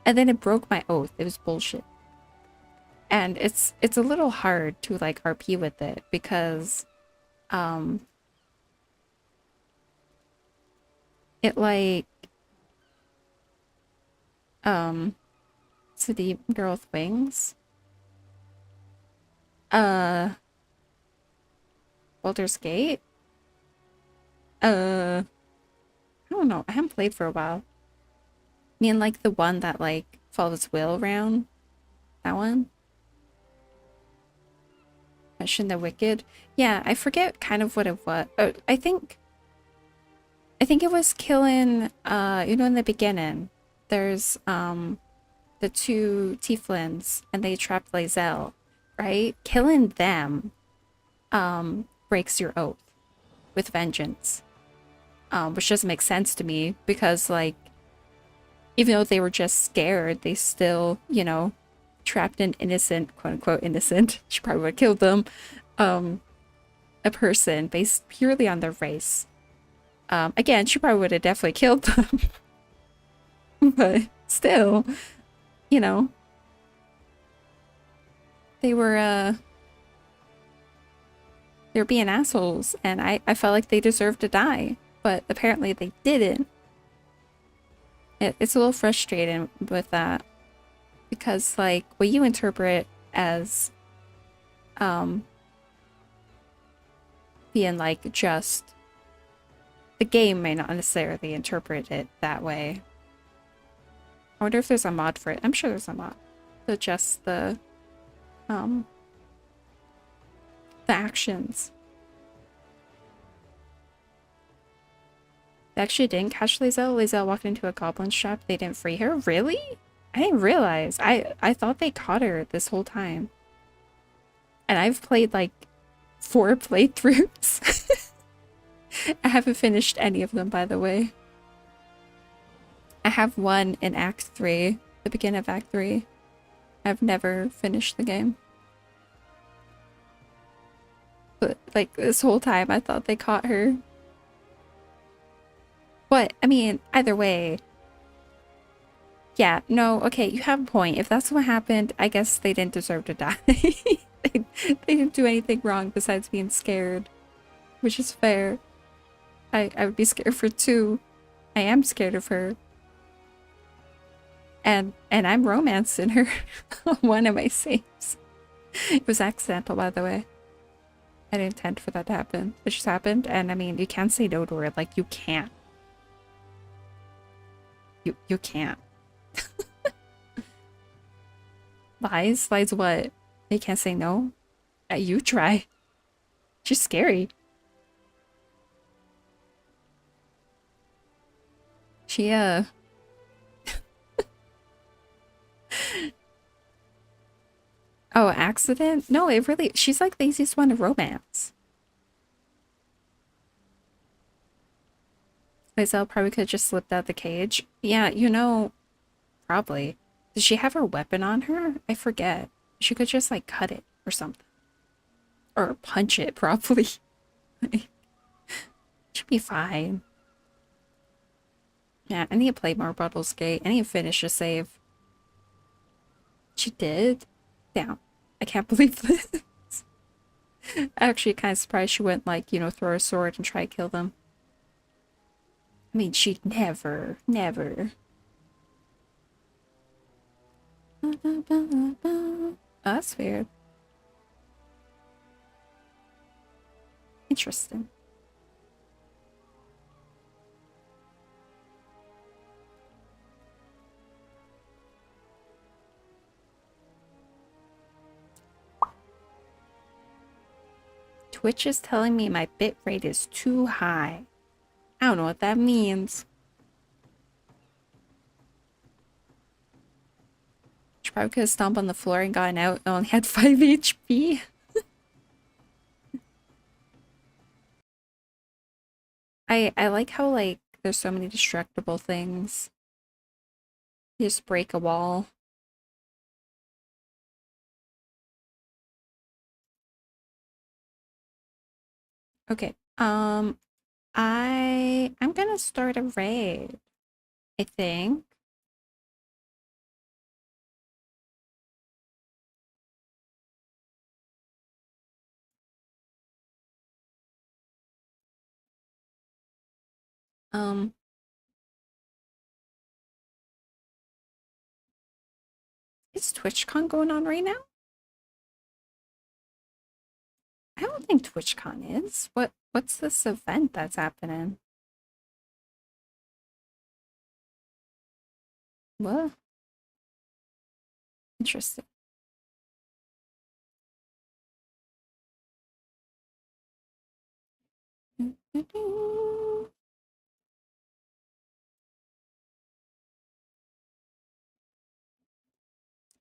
And then it broke my oath. It was bullshit. And it's a little hard to like RP with it because it like City Girl with Wings. Baldur's Gate? I don't know. I haven't played for a while. I mean, like the one that like follows Will around? That one? Question the Wicked? Yeah, I forget kind of what it was. I think it was killing, you know, in the beginning, there's, the two tieflings and they trapped Lae'zel, right? Killing them, breaks your oath with vengeance, which doesn't make sense to me because, like, even though they were just scared, they still, you know, trapped an innocent, quote unquote innocent, she probably would have killed them, a person based purely on their race. Again, she probably would have definitely killed them, but still, you know, they were being assholes, and I felt like they deserved to die, but apparently they didn't. It's a little frustrating with that, because like what you interpret as being like just the game may not necessarily interpret it that way. I wonder if there's a mod for it. I'm sure there's a mod to adjust the actions. They actually didn't catch Lae'zel. Lae'zel walked into a goblin trap. They didn't free her. Really? I didn't realize. I thought they caught her this whole time. And I've played like 4 playthroughs. I haven't finished any of them, by the way. I have one in Act 3, the beginning of Act 3. I've never finished the game. But like this whole time I thought they caught her. But, I mean, either way. Yeah, no, okay, you have a point. If that's what happened, I guess they didn't deserve to die. They didn't do anything wrong besides being scared. Which is fair. I would be scared for 2. I am scared of her. And I'm romancing her on one of my saves. It was accidental, by the way. I didn't intend for that to happen. It just happened, and I mean, you can't say no to her. Like, you can't. You can't. Lies? Lies what? You can't say no? You try. She's scary. She, Oh, accident? No, it really... She's like the easiest one to romance. Lae'zel probably could have just slipped out the cage. Yeah, you know... Probably. Does she have her weapon on her? I forget. She could just, like, cut it or something. Or punch it, probably. Should be fine. Yeah, I need to play more Bluesky. I need to finish a save. She did? Damn. I can't believe this. I'm actually kind of surprised she wouldn't, like, you know, throw a sword and try to kill them. I mean, she'd never. Oh, that's weird. Interesting. Twitch is telling me my bitrate is too high. I don't know what that means. She probably could have stomped on the floor and gotten out and only had 5 HP. I like how, like, there's so many destructible things. You just break a wall. Okay, I'm gonna start a raid, I think. Is TwitchCon going on right now? I don't think TwitchCon is. What's this event that's happening? What? Interesting.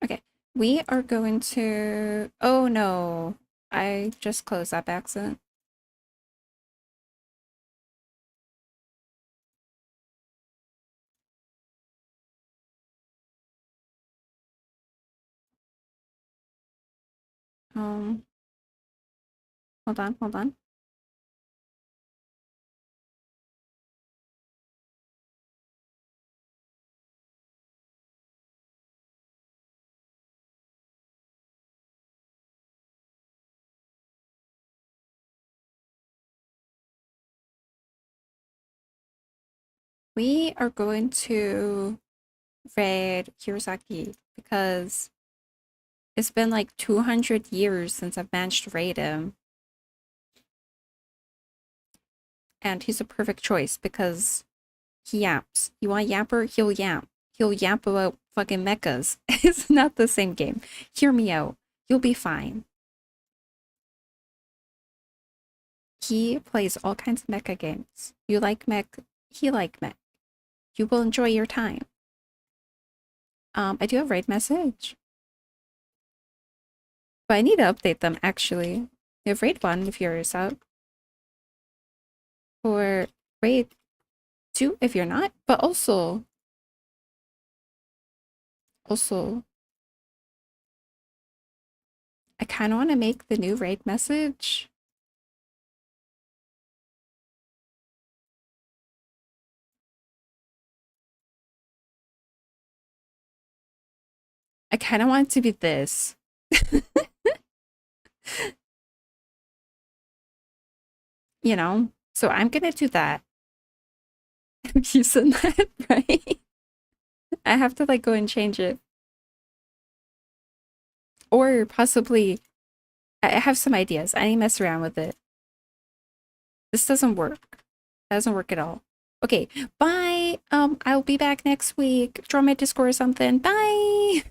Okay, we are going to... Oh no, I just closed that by accident. Hold on. We are going to raid Hirosaki because it's been like 200 years since I've managed to raid him. And he's a perfect choice because he yaps. You want yapper? He'll yap. He'll yap about fucking mechas. It's not the same game. Hear me out. You'll be fine. He plays all kinds of mecha games. You like mech, he like mech. You will enjoy your time. I do have a raid message. But I need to update them actually. You have raid 1 if you're out. Or raid 2 if you're not. But also I kind of want to make the new raid message I kind of want it to be this. You know? So I'm gonna do that. I'm using that, right? I have to like go and change it. Or possibly, I have some ideas. I need to mess around with it. This doesn't work. That doesn't work at all. Okay, bye. I'll be back next week. Draw my Discord or something. Bye.